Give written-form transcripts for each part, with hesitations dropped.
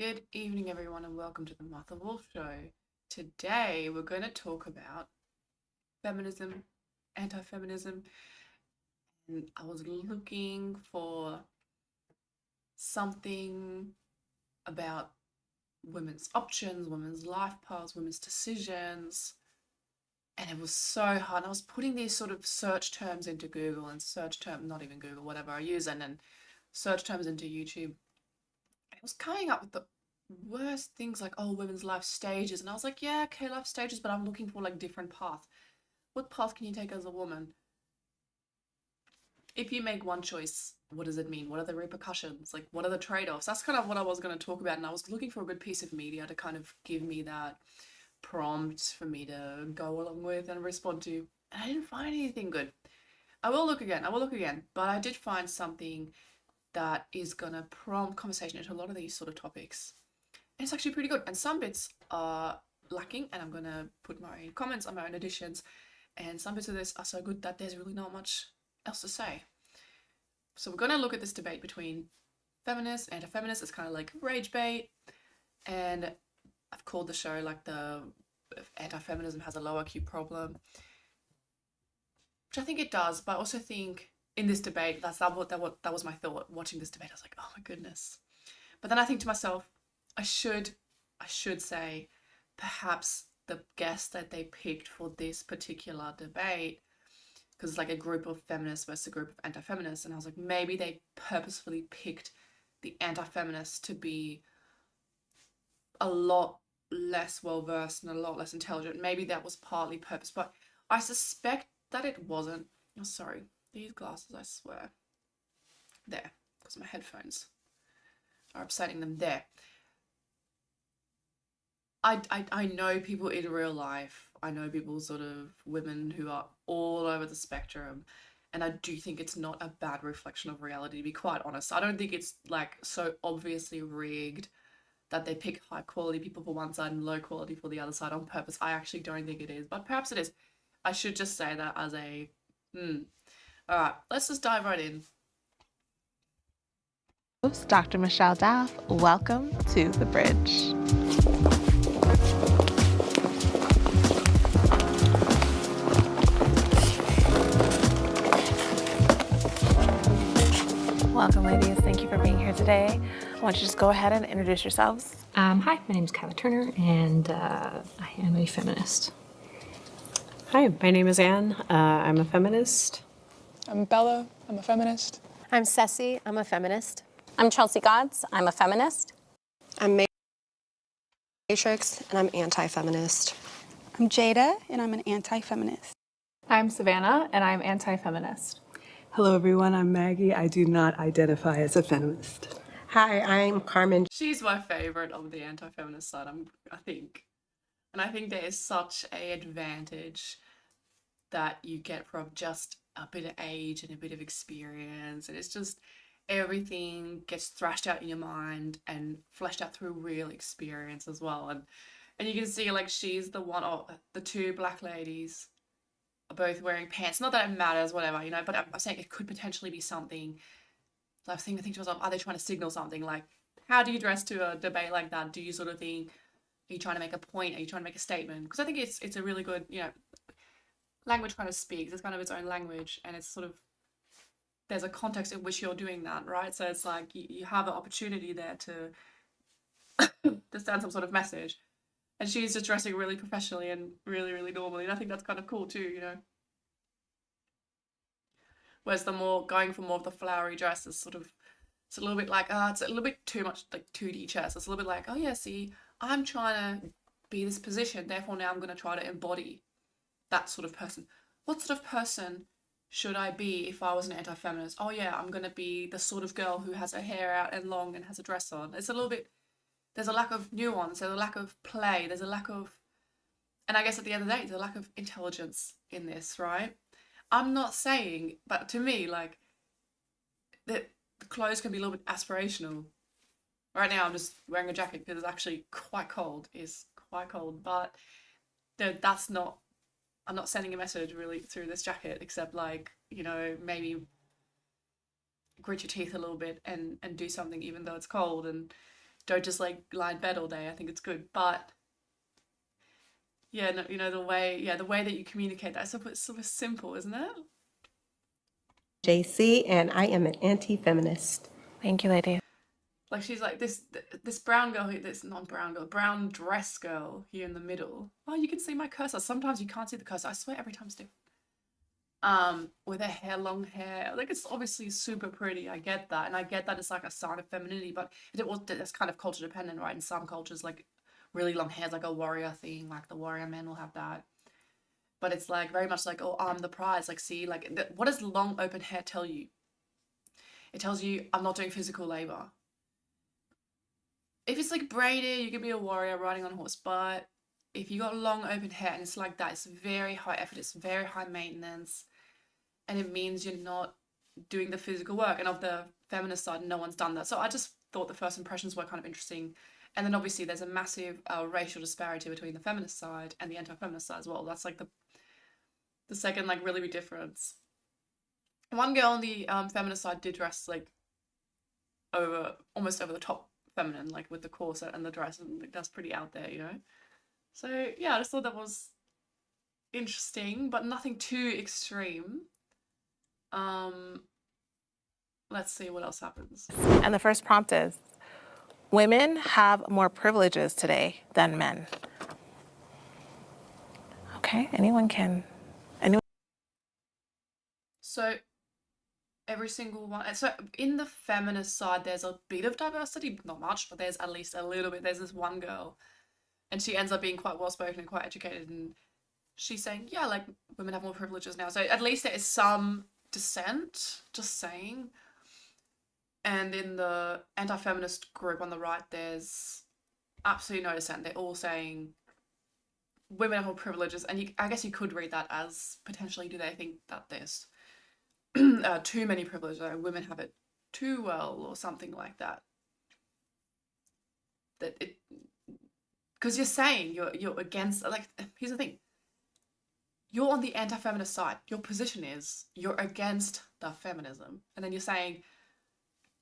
Good evening, everyone, and welcome to the Martha Wolf Show. Today, we're going to talk about feminism, anti-feminism, and I was looking for something about women's options, women's life paths, women's decisions, and it was so hard. I was putting these sort of search terms into Google and not even Google, whatever I use, and then search terms into YouTube. It was coming up with the worst things like, oh, women's life stages. And I was like, yeah, okay, life stages, but I'm looking for like different path. What path can you take as a woman? If you make one choice, what does it mean? What are the repercussions? Like, what are the trade-offs? That's kind of what I was going to talk about. And I was looking for a good piece of media to kind of give me that prompt for me to go along with and respond to. And I didn't find anything good. I will look again. But I did find something that is going to prompt conversation into a lot of these sort of topics. And it's actually pretty good. And some bits are lacking, and I'm going to put my own comments on my own editions. And some bits of this are so good that there's really not much else to say. So we're going to look at this debate between feminists and anti-feminists. It's kind of like rage bait. And I've called the show like the anti-feminism has a low IQ problem, which I think it does. But I also think in this debate, that was my thought watching this debate. I was like, oh my goodness. But then I think to myself, I should say perhaps the guest that they picked for this particular debate, because it's like a group of feminists versus a group of anti-feminists, and I was like, maybe they purposefully picked the anti-feminists to be a lot less well-versed and a lot less intelligent. Maybe that was partly purpose, but I suspect that it wasn't. Oh, sorry, these glasses, I swear. There, because my headphones are upsetting them there. I know people in real life. I know people, sort of women who are all over the spectrum. And I do think it's not a bad reflection of reality, to be quite honest. I don't think it's like so obviously rigged that they pick high quality people for one side and low quality for the other side on purpose. I actually don't think it is, but perhaps it is. I should just say that as a, All right, let's just dive right in. Dr. Michelle Daff, welcome to The Bridge. Welcome, ladies. Thank you for being here today. I want you to just go ahead and introduce yourselves. Hi, my name is Kyla Turner, and I am a feminist. Hi, my name is Anne. I'm a feminist. I'm Bella. I'm a feminist. I'm Ceci. I'm a feminist. I'm Chelsea Godds. I'm a feminist. I'm Matrix, and I'm anti-feminist. I'm Jada, and I'm an anti-feminist. I'm Savannah, and I'm anti-feminist. Hello, everyone. I'm Maggie. I do not identify as a feminist. Hi, I'm Carmen. She's my favorite of the anti-feminist side, I think. And I think there is such an advantage that you get from just a bit of age and a bit of experience. And it's just everything gets thrashed out in your mind and fleshed out through real experience as well. And you can see like she's the one of the two black ladies are both wearing pants. Not that it matters, whatever, you know, but I'm saying it could potentially be something. So I was thinking to myself, are they trying to signal something? Like, how do you dress to a debate like that? Do you sort of think, are you trying to make a point? Are you trying to make a statement? Because I think it's a really good, you know, language kind of speaks. It's kind of its own language, and it's sort of, there's a context in which you're doing that, right? So it's like you have an opportunity there to send some sort of message. And she's just dressing really professionally and really, really normally. And I think that's kind of cool too, you know. Whereas going for more of the flowery dress is sort of, it's a little bit like, it's a little bit too much like 2D chess. It's a little bit like, oh yeah, see, I'm trying to be this position, therefore now I'm going to try to embody that sort of person. What sort of person should I be if I was an anti-feminist? Oh yeah, I'm going to be the sort of girl who has her hair out and long and has a dress on. It's a little bit, there's a lack of nuance, there's a lack of play, there's a lack of, and I guess at the end of the day, there's a lack of intelligence in this, right? I'm not saying, but to me, like, the clothes can be a little bit aspirational. Right now, I'm just wearing a jacket because it's actually quite cold. It's quite cold, but that's not, I'm not sending a message really through this jacket, except like, you know, maybe grit your teeth a little bit and do something even though it's cold, and don't just like lie in bed all day. I think it's good, but yeah, no, you know, the way that you communicate, that's sort of simple, isn't it? JC, and I am an anti-feminist. Thank you, ladies. Like she's like this brown girl, this non-brown girl, brown dress girl here in the middle. Oh, you can see my cursor. Sometimes you can't see the cursor. I swear every time it's different. With her hair, long hair, like it's obviously super pretty. I get that, and I get that it's like a sign of femininity, but it's kind of culture dependent, right? In some cultures, like really long hair is like a warrior thing, like the warrior men will have that. But it's like very much like, oh, I'm the prize. Like, see, like what does long open hair tell you? It tells you I'm not doing physical labor. If it's like braided, you could be a warrior riding on a horse, but if you got long open hair and it's like that, it's very high effort, it's very high maintenance, and it means you're not doing the physical work. And of the feminist side, no one's done that. So I just thought the first impressions were kind of interesting. And then obviously there's a massive racial disparity between the feminist side and the anti-feminist side as well. That's like the second like really big difference. One girl on the feminist side did dress like almost over the top feminine, like with the corset and the dress, and like, that's pretty out there, you know. So yeah, I just thought that was interesting, but nothing too extreme. Let's see what else happens. And the first prompt is, women have more privileges today than men. Okay, anyone? So every single one. So in the feminist side, there's a bit of diversity, not much, but there's at least a little bit. There's this one girl, and she ends up being quite well spoken and quite educated, and she's saying, yeah, like women have more privileges now. So at least there is some dissent, just saying. And in the anti-feminist group on the right, there's absolutely no dissent. They're all saying women have more privileges, and I guess you could read that as potentially, do they think that there's too many privileges, or women have it too well, or something like that. That it, because you're saying you're against, like, here's the thing. You're on the anti-feminist side. Your position is you're against the feminism, and then you're saying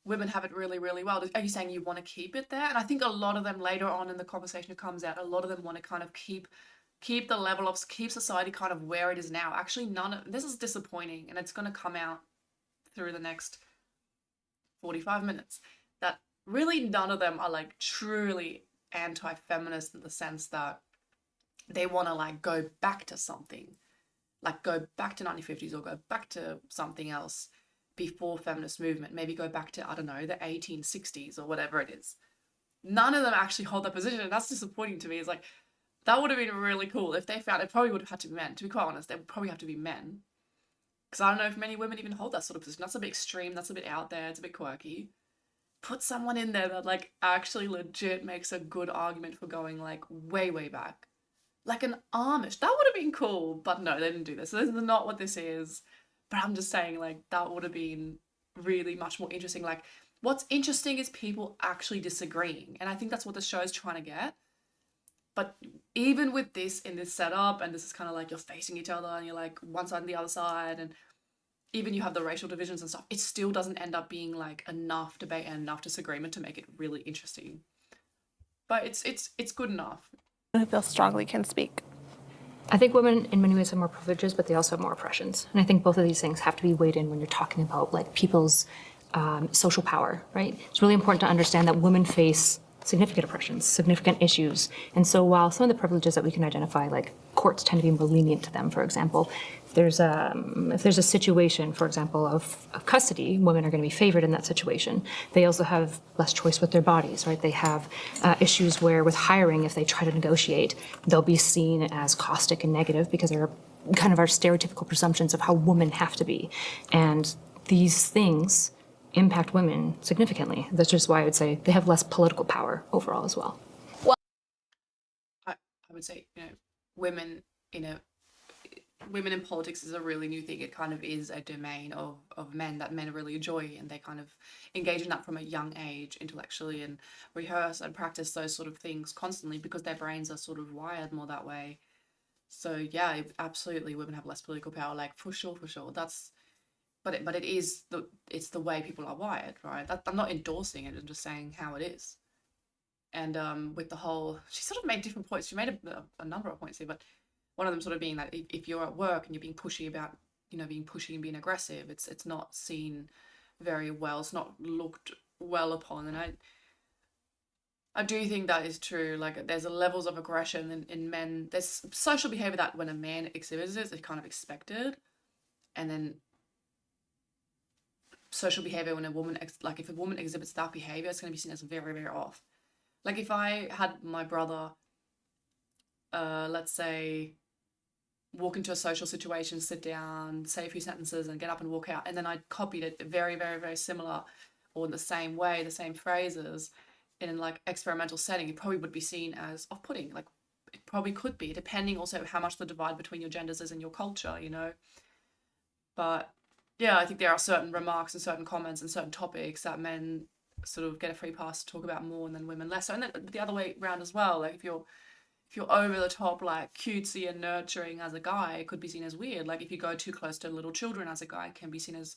women have it really, really well. Are you saying you want to keep it there? And I think a lot of them later on in the conversation it comes out, a lot of them want to kind of keep the level of, keep society kind of where it is now. Actually, none of this is disappointing, and it's going to come out through the next 45 minutes that really none of them are like truly anti-feminist in the sense that they want to like go back to something, like go back to 1950s or go back to something else before feminist movement, maybe go back to, I don't know, the 1860s or whatever it is. None of them actually hold that position, and that's disappointing to me. It's like, that would have been really cool if they found, it probably would have had to be men, to be quite honest. They would probably have to be men, because I don't know if many women even hold that sort of position. That's a bit extreme, that's a bit out there, it's a bit quirky. Put someone in there that like actually legit makes a good argument for going like way, way back. Like an Amish, that would have been cool, but no, they didn't do this. So this is not what this is. But I'm just saying, like, that would have been really much more interesting. Like, what's interesting is people actually disagreeing. And I think that's what the show's trying to get. But even with this, in this setup, and this is kind of like you're facing each other and you're like one side and the other side, and even you have the racial divisions and stuff, it still doesn't end up being like enough debate and enough disagreement to make it really interesting. But it's good enough. Who feels strongly can speak. I think women in many ways have more privileges, but they also have more oppressions. And I think both of these things have to be weighed in when you're talking about like people's social power, right? It's really important to understand that women face significant oppressions, significant issues. And so while some of the privileges that we can identify, like courts tend to be more lenient to them, for example, if there's a situation, for example, of custody, women are going to be favored in that situation. They also have less choice with their bodies, right? They have issues where with hiring, if they try to negotiate, they'll be seen as caustic and negative because they're kind of our stereotypical presumptions of how women have to be. And these things impact women significantly. That's just why I would say they have less political power overall as well. I would say, you know, women in politics is a really new thing. It kind of is a domain of men that men really enjoy, and they kind of engage in that from a young age intellectually and rehearse and practice those sort of things constantly because their brains are sort of wired more that way. So yeah, absolutely, women have less political power, like for sure. That's, but it's the way people are wired, right? I'm not endorsing it. I'm just saying how it is. And with the whole, she sort of made different points. She made a number of points here, but one of them sort of being that if you're at work and you're being pushy about, being pushy and being aggressive, it's not seen very well. It's not looked well upon. And I do think that is true. Like, there's levels of aggression in men. There's social behavior that when a man exhibits it, it's kind of expected. And then social behavior when a woman, if a woman exhibits that behavior, it's going to be seen as very, very off. Like, if I had my brother, let's say, walk into a social situation, sit down, say a few sentences and get up and walk out, and then I copied it very, very, very similar or in the same way, the same phrases in like experimental setting, it probably would be seen as off-putting. Like, it probably could be, depending also how much the divide between your genders is in your culture, But yeah, I think there are certain remarks and certain comments and certain topics that men sort of get a free pass to talk about more and then women less so. And then the other way around as well, like if you're over the top, like cutesy and nurturing as a guy, it could be seen as weird. Like if you go too close to little children as a guy, it can be seen as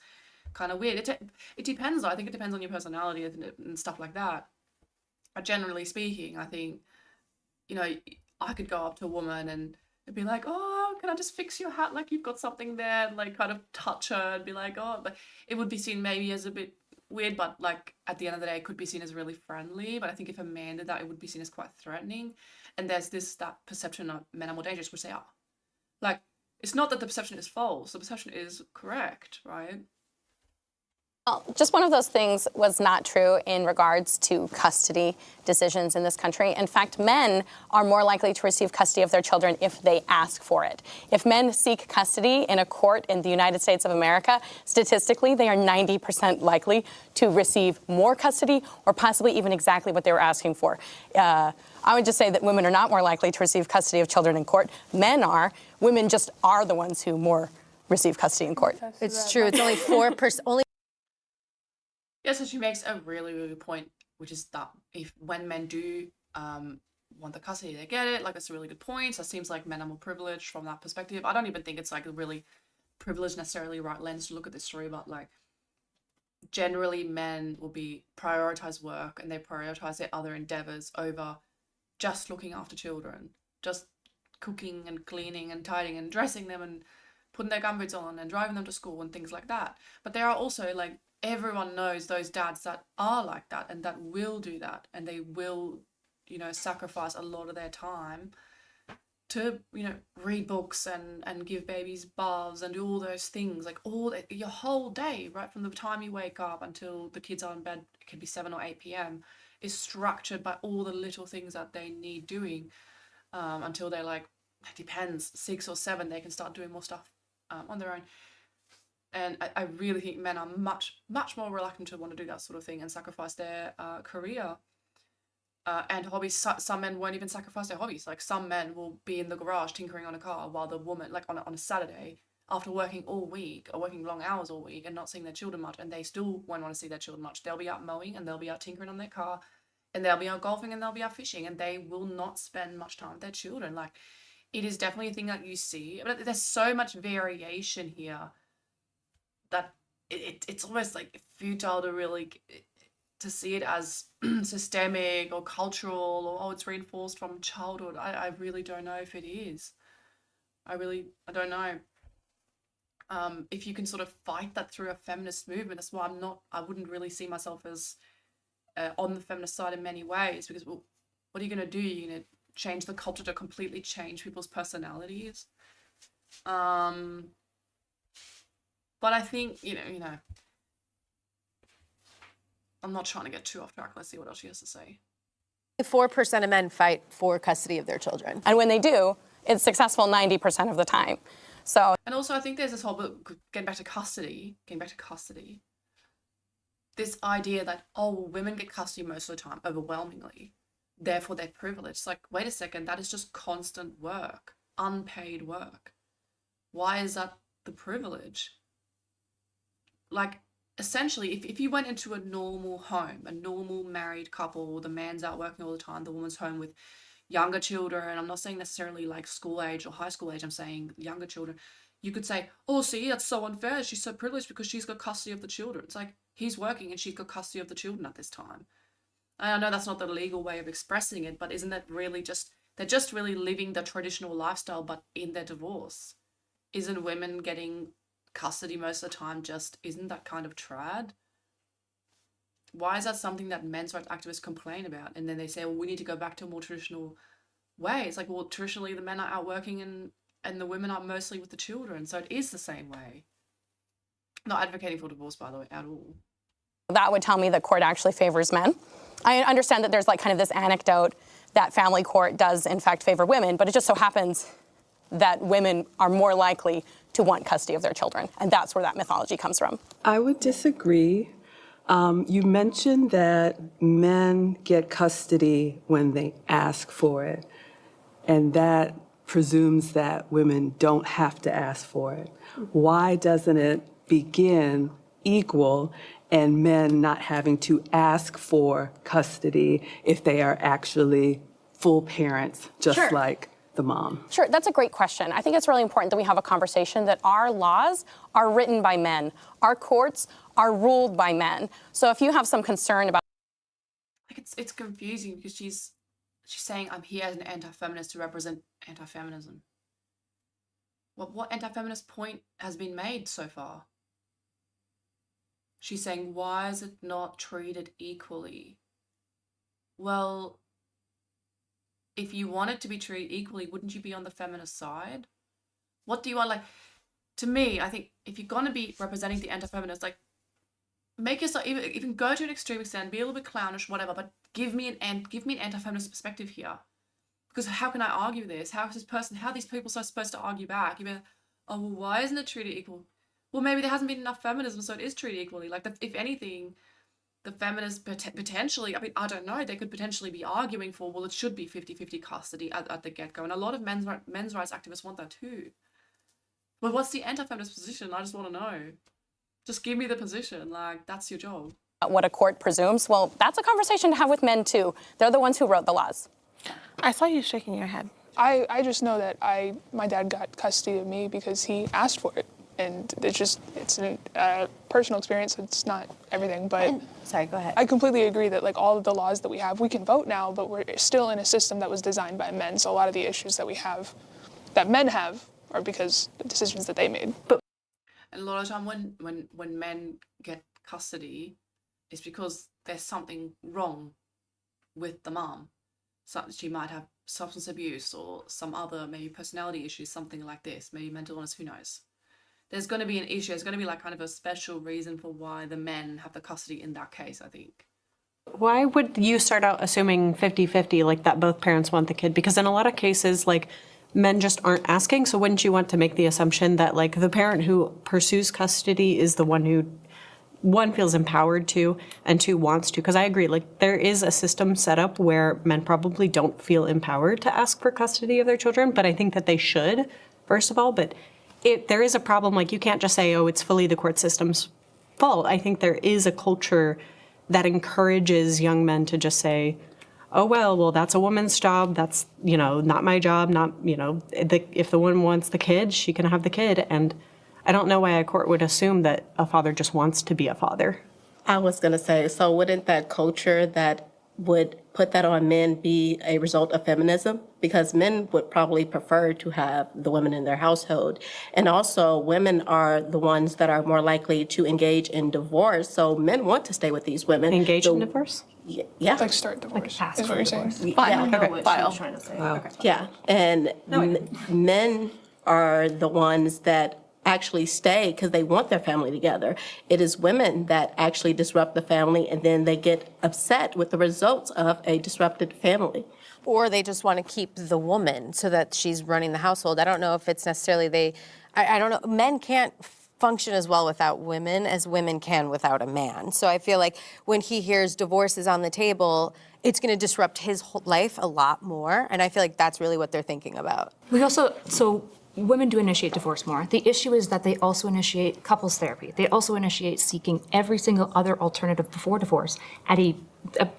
kind of weird. It depends. I think it depends on your personality and stuff like that. But generally speaking, I think, I could go up to a woman and be like, oh, can I just fix your hat? Like you've got something there, and like kind of touch her and be like, oh, but it would be seen maybe as a bit weird, but like at the end of the day, it could be seen as really friendly. But I think if a man did that, it would be seen as quite threatening. And there's that perception of men are more dangerous, which they are. Like, it's not that the perception is false, the perception is correct, right? Well, just one of those things was not true in regards to custody decisions in this country. In fact, men are more likely to receive custody of their children if they ask for it. If men seek custody in a court in the United States of America, statistically, they are 90% likely to receive more custody or possibly even exactly what they were asking for. I would just say that women are not more likely to receive custody of children in court. Men are. Women just are the ones who more receive custody in court. It's true. It's only 4%. Yeah, so she makes a really, really good point, which is that when men do want the custody, they get it. Like, that's a really good point. So it seems like men are more privileged from that perspective. I don't even think it's like a really privileged necessarily right lens to look at this story, but like generally men will prioritize work and they prioritize their other endeavors over just looking after children, just cooking and cleaning and tidying and dressing them and putting their gumboots on and driving them to school and things like that. But there are also like, everyone knows those dads that are like that and that will do that, and they will, sacrifice a lot of their time to, read books and give babies baths and do all those things, like your whole day, right from the time you wake up until the kids are in bed, it could be 7 or 8 p.m, is structured by all the little things that they need doing until they're like, it depends, 6 or 7, they can start doing more stuff on their own. And I really think men are much, much more reluctant to want to do that sort of thing and sacrifice their career and hobbies. Some men won't even sacrifice their hobbies. Like, some men will be in the garage tinkering on a car while the woman, like on a Saturday, after working all week or working long hours all week and not seeing their children much, and they still won't want to see their children much. They'll be out mowing and they'll be out tinkering on their car and they'll be out golfing and they'll be out fishing, and they will not spend much time with their children. Like, it is definitely a thing that you see. But there's so much variation here that it's almost like futile to really to see it as systemic or cultural or it's reinforced from childhood. I really don't know if it is. I don't know. If you can sort of fight that through a feminist movement. That's why I wouldn't really see myself as on the feminist side in many ways, because what are you going to do? You're going to change the culture to completely change people's personalities. But I think, I'm not trying to get too off track. Let's see what else she has to say. 4% of men fight for custody of their children. And when they do, it's successful 90% of the time. So, and also I think there's this whole, getting back to custody, this idea that, women get custody most of the time, overwhelmingly, therefore they're privileged. It's like, wait a second, that is just constant work, unpaid work. Why is that the privilege? Like, essentially, if you went into a normal home, a normal married couple, the man's out working all the time, the woman's home with younger children, and I'm not saying necessarily like school age or high school age, I'm saying younger children, you could say, oh, see, that's so unfair. She's so privileged because she's got custody of the children. It's like, he's working and she's got custody of the children at this time. I know that's not the legal way of expressing it, but isn't that really just, they're just really living the traditional lifestyle, but in their divorce? Isn't women getting custody most of the time just, isn't that kind of trad? Why is that something that men's rights activists complain about? And then they say, well, we need to go back to a more traditional way. It's like, well, traditionally the men are out working and the women are mostly with the children. So it is the same way. Not advocating for divorce, by the way, at all. That would tell me the court actually favors men. I understand that there's like kind of this anecdote that family court does in fact favor women, but it just so happens that women are more likely to want custody of their children. And that's where that mythology comes from. I would disagree. You mentioned that men get custody when they ask for it, and that presumes that women don't have to ask for it. Why doesn't it begin equal and men not having to ask for custody if they are actually full parents, just Sure. like the mom? Sure, that's a great question. I think it's really important that we have a conversation that our laws are written by men. Our courts are ruled by men. So if you have some concern about Like it's confusing because she's saying I'm here as an anti-feminist to represent anti-feminism. What anti-feminist point has been made so far? She's saying, why is it not treated equally? Well, if you want it to be treated equally, wouldn't you be on the feminist side? What do you want? Like, to me, I think if you're gonna be representing the anti-feminist, like, make yourself even go to an extreme extent, be a little bit clownish, whatever, but give me an anti-feminist perspective here. Because how can I argue this? How are these people so supposed to argue back? You'd be like, oh, well, why isn't it treated equal? Well, maybe there hasn't been enough feminism, so it is treated equally. Like, if anything, the feminists potentially, I mean, I don't know, they could potentially be arguing for, well, it should be 50-50 custody at the get-go. And a lot of men's rights activists want that too. But what's the anti-feminist position? I just want to know. Just give me the position. Like, that's your job. what a court presumes, well, that's a conversation to have with men too. They're the ones who wrote the laws. I saw you shaking your head. I just know that my dad got custody of me because he asked for it. And it's a personal experience. It's not everything, but Sorry, go ahead. I completely agree that like all of the laws that we have, we can vote now, but we're still in a system that was designed by men. So a lot of the issues that we have, that men have, are because of decisions that they made. And a lot of the time when men get custody, it's because there's something wrong with the mom. So she might have substance abuse or some other maybe personality issues, something like this, maybe mental illness, who knows. There's going to be an issue. There's going to be like kind of a special reason for why the men have the custody in that case, I think. Why would you start out assuming 50-50, like that both parents want the kid? Because in a lot of cases, like, men just aren't asking. So wouldn't you want to make the assumption that, like, the parent who pursues custody is the one who, one, feels empowered to, and two, wants to? Because I agree, like, there is a system set up where men probably don't feel empowered to ask for custody of their children, but I think that they should, first of all. But there is a problem, like, you can't just say, oh, it's fully the court system's fault. I think there is a culture that encourages young men to just say, oh, well, that's a woman's job. That's, not my job. Not, if the woman wants the kid, she can have the kid. And I don't know why a court would assume that a father just wants to be a father. I was going to say, so wouldn't that culture that would put that on men be a result of feminism? Because men would probably prefer to have the women in their household. And also, women are the ones that are more likely to engage in divorce. So men want to stay with these women. Engage in divorce? Yeah. Like start divorce, is what you're saying. Yeah, and men are the ones that actually stay because they want their family together. It is women that actually disrupt the family, and then they get upset with the results of a disrupted family. Or they just want to keep the woman so that she's running the household. I don't know if it's necessarily I don't know. Men can't function as well without women as women can without a man. So I feel like when he hears divorce is on the table, it's going to disrupt his whole life a lot more. And I feel like that's really what they're thinking about. So women do initiate divorce more. The issue is that they also initiate couples therapy. They also initiate seeking every single other alternative before divorce at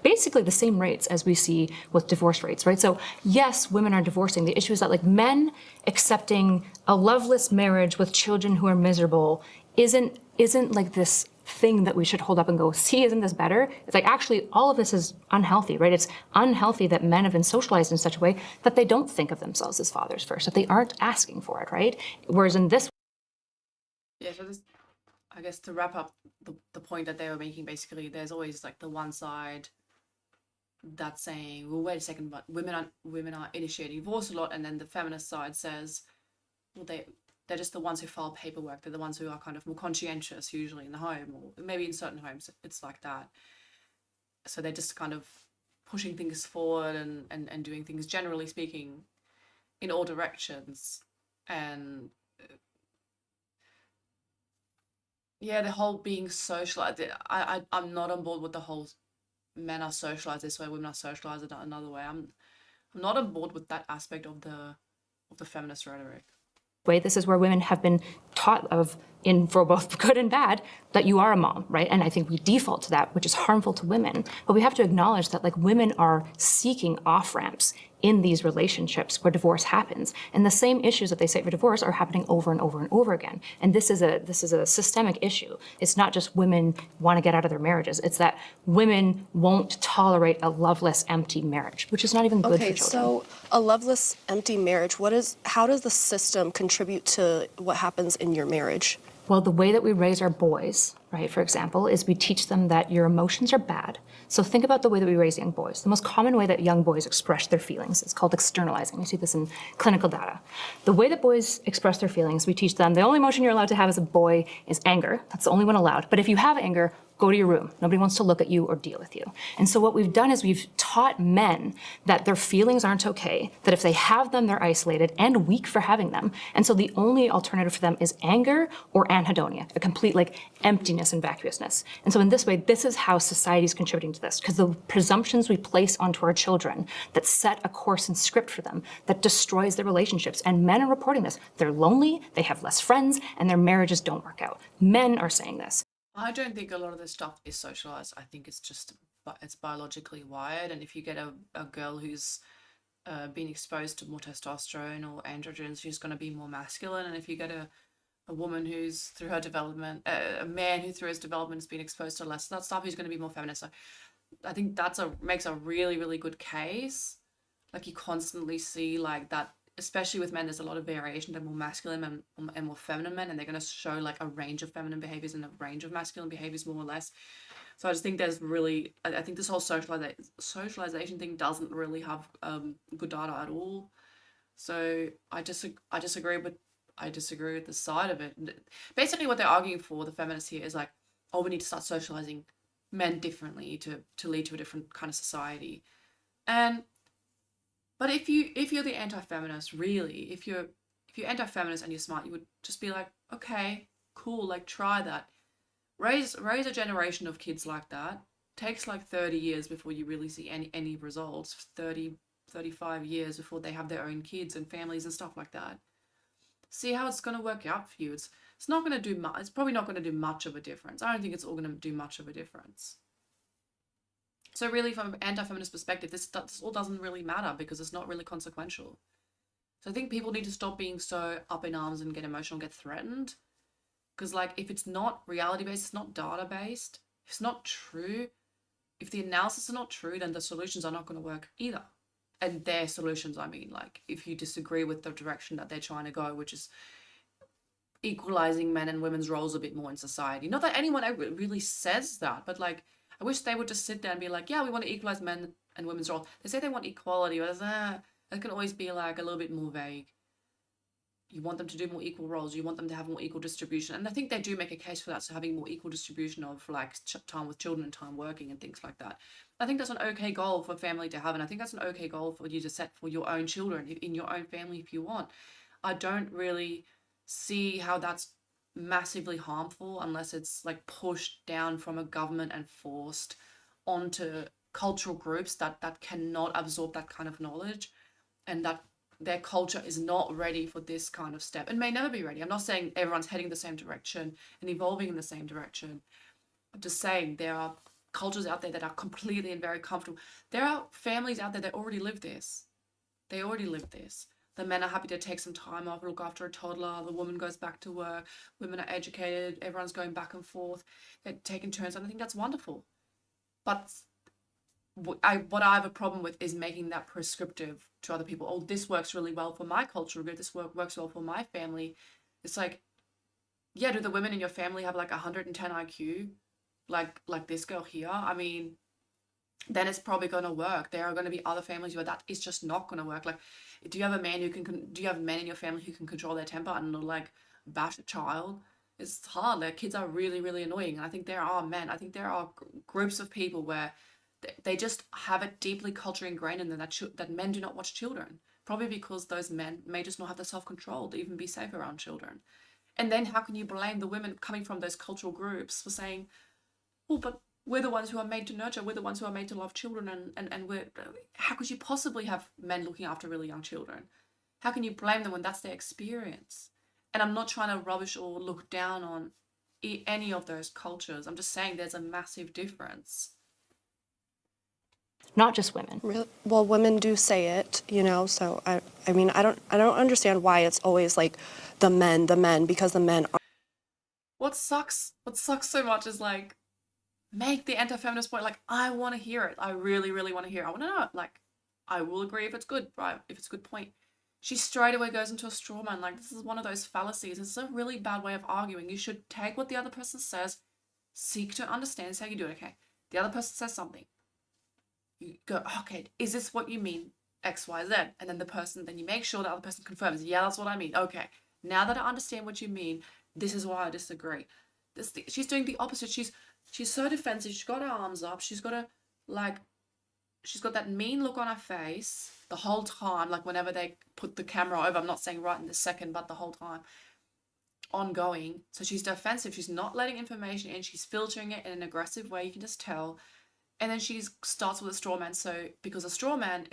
basically the same rates as we see with divorce rates, right? So yes, women are divorcing. The issue is that like men accepting a loveless marriage with children who are miserable isn't isn't like this thing that we should hold up and go, see, isn't this better? It's like, actually, all of this is unhealthy, right? It's unhealthy that men have been socialized in such a way that they don't think of themselves as fathers first, that they aren't asking for it, right? Whereas in this Yeah, so this, I guess to wrap up the point that they were making, basically, there's always like the one side that's saying, well, wait a second, but women are initiating divorce a lot, and then the feminist side says, well, they're just the ones who file paperwork. They're the ones who are kind of more conscientious, usually in the home, or maybe in certain homes it's like that. So they're just kind of pushing things forward and doing things, generally speaking, in all directions. And yeah, the whole being socialized. I'm not on board with the whole men are socialized this way, women are socialized another way. I'm not on board with that aspect of the feminist rhetoric. way, this is where women have been taught of, in for both good and bad, that you are a mom, right? And I think we default to that, which is harmful to women. But we have to acknowledge that like women are seeking off-ramps in these relationships where divorce happens. And the same issues that they cite for divorce are happening over and over and over again. And this is a systemic issue. It's not just women want to get out of their marriages. It's that women won't tolerate a loveless, empty marriage, which is not even good for children. So a loveless, empty marriage, how does the system contribute to what happens in your marriage? Well, the way that we raise our boys, right, for example, is we teach them that your emotions are bad. So think about the way that we raise young boys. The most common way that young boys express their feelings is called externalizing. We see this in clinical data. The way that boys express their feelings, we teach them the only emotion you're allowed to have as a boy is anger. That's the only one allowed. But if you have anger, go to your room. Nobody wants to look at you or deal with you. And so what we've done is we've taught men that their feelings aren't okay, that if they have them, they're isolated and weak for having them. And so the only alternative for them is anger or anhedonia, a complete like emptiness and vacuousness. And so in this way, this is how society is contributing to this, because the presumptions we place onto our children that set a course and script for them that destroys their relationships. And men are reporting this. They're lonely, they have less friends, and their marriages don't work out. Men are saying this. I don't think a lot of this stuff is socialized. I think it's just, it's biologically wired. And if you get a girl who's been exposed to more testosterone or androgens, she's going to be more masculine. And if you get a woman who's through her development, a man who through his development has been exposed to less of that stuff, who's going to be more feminist. So I think makes a really, really good case. Like you constantly see like that, especially with men, there's a lot of variation. They're more masculine men and more feminine men, and they're going to show like a range of feminine behaviors and a range of masculine behaviors, more or less. So I just think there's really, I think this whole socialization thing doesn't really have good data at all. So I disagree with the side of it. Basically, what they're arguing for, the feminists here, is like, oh, we need to start socializing men differently to lead to a different kind of society. But if you're the anti-feminist, really, if you're anti-feminist and you're smart, you would just be like, okay, cool, like try that. Raise a generation of kids like that. Takes like 30 years before you really see any results. 35 years before they have their own kids and families and stuff like that. See how it's going to work out for you. It's not going to do much. It's probably not going to do much of a difference. I don't think it's all going to do much of a difference. So really, from an anti-feminist perspective, this all doesn't really matter because it's not really consequential. So I think people need to stop being so up in arms and get emotional, get threatened. Because like, if it's not reality-based, it's not data-based, if it's not true, if the analysis is not true, then the solutions are not going to work either. And their solutions, I mean, like, if you disagree with the direction that they're trying to go, which is equalizing men and women's roles a bit more in society. Not that anyone ever really says that, but like, I wish they would just sit there and be like, yeah, we want to equalize men and women's roles. They say they want equality, but it can always be like a little bit more vague. You want them to do more equal roles. You want them to have more equal distribution. And I think they do make a case for that. So having more equal distribution of like time with children and time working and things like that. I think that's an okay goal for a family to have. And I think that's an okay goal for you to set for your own children in your own family if you want. I don't really see how that's massively harmful unless it's like pushed down from a government and forced onto cultural groups that cannot absorb that kind of knowledge, and that their culture is not ready for this kind of step and may never be ready. I'm not saying everyone's heading the same direction and evolving in the same direction. I'm just saying there are cultures out there that are completely and very comfortable. There are families out there that already live this. They already live this. The men are happy to take some time off, look after a toddler. The woman goes back to work. Women are educated. Everyone's going back and forth. They're taking turns. And I think that's wonderful. But what I have a problem with is making that prescriptive to other people. Oh, this works really well for my culture group. This works well for my family. It's like, yeah, do the women in your family have like 110 IQ? Like this girl here? I mean, then it's probably going to work. There are going to be other families where that is just not going to work. Like, do you have a man who do you have men in your family who can control their temper and not like bash a child? It's hard. Like, kids are really, really annoying. And I think there are men. I think there are groups of people where they just have it deeply culturally ingrained in them that men do not watch children. Probably because those men may just not have the self-control to even be safe around children. And then how can you blame the women coming from those cultural groups for saying, well, but we're the ones who are made to nurture, we're the ones who are made to love children, and how could you possibly have men looking after really young children? How can you blame them when that's their experience? And I'm not trying to rubbish or look down on any of those cultures. I'm just saying there's a massive difference. Not just women. Really? Well, women do say it, so I mean, I don't understand why it's always like the men, because the men are. What sucks so much is like, make the anti-feminist point. Like, I want to hear it. I really, really want to hear it. I want to know it. Like, I will agree if it's good, right? If it's a good point. She straight away goes into a straw man. Like, this is one of those fallacies. It's a really bad way of arguing. You should take what the other person says, seek to understand. That's how you do it, okay? The other person says something. You go, okay, is this what you mean? X, Y, Z. And then you make sure the other person confirms, yeah, that's what I mean. Okay, now that I understand what you mean, this is why I disagree. She's doing the opposite. She's so defensive. She's got her arms up. She's got that mean look on her face the whole time. Like, whenever they put the camera over, I'm not saying right in this second, but the whole time, ongoing. So she's defensive. She's not letting information in. She's filtering it in an aggressive way. You can just tell. And then she starts with a straw man. So because a straw man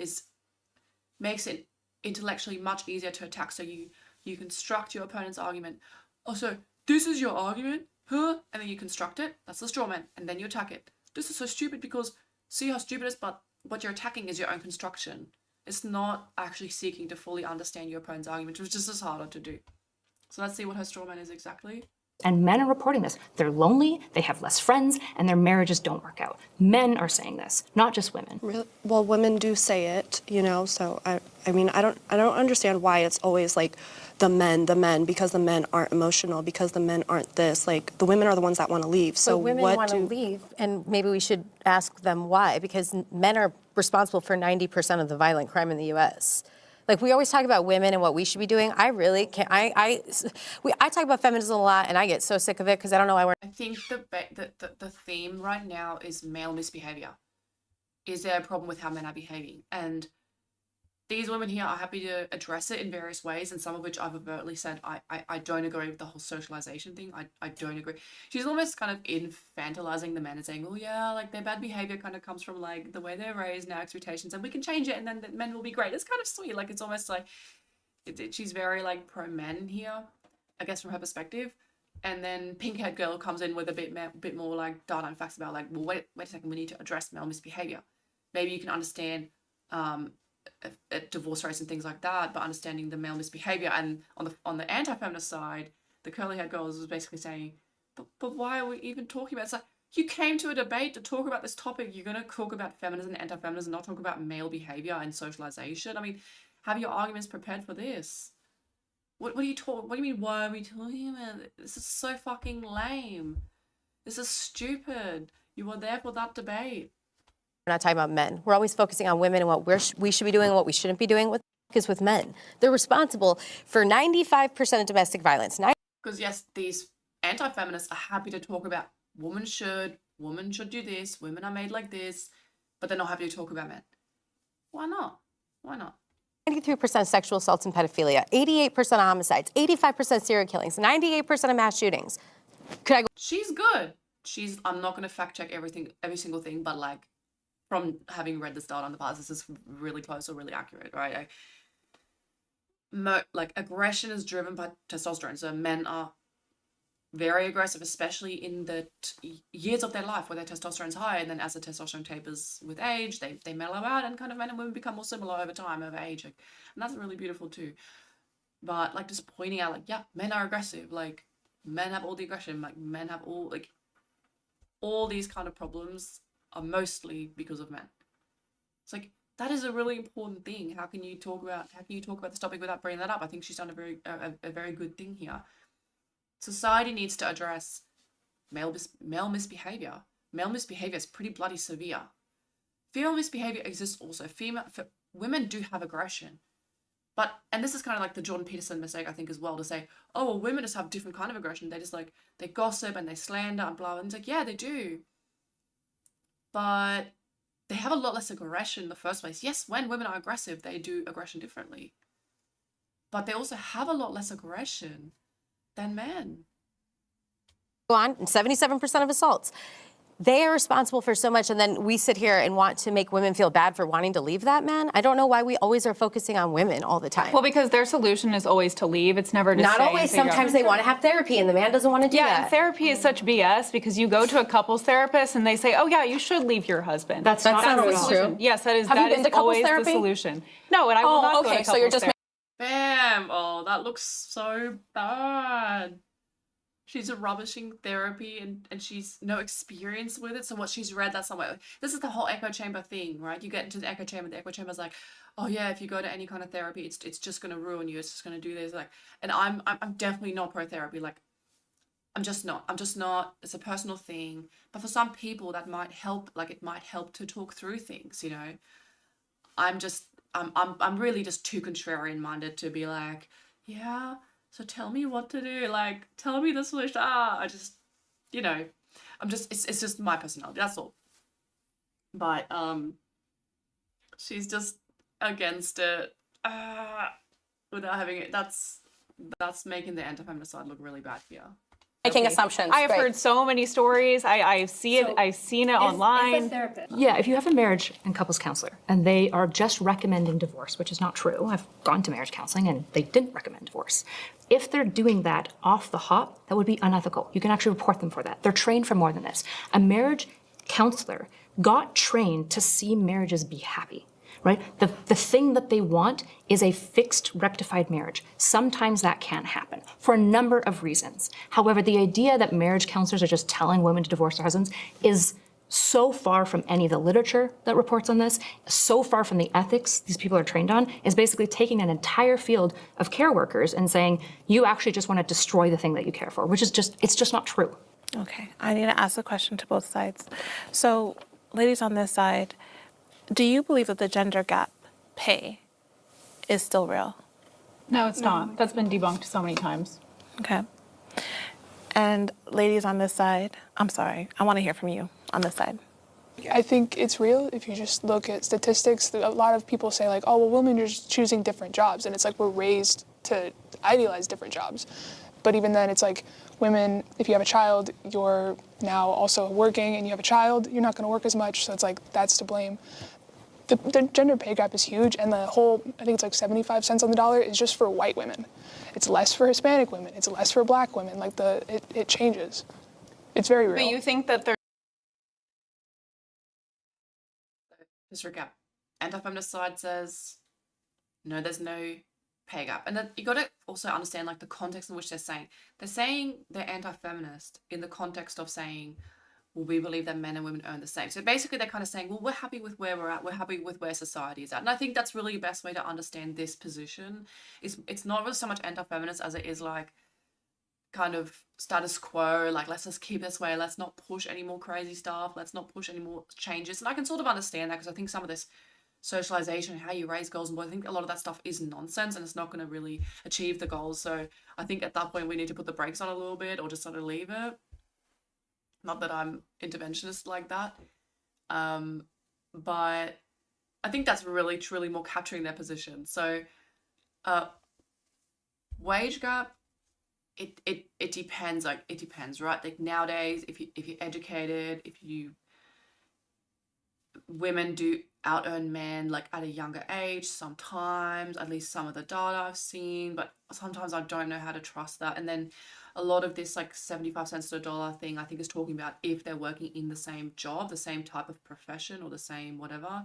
makes it intellectually much easier to attack. So you construct your opponent's argument. Oh, so this is your argument, huh? And then you construct it. That's the straw man. And then you attack it. This is so stupid because see how stupid it is, but what you're attacking is your own construction. It's not actually seeking to fully understand your opponent's argument, which is just harder to do. So let's see what her straw man is exactly. And men are reporting this. They're lonely, they have less friends, and their marriages don't work out. Men are saying this, not just women. Really? Well, women do say it, so I mean, I don't understand why it's always like the men, because the men aren't emotional, because the men aren't this. Like, the women are the ones that want to leave. So but women want to leave, and maybe we should ask them why, because men are responsible for 90% of the violent crime in the U.S. Like, we always talk about women and what we should be doing. I really can't. I talk about feminism a lot, and I get so sick of it because I don't know why we're. I think the theme right now is male misbehavior. Is there a problem with how men are behaving? And these women here are happy to address it in various ways, and some of which I've overtly said I don't agree with the whole socialization thing. I don't agree. She's almost kind of infantilizing the men and saying, oh yeah, like their bad behavior kind of comes from like the way they're raised and our expectations, and we can change it, and then the men will be great. It's kind of sweet. Like, it's almost like she's very like pro men here, I guess, from her perspective. And then pink-haired girl comes in with a bit more like data and facts about like, well, wait a second, we need to address male misbehavior. Maybe you can understand divorce rates and things like that, but understanding the male misbehavior. And on the anti-feminist side, the curly-haired girl was basically saying, but why are we even talking about it? It's like, you came to a debate to talk about this topic. You're going to talk about feminism and anti-feminism, not talk about male behavior and socialization. I mean, have your arguments prepared for this. What do you mean, why are we talking about it? This is so fucking lame. This is stupid. You were there for that debate. We're not talking about men. We're always focusing on women and what we should be doing and what we shouldn't be doing. What is with men? They're responsible for 95% of domestic violence. Because yes, these anti-feminists are happy to talk about women should do this, women are made like this, but they're not happy to talk about men. Why not? Why not? 93% sexual assaults and pedophilia, 88% homicides, 85% serial killings, 98% of mass shootings. She's good. I'm not going to fact check every single thing, but like, from having read this data in the past, this is really close or really accurate, right? Like, aggression is driven by testosterone. So men are very aggressive, especially in the years of their life where their testosterone's high, and then as the testosterone tapers with age, they mellow out, and kind of men and women become more similar over time, over age, and that's really beautiful too. But like just pointing out, like, yeah, men are aggressive, like men have all the aggression, like men have all these kind of problems are mostly because of men. It's like that is a really important thing. How can you talk about this topic without bringing that up? I think she's done a very good thing here. Society needs to address male misbehavior. Male misbehavior is pretty bloody severe. Female misbehavior exists also. Women do have aggression. But, and this is kind of like the Jordan Peterson mistake, I think, as well, to say, oh, well, women just have different kind of aggression. They just like, they gossip and they slander and blah, and it's like, yeah, they do. But they have a lot less aggression in the first place. Yes, when women are aggressive, they do aggression differently. But they also have a lot less aggression than men. Go on, 77% of assaults. They are responsible for so much, and then we sit here and want to make women feel bad for wanting to leave that man. I don't know why we always are focusing on women all the time. Well, because their solution is always to leave. It's never to Not stay always. and figure out- Sometimes they want to have therapy, and the man doesn't want to do that. Yeah, and therapy is such BS because you go to a couples therapist and they say, "Oh yeah, you should leave your husband." That's not always the solution. true. Yes, that is. Have you that been is to couples always therapy? the solution. No, and I will not go to okay, couples so you're just therapy. Bam! Oh, that looks so bad. She's a rubbishing therapy and she's no experience with it. So what she's read, that's somewhere. This is the whole echo chamber thing, right? You get into the echo chamber's like, oh yeah, if you go to any kind of therapy, it's just gonna ruin you. It's just gonna do this. Like, and I'm definitely not pro therapy. Like, I'm just not. It's a personal thing. But for some people that might help, like it might help to talk through things, you know. I'm really just too contrarian minded to be like, yeah, so tell me what to do, like tell me the solution. I just, you know, it's just my personality, that's all. But she's just against it without having it. That's making the anti-feminist side look really bad here. Making assumptions. I have Great. heard so many stories. I see it. I've seen it online. Yeah, if you have a marriage and couples counselor and they are just recommending divorce, which is not true. I've gone to marriage counseling and they didn't recommend divorce. If they're doing that off the hop, that would be unethical. You can actually report them for that. They're trained for more than this. A marriage counselor got trained to see marriages be happy. Right? The thing that they want is a fixed, rectified marriage. Sometimes that can't happen for a number of reasons. However, the idea that marriage counselors are just telling women to divorce their husbands is so far from any of the literature that reports on this, so far from the ethics these people are trained on, is basically taking an entire field of care workers and saying, you actually just want to destroy the thing that you care for, which is it's just not true. Okay, I need to ask a question to both sides. So, ladies on this side, do you believe that the gender gap pay is still real? No, it's not. That's been debunked so many times. Okay. And ladies on this side, I'm sorry, I want to hear from you on this side. I think it's real if you just look at statistics. A lot of people say like, oh, well, women are just choosing different jobs. And it's like we're raised to idealize different jobs. But even then, it's like women, if you have a child, you're now also working and you have a child, you're not going to work as much. So it's like that's to blame. The gender pay gap is huge, and the whole, I think it's like 75 cents on the dollar is just for white women. It's less for Hispanic women. It's less for black women. Like it changes. It's very real. But you think that they're Just recap. Anti-feminist side says, no, there's no pay gap. And then you got to also understand like the context in which they're saying. They're saying they're anti-feminist in the context of saying, well, we believe that men and women earn the same. So basically they're kind of saying, well, we're happy with where we're at. We're happy with where society is at. And I think that's really the best way to understand this position. It's not really so much anti-feminist as it is like kind of status quo, like let's just keep this way, let's not push any more crazy stuff, let's not push any more changes. And I can sort of understand that because I think some of this socialization, how you raise girls and boys, I think a lot of that stuff is nonsense and it's not going to really achieve the goals. So I think at that point we need to put the brakes on a little bit or just sort of leave it. Not that I'm interventionist like that, but I think that's really truly more capturing their position. So wage gap, it depends. Like it depends, right? Like nowadays, if you're educated, if you women do out earn men like at a younger age sometimes, at least some of the data I've seen, but sometimes I don't know how to trust that. And then a lot of this like 75 cents to a dollar thing I think is talking about if they're working in the same job, the same type of profession or the same whatever,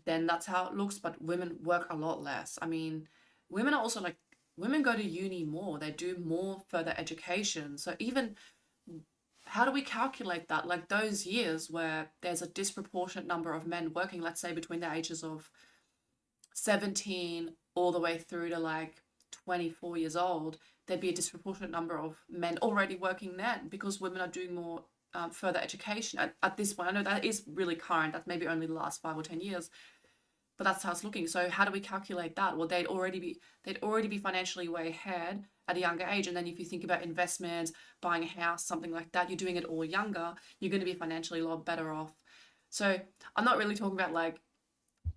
then that's how it looks. But women work a lot less. I mean, women are also like, women go to uni more, they do more further education. So even how do we calculate that? Like those years where there's a disproportionate number of men working, let's say between the ages of 17 all the way through to like 24 years old, there'd be a disproportionate number of men already working then because women are doing more further education at this point. I know that is really current, that's maybe only the last 5 or 10 years, but that's how it's looking. So how do we calculate that? Well, they'd already be financially way ahead at a younger age. And then if you think about investments, buying a house, something like that, you're doing it all younger, you're going to be financially a lot better off. So I'm not really talking about like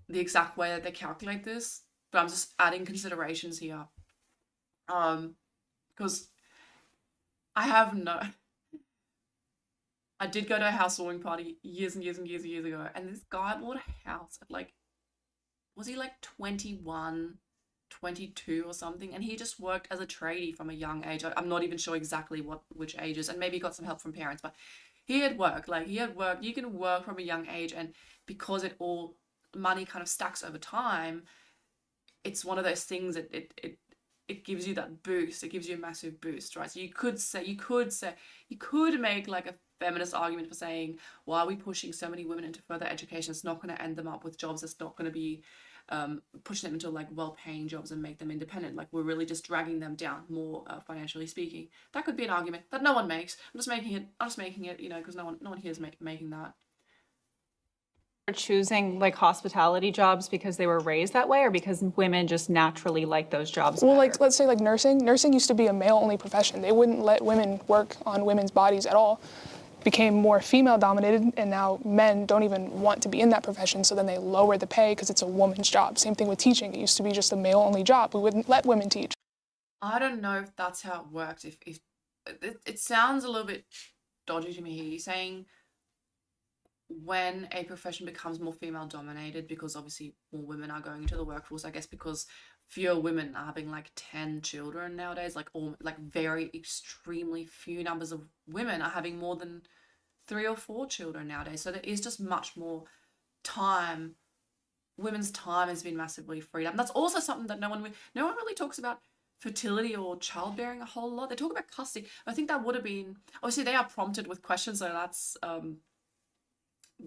the exact way that they calculate this, but I'm just adding considerations here. Because I did go to a housewarming party years and years and years and years ago, and this guy bought a house at like, was he like 21, 22 or something? And he just worked as a tradie from a young age. I'm not even sure exactly which ages, and maybe got some help from parents, but he had worked. You can work from a young age, and because money kind of stacks over time, it's one of those things that it gives you that boost. It gives you a massive boost, right? So you could make like a feminist argument for saying, why are we pushing so many women into further education? It's not going to end them up with jobs. It's not going to be pushing them into like well-paying jobs and make them independent. Like we're really just dragging them down more financially speaking. That could be an argument that no one makes. I'm just making it, because no one here is making that. Choosing like hospitality jobs because they were raised that way, or because women just naturally like those jobs Well, better? like, let's say like nursing. Nursing used to be a male-only profession. They wouldn't let women work on women's bodies at all. Became more female-dominated, and now men don't even want to be in that profession, so then they lower the pay because it's a woman's job. Same thing with teaching. It used to be just a male-only job. We wouldn't let women teach. I don't know if that's how it worked. If it sounds a little bit dodgy to me here. You're saying when a profession becomes more female dominated, because obviously more women are going into the workforce, I guess because fewer women are having like 10 children nowadays, like very extremely few numbers of women are having more than 3 or 4 children nowadays. So there is just much more time. Women's time has been massively freed up. And that's also something that no one really talks about fertility or childbearing a whole lot. They talk about custody. I think that would have been, obviously they are prompted with questions, so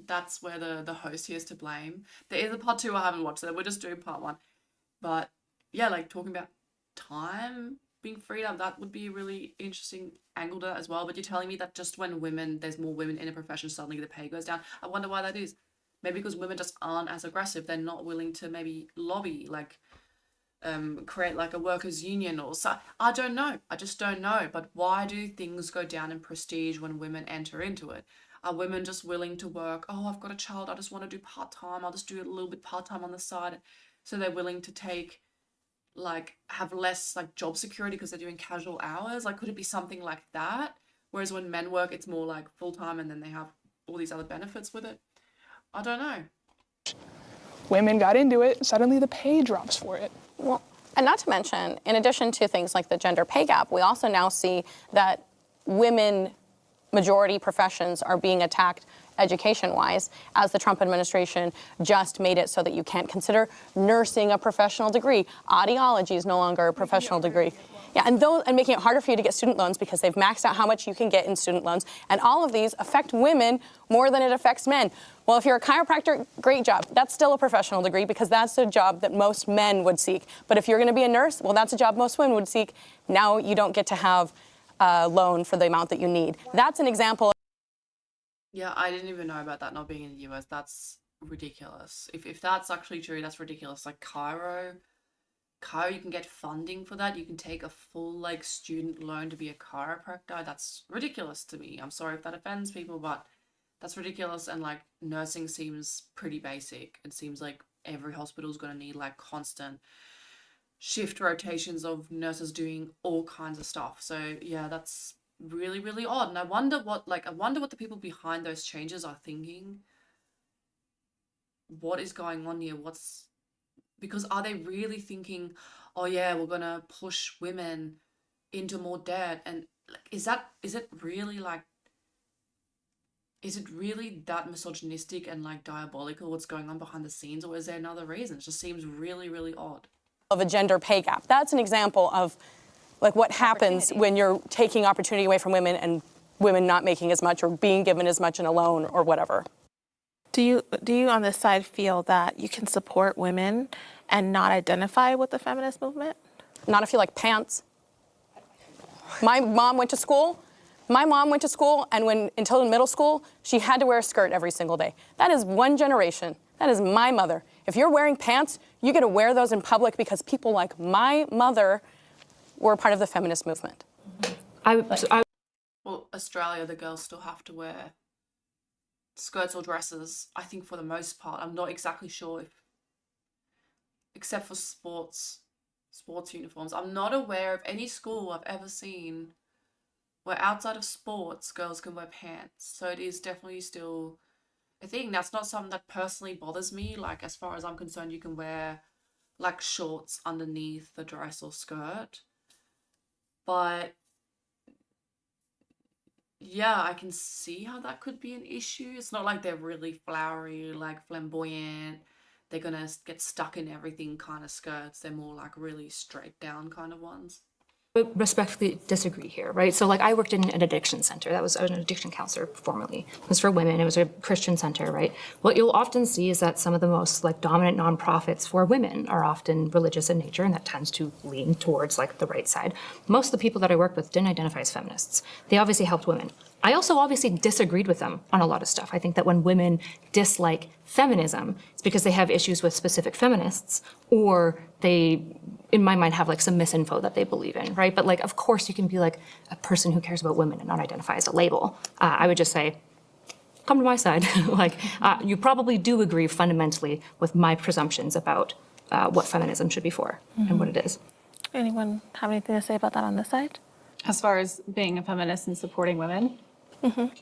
that's where the host here is to blame. There is a part 2 I haven't watched, so we're just doing part 1. But yeah, like talking about time being freed up, that would be a really interesting angle to that as well. But you're telling me that just when there's more women in a profession, suddenly the pay goes down. I wonder why that is. Maybe because women just aren't as aggressive. They're not willing to maybe lobby, like create like a workers' union or so. I don't know. I just don't know. But why do things go down in prestige when women enter into it? Are women just willing to work? Oh, I've got a child. I just want to do part-time. I'll just do a little bit part-time on the side. So they're willing to have less like job security because they're doing casual hours. Like, could it be something like that? Whereas when men work, it's more like full-time and then they have all these other benefits with it. I don't know. Women got into it, suddenly the pay drops for it. Well, and not to mention, in addition to things like the gender pay gap, we also now see that women majority professions are being attacked education-wise, as the Trump administration just made it so that you can't consider nursing a professional degree. Audiology is no longer a professional degree. Yeah, and making it harder for you to get student loans because they've maxed out how much you can get in student loans. And all of these affect women more than it affects men. Well, if you're a chiropractor, great job. That's still a professional degree because that's a job that most men would seek. But if you're going to be a nurse, well, that's a job most women would seek. Now you don't get to have a loan for the amount that you need. That's an example. Yeah, I didn't even know about that not being in the US. That's ridiculous. If that's actually true, that's ridiculous. Like Cairo, you can get funding for that. You can take a full like student loan to be a chiropractor. That's ridiculous to me. I'm sorry if that offends people, but that's ridiculous. And like nursing seems pretty basic. It seems like every hospital is going to need like constant shift rotations of nurses doing all kinds of stuff. So yeah, that's really, really odd. And I wonder what the people behind those changes are thinking. what is going on here? Because are they really thinking, oh yeah, we're gonna push women into more debt? And like, is it really that misogynistic and like diabolical what's going on behind the scenes, or is there another reason? It just seems really, really odd. Of a gender pay gap. That's an example of like what happens when you're taking opportunity away from women and women not making as much or being given as much in a loan or whatever. Do you on this side feel that you can support women and not identify with the feminist movement? Not if you like pants. My mom went to school. And until in middle school, she had to wear a skirt every single day. That is one generation. That is my mother. If you're wearing pants, you get to wear those in public because people like my mother were part of the feminist movement. Well, Australia, the girls still have to wear skirts or dresses, I think, for the most part. I'm not exactly sure if, except for sports uniforms. I'm not aware of any school I've ever seen where outside of sports, girls can wear pants. So it is definitely still a thing. That's not something that personally bothers me. Like, as far as I'm concerned, you can wear like shorts underneath the dress or skirt. But yeah, I can see how that could be an issue. It's not like they're really flowery, like flamboyant. They're gonna get stuck in everything kind of skirts. They're more like really straight down kind of ones. Respectfully disagree here, right? So like I worked in an addiction center. I was an addiction counselor formerly. It was for women. It was a Christian center, right? What you'll often see is that some of the most like dominant nonprofits for women are often religious in nature, and that tends to lean towards like the right side. Most of the people that I worked with didn't identify as feminists. They obviously helped women. I also obviously disagreed with them on a lot of stuff. I think that when women dislike feminism, it's because they have issues with specific feminists, or they, in my mind, have like some misinfo that they believe in, right? But like, of course, you can be like a person who cares about women and not identify as a label. I would just say, come to my side. You probably do agree fundamentally with my presumptions about what feminism should be for and what it is. Anyone have anything to say about that on this side? As far as being a feminist and supporting women,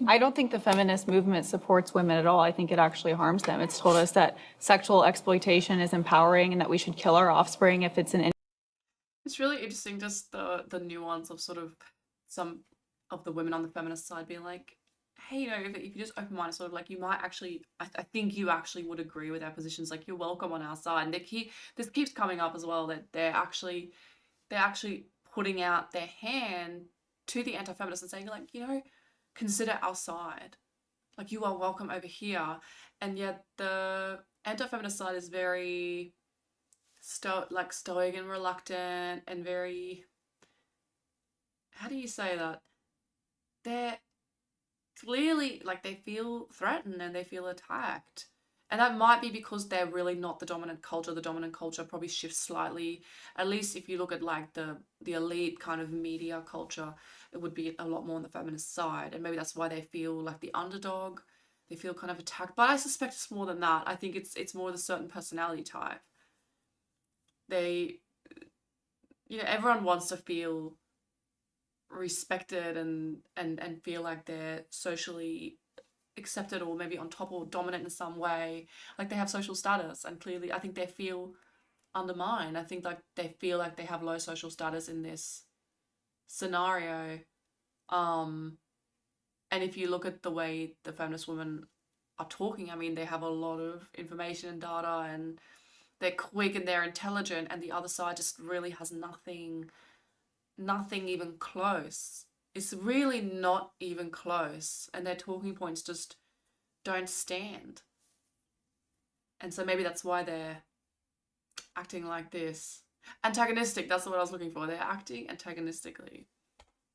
I don't think the feminist movement supports women at all. I think it actually harms them. It's told us that sexual exploitation is empowering and that we should kill our offspring if it's an. It's really interesting, just the nuance of sort of some of the women on the feminist side being like, hey, you know, if you just open mind, sort of like, you might actually, I think you actually would agree with our positions. Like, you're welcome on our side. And this keeps coming up as well, that they're actually putting out their hand to the anti-feminists and saying, like, you know, consider our side. Like, you are welcome over here. And yet the anti-feminist side is very stoic and reluctant and very, how do you say that? They're clearly, like, they feel threatened and they feel attacked. And that might be because they're really not the dominant culture. The dominant culture probably shifts slightly. At least if you look at like the elite kind of media culture, it would be a lot more on the feminist side. And maybe that's why they feel like the underdog. They feel kind of attacked. But I suspect it's more than that. I think it's more the certain personality type. They, you know, everyone wants to feel respected and feel like they're socially accepted, or maybe on top or dominant in some way, like they have social status, and clearly I think they feel undermined. I think like they feel like they have low social status in this scenario. And if you look at the way the feminist women are talking, I mean, they have a lot of information and data, and they're quick and they're intelligent, and the other side just really has nothing even close. It's really not even close, and their talking points just don't stand. And so maybe that's why they're acting like this. Antagonistic, that's what I was looking for. They're acting antagonistically.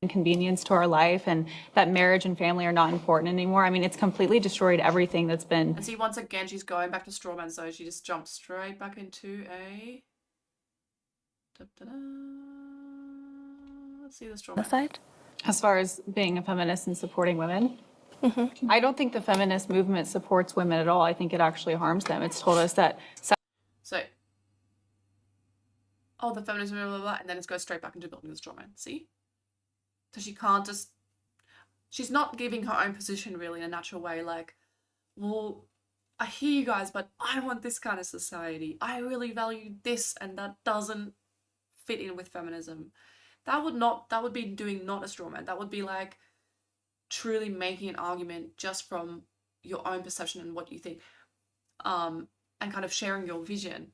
Inconvenience to our life, and that marriage and family are not important anymore. I mean, it's completely destroyed everything that's been. And see, once again, she's going back to straw man, so she just jumped straight back into a. Let's see the straw man. Side? As far as being a feminist and supporting women, I don't think the feminist movement supports women at all. I think it actually harms them. It's told us that. So, the feminism, blah, blah, blah, and then it goes straight back into building the straw man. See? So she can't just. She's not giving her own position really in a natural way. Like, well, I hear you guys, but I want this kind of society. I really value this, and that doesn't fit in with feminism. That would be doing not a straw man. That would be like truly making an argument just from your own perception and what you think, and kind of sharing your vision.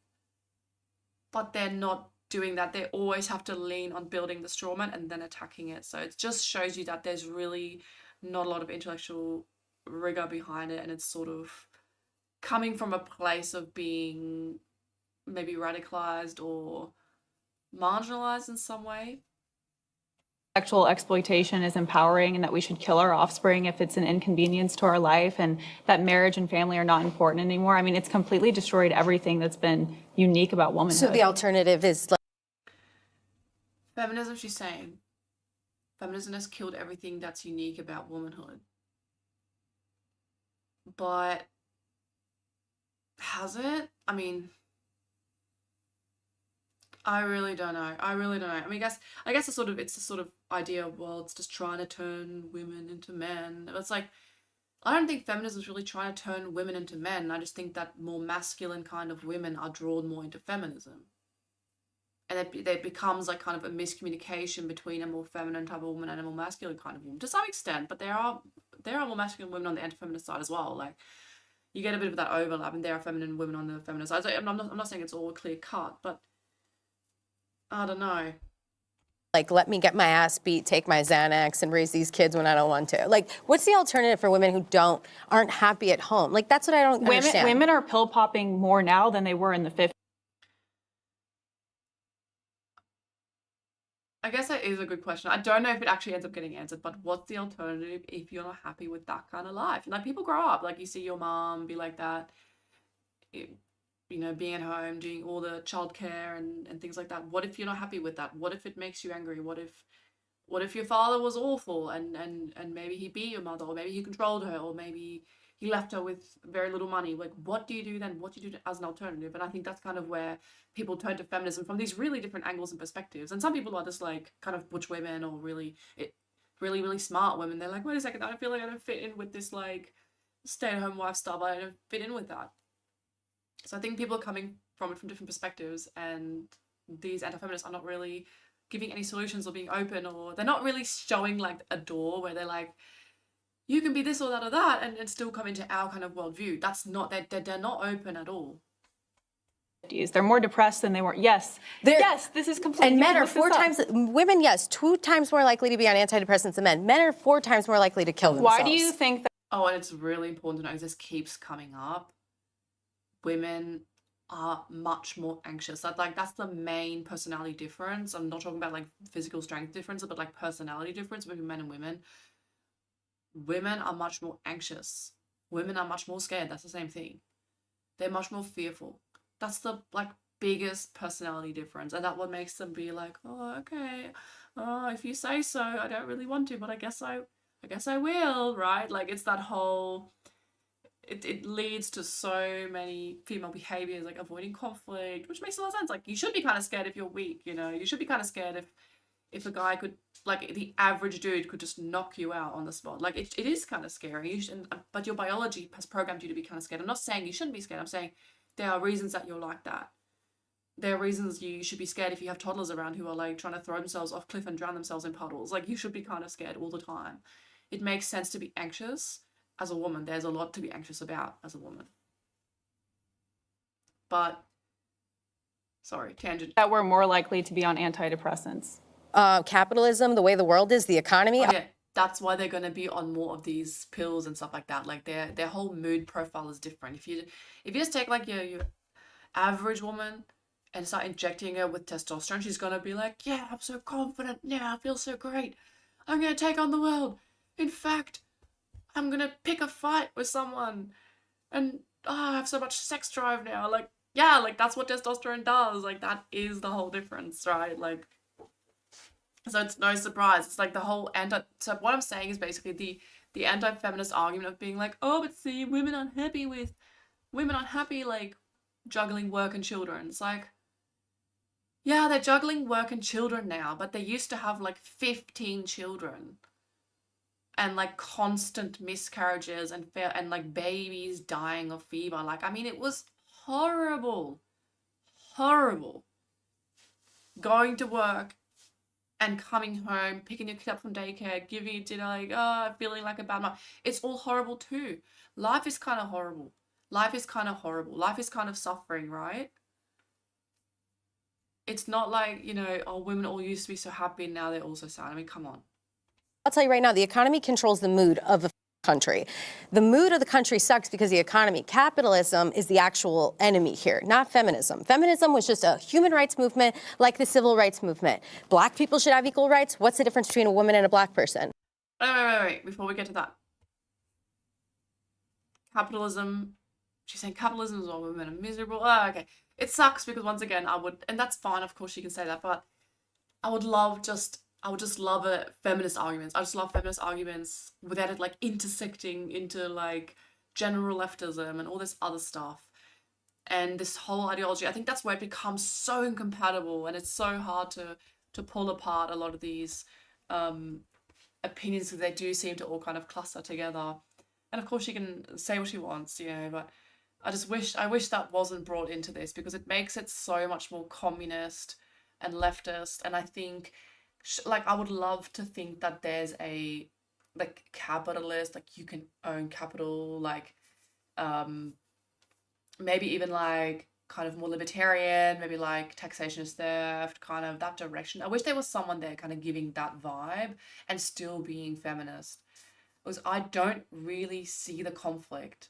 But they're not doing that. They always have to lean on building the straw man and then attacking it. So it just shows you that there's really not a lot of intellectual rigor behind it, and it's sort of coming from a place of being maybe radicalized or marginalized in some way. Sexual exploitation is empowering and that we should kill our offspring if it's an inconvenience to our life, and that marriage and family are not important anymore. I mean, it's completely destroyed everything that's been unique about womanhood. So the alternative is like Feminism, she's saying, feminism has killed everything that's unique about womanhood. But has it? I mean, I really don't know. I mean, I guess it's the sort of idea of, well, it's just trying to turn women into men. It's like, I don't think feminism is really trying to turn women into men. I just think that more masculine kind of women are drawn more into feminism. And it becomes like kind of a miscommunication between a more feminine type of woman and a more masculine kind of woman to some extent. But there are more masculine women on the anti-feminist side as well. Like, you get a bit of that overlap, and there are feminine women on the feminist side. So I'm not saying it's all clear cut, but I don't know. like, let me get my ass beat, take my Xanax, and raise these kids when I don't want to. Like, what's the alternative for women who aren't happy at home? Like, that's what I don't understand. Women are pill popping more now than they were in the 50s. I guess that is a good question. I don't know if it actually ends up getting answered, but what's the alternative if you're not happy with that kind of life? And like, people grow up, like you see your mom be like that, being at home, doing all the childcare and things like that. What if you're not happy with that? What if it makes you angry? What if your father was awful and maybe he beat your mother, or maybe he controlled her, or maybe he left her with very little money? Like, what do you do then? What do you do as an alternative? And I think that's kind of where people turn to feminism from these really different angles and perspectives. And some people are just like kind of butch women, or really smart women. They're like, wait a second, I feel like I don't fit in with this like stay-at-home wife stuff. I don't fit in with that. So I think people are coming from it from different perspectives, and these anti-feminists are not really giving any solutions or being open, or they're not really showing like a door where they're like, you can be this or that or that and still come into our kind of worldview. That's not, they're not open at all. They're more depressed than they were. Yes, this is completely. And men are women, yes, 2 times more likely to be on antidepressants than men. Men are 4 times more likely to kill themselves. Why do you think that? Oh, and it's really important to know, because this keeps coming up. Women are much more anxious. That's the main personality difference. I'm not talking about like physical strength difference, but like personality difference between men and women. Women are much more anxious. Women are much more scared. That's the same thing. They're much more fearful. That's the like biggest personality difference, and that's what makes them be like, oh, okay, oh, if you say so. I don't really want to, but I guess I will, right? Like, it's that whole. It leads to so many female behaviors, like avoiding conflict, which makes a lot of sense. Like, you should be kind of scared if you're weak, you should be kind of scared if a guy could, like, the average dude could just knock you out on the spot. Like, it is kind of scary, but your biology has programmed you to be kind of scared. I'm not saying you shouldn't be scared. I'm saying there are reasons that you're like that. There are reasons you should be scared if you have toddlers around who are like trying to throw themselves off cliff and drown themselves in puddles. Like, you should be kind of scared all the time. It makes sense to be anxious. As a woman, there's a lot to be anxious about as a woman. But, sorry, tangent. That we're more likely to be on antidepressants. Capitalism, the way the world is, the economy. Oh, yeah, that's why they're going to be on more of these pills and stuff like that. Like, their whole mood profile is different. If you just take like your average woman and start injecting her with testosterone, she's going to be like, yeah, I'm so confident now, I feel so great, I'm going to take on the world. In fact, I'm going to pick a fight with someone, and I have so much sex drive now. Like, yeah, like, that's what testosterone does. Like, that is the whole difference, right? Like, so it's no surprise. It's like the whole so what I'm saying is basically the anti-feminist argument of being like, oh, but see, women aren't happy, like, juggling work and children. It's like, yeah, they're juggling work and children now, but they used to have like 15 children. and like constant miscarriages and like babies dying of fever. Like, I mean, it was horrible, horrible. Going to work and coming home, picking your kid up from daycare, giving you dinner, like, oh, feeling like a bad mom. It's all horrible too. Life is kind of horrible. Life is kind of horrible. Life is kind of suffering, right? It's not like, you know, oh, women all used to be so happy and now they're all so sad. I mean, come on. I'll tell you right now, the economy controls the mood of a country. The mood of the country sucks because the economy. Capitalism is the actual enemy here, not feminism. Feminism was just a human rights movement like the civil rights movement. Black people should have equal rights. What's the difference between a woman and a black person? Wait. Before we get to that. Capitalism. She's saying capitalism is why women are miserable. Oh, okay. It sucks because once again, and that's fine, of course she can say that, but I would just love feminist arguments. I just love feminist arguments without it like intersecting into like general leftism and all this other stuff. And this whole ideology, I think that's where it becomes so incompatible, and it's so hard to pull apart a lot of these opinions because they do seem to all kind of cluster together. And of course she can say what she wants, you know, but I wish that wasn't brought into this because it makes it so much more communist and leftist. And I think, like, I would love to think that there's a, like, capitalist, like, you can own capital, like, maybe even, like, kind of more libertarian, maybe, like, taxation is theft, kind of that direction. I wish there was someone there kind of giving that vibe and still being feminist. Because I don't really see the conflict.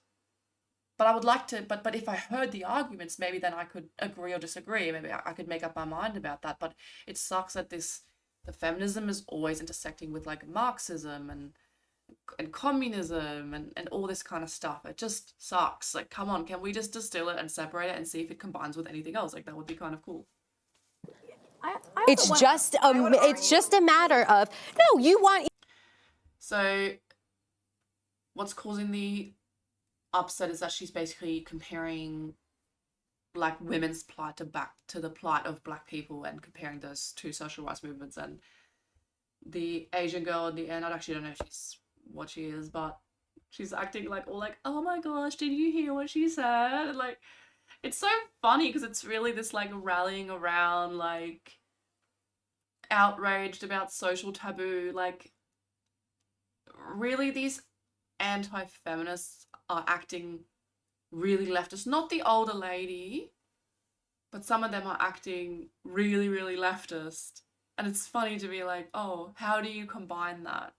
But I would like to, but if I heard the arguments, maybe then I could agree or disagree. Maybe I could make up my mind about that. But it sucks that the feminism is always intersecting with like Marxism and communism and all this kind of stuff. It just sucks. Like, come on, can we just distill it and separate it and see if it combines with anything else? Like, that would be kind of cool. It's just a matter of, no, you want. So what's causing the upset is that she's basically comparing like women's plight to the plight of black people and comparing those two social rights movements. And the Asian girl in the end, I actually don't know if she's what she is, but she's acting like all like, oh my gosh, did you hear what she said? And, like, it's so funny because it's really this like rallying around, like, outraged about social taboo. Like, really, these anti-feminists are acting really leftist. Not the older lady, but some of them are acting really, really leftist. And it's funny to be like, oh, how do you combine that?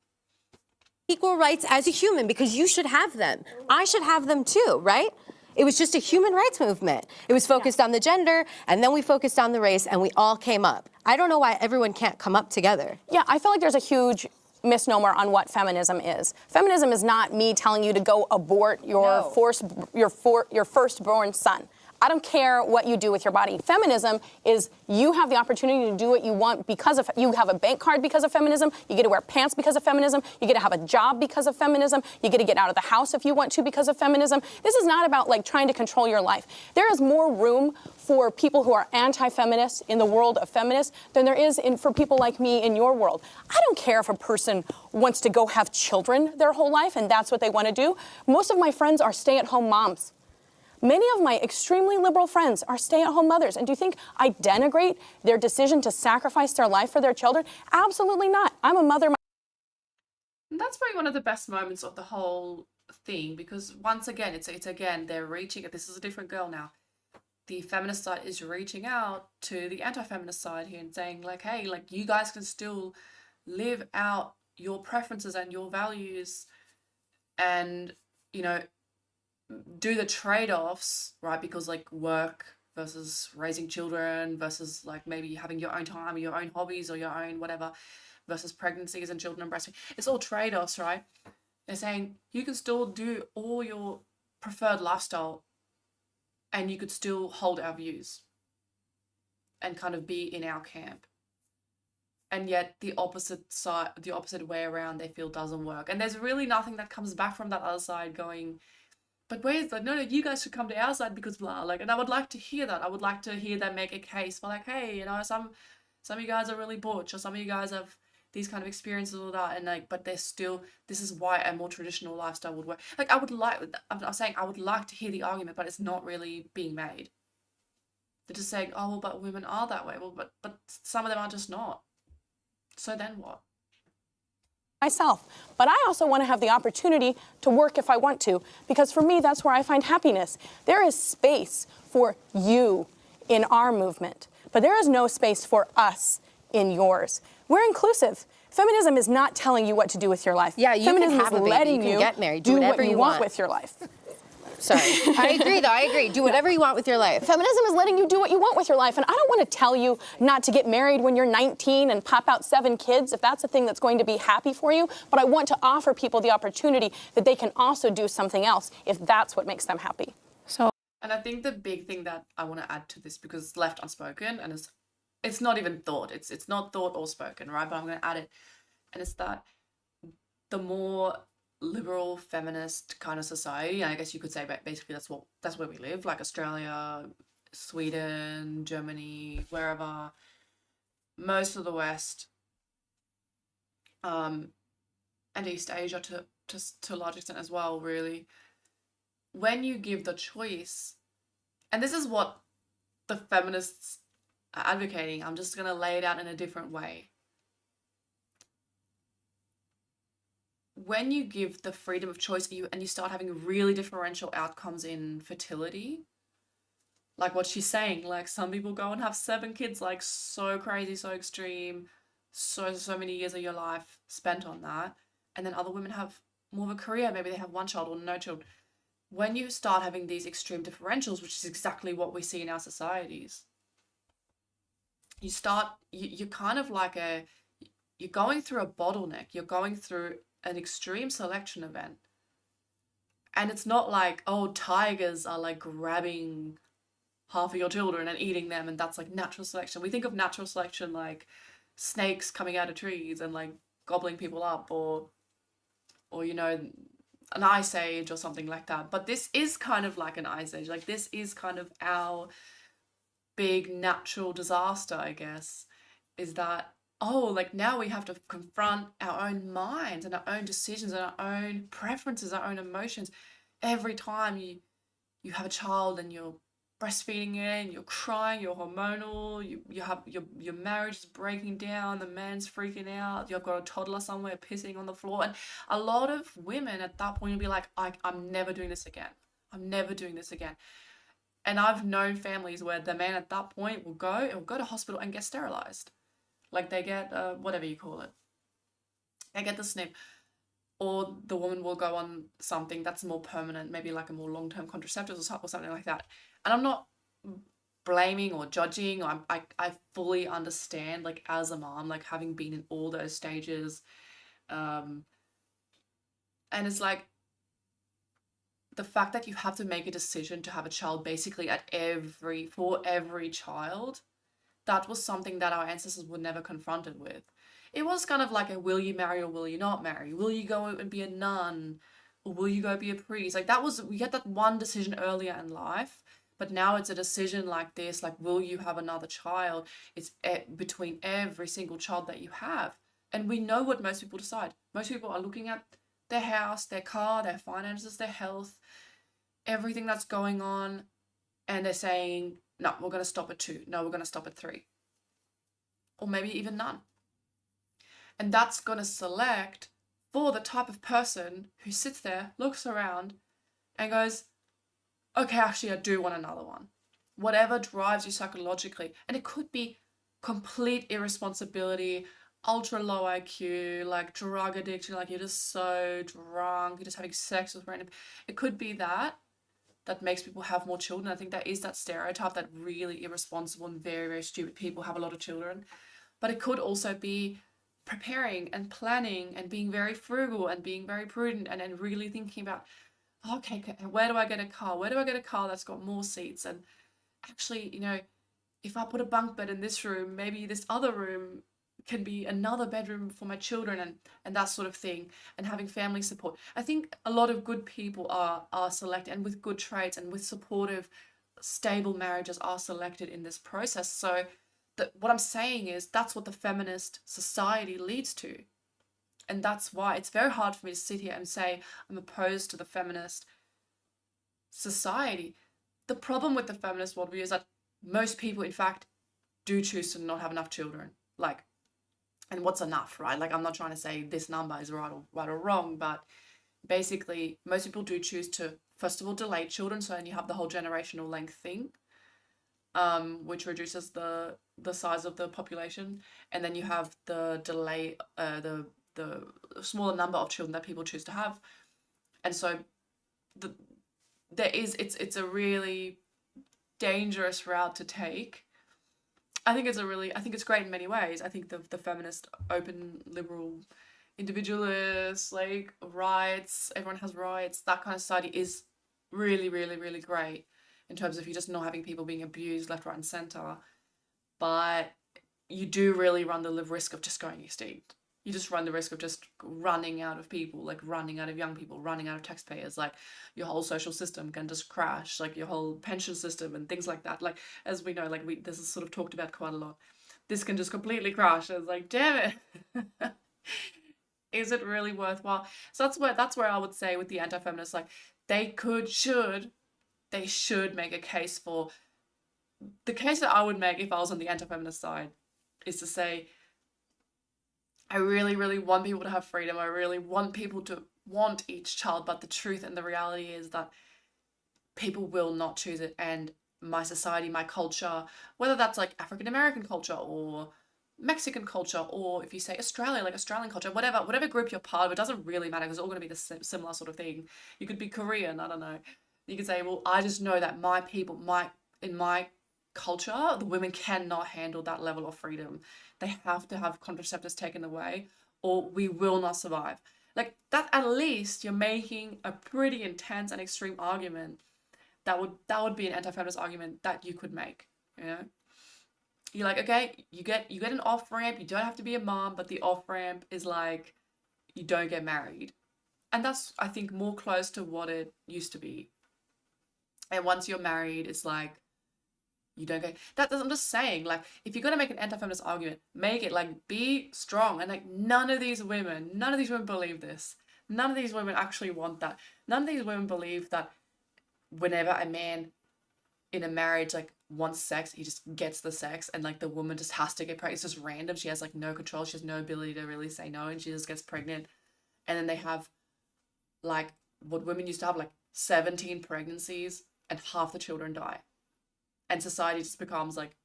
Equal rights as a human because you should have them. I should have them too, right? It was just a human rights movement. It was focused on the gender, and then we focused on the race, and we all came up. I don't know why everyone can't come up together. Yeah, I feel like there's a huge misnomer on what feminism is. Feminism is not me telling you to go abort your firstborn son. I don't care what you do with your body. Feminism is you have the opportunity to do what you want because of, you have a bank card because of feminism, you get to wear pants because of feminism, you get to have a job because of feminism, you get to get out of the house if you want to because of feminism. This is not about like trying to control your life. There is more room for people who are anti-feminists in the world of feminists than there is for people like me in your world. I don't care if a person wants to go have children their whole life and that's what they want to do. Most of my friends are stay-at-home moms. Many of my extremely liberal friends are stay-at-home mothers. And do you think I denigrate their decision to sacrifice their life for their children? Absolutely not. I'm a mother. And that's probably one of the best moments of the whole thing, because once again, it's again, they're reaching, this is a different girl now. The feminist side is reaching out to the anti-feminist side here and saying like, hey, like, you guys can still live out your preferences and your values and, you know, do the trade-offs, right? Because like work versus raising children versus like maybe having your own time or your own hobbies or your own whatever versus pregnancies and children and breastfeeding. It's all trade-offs, right? They're saying you can still do all your preferred lifestyle and you could still hold our views and kind of be in our camp. And yet the opposite side, the opposite way around, they feel doesn't work. And there's really nothing that comes back from that other side going, but where's the, no, you guys should come to our side because blah, like, and I would like to hear that. I would like to hear them make a case for like, hey, you know, some of you guys are really butch, or some of you guys have these kind of experiences, all that, and like, but they're still, this is why a more traditional lifestyle would work. Like, I'm saying I would like to hear the argument, but it's not really being made. They're just saying, oh, well, but women are that way. Well, but some of them are just not. So then what? Myself, but I also want to have the opportunity to work if I want to, because for me, that's where I find happiness. There is space for you in our movement, but there is no space for us in yours. We're inclusive. Feminism is not telling you what to do with your life. Yeah, you Feminism can have is a baby, letting you can get married, do what whatever you you want want. with your life. Sorry. I agree, though. I agree. Do whatever you want with your life. Feminism is letting you do what you want with your life. And I don't want to tell you not to get married when you're 19 and pop out 7 kids if that's a thing that's going to be happy for you. But I want to offer people the opportunity that they can also do something else if that's what makes them happy. And I think the big thing that I want to add to this, because it's left unspoken and it's not even thought. It's not thought or spoken, right? But I'm going to add it. And it's that the more liberal feminist kind of society, and I guess you could say basically that's where we live, like Australia, Sweden, Germany, wherever, most of the West, and East Asia to a large extent as well, really. When you give the choice, and this is what the feminists are advocating, I'm just going to lay it out in a different way. When you give the freedom of choice and you start having really differential outcomes in fertility, like what she's saying, like some people go and have 7 kids, like so crazy, so extreme, so many years of your life spent on that, and then other women have more of a career, maybe they have 1 child or no children. When you start having these extreme differentials, which is exactly what we see in our societies, you're kind of like you're going through a bottleneck, you're going through an extreme selection event. And it's not like, oh, tigers are like grabbing half of your children and eating them, and that's like natural selection. We think of natural selection like snakes coming out of trees and like gobbling people up, or you know, an ice age or something like that. But this is kind of like an ice age. Like, this is kind of our big natural disaster, I guess, is that, oh, like now we have to confront our own minds and our own decisions and our own preferences, our own emotions. Every time you have a child and you're breastfeeding it and you're crying, you're hormonal, you have your marriage is breaking down, the man's freaking out, you've got a toddler somewhere pissing on the floor. And a lot of women at that point will be like, I'm never doing this again. I'm never doing this again. And I've known families where the man at that point will go to hospital and get sterilized. Like they get, whatever you call it. They get the snip. Or the woman will go on something that's more permanent, maybe like a more long-term contraceptive or something like that. And I'm not blaming or judging. I fully understand, like as a mom, like having been in all those stages. And it's like, the fact that you have to make a decision to have a child basically for every child, that was something that our ancestors were never confronted with. It was kind of like a will you marry or will you not marry? Will you go and be a nun or will you go be a priest? Like we get that one decision earlier in life, but now it's a decision like this, like will you have another child? It's between every single child that you have. And we know what most people decide. Most people are looking at their house, their car, their finances, their health, everything that's going on, and they're saying, no, we're going to stop at 2. No, we're going to stop at 3. Or maybe even none. And that's going to select for the type of person who sits there, looks around, and goes, okay, actually, I do want another one. Whatever drives you psychologically. And it could be complete irresponsibility, ultra low IQ, like drug addiction, like you're just so drunk, you're just having sex with random. It could be that makes people have more children. I think that is that stereotype that really irresponsible and very, very stupid people have a lot of children. But it could also be preparing and planning and being very frugal and being very prudent and really thinking about, okay, where do I get a car? Where do I get a car that's got more seats? And actually, you know, if I put a bunk bed in this room, maybe this other room can be another bedroom for my children and that sort of thing, and having family support. I think a lot of good people are selected, and with good traits and with supportive, stable marriages are selected in this process. So what I'm saying is that's what the feminist society leads to. And that's why it's very hard for me to sit here and say I'm opposed to the feminist society. The problem with the feminist worldview is that most people, in fact, do choose to not have enough children. Like, and what's enough, right? Like, I'm not trying to say this number is right or wrong, but basically, most people do choose to, first of all, delay children, so then you have the whole generational length thing, which reduces the size of the population, and then you have the delay, the smaller number of children that people choose to have, and so it's a really dangerous route to take. I think it's great in many ways. I think the feminist, open, liberal, individualist, like rights, everyone has rights, that kind of society is really, really, really great in terms of you just not having people being abused left, right, and center. But you do really run the risk of just going extinct. You just run the risk of just running out of people, like running out of young people, running out of taxpayers. Like your whole social system can just crash, like your whole pension system and things like that. Like, as we know, like this is sort of talked about quite a lot. This can just completely crash. It's like, damn it. Is it really worthwhile? So that's where I would say with the anti-feminists, like they should make a case for, the case that I would make if I was on the anti-feminist side is to say, I really, really want people to have freedom. I really want people to want each child, but the truth and the reality is that people will not choose it. And my society, my culture, whether that's like African American culture or Mexican culture, or if you say Australia, like Australian culture, whatever group you're part of, it doesn't really matter because it's all going to be the similar sort of thing. You could be Korean, I don't know. You could say, well, I just know that my people, in my culture, the women cannot handle that level of freedom. They have to have contraceptives taken away or we will not survive. Like that, at least you're making a pretty intense and extreme argument that would be an anti-feminist argument that you could make, you know? You're like, okay, you get an off-ramp, you don't have to be a mom, but the off-ramp is like you don't get married. And that's, I think, more close to what it used to be. And once you're married, it's like you don't go. I'm just saying, like, if you're gonna make an anti-feminist argument, make it like be strong. And like none of these women believe this. None of these women actually want that. None of these women believe that whenever a man in a marriage like wants sex, he just gets the sex, and like the woman just has to get pregnant. It's just random. She has like no control. She has no ability to really say no, and she just gets pregnant. And then they have like what women used to have, like 17 pregnancies, and half the children die. And society just becomes like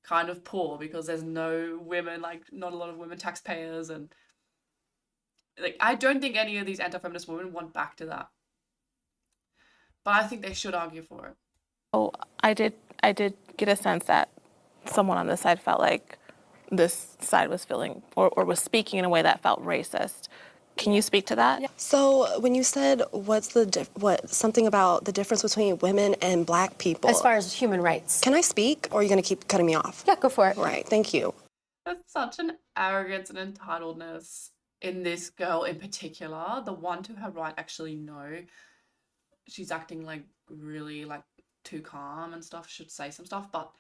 kind of poor because there's no women, like not a lot of women taxpayers, and like I don't think any of these anti-feminist women want back to that. But I think they should argue for it. Oh, I did get a sense that someone on this side felt like this side was feeling or was speaking in a way that felt racist. Can you speak to that? So when you said something about the difference between women and black people. As far as human rights. Can I speak or are you going to keep cutting me off? Yeah, go for it. Right, thank you. There's such an arrogance and entitledness in this girl in particular. The one to her right, actually, no. She's acting like really like too calm and stuff, should say some stuff, but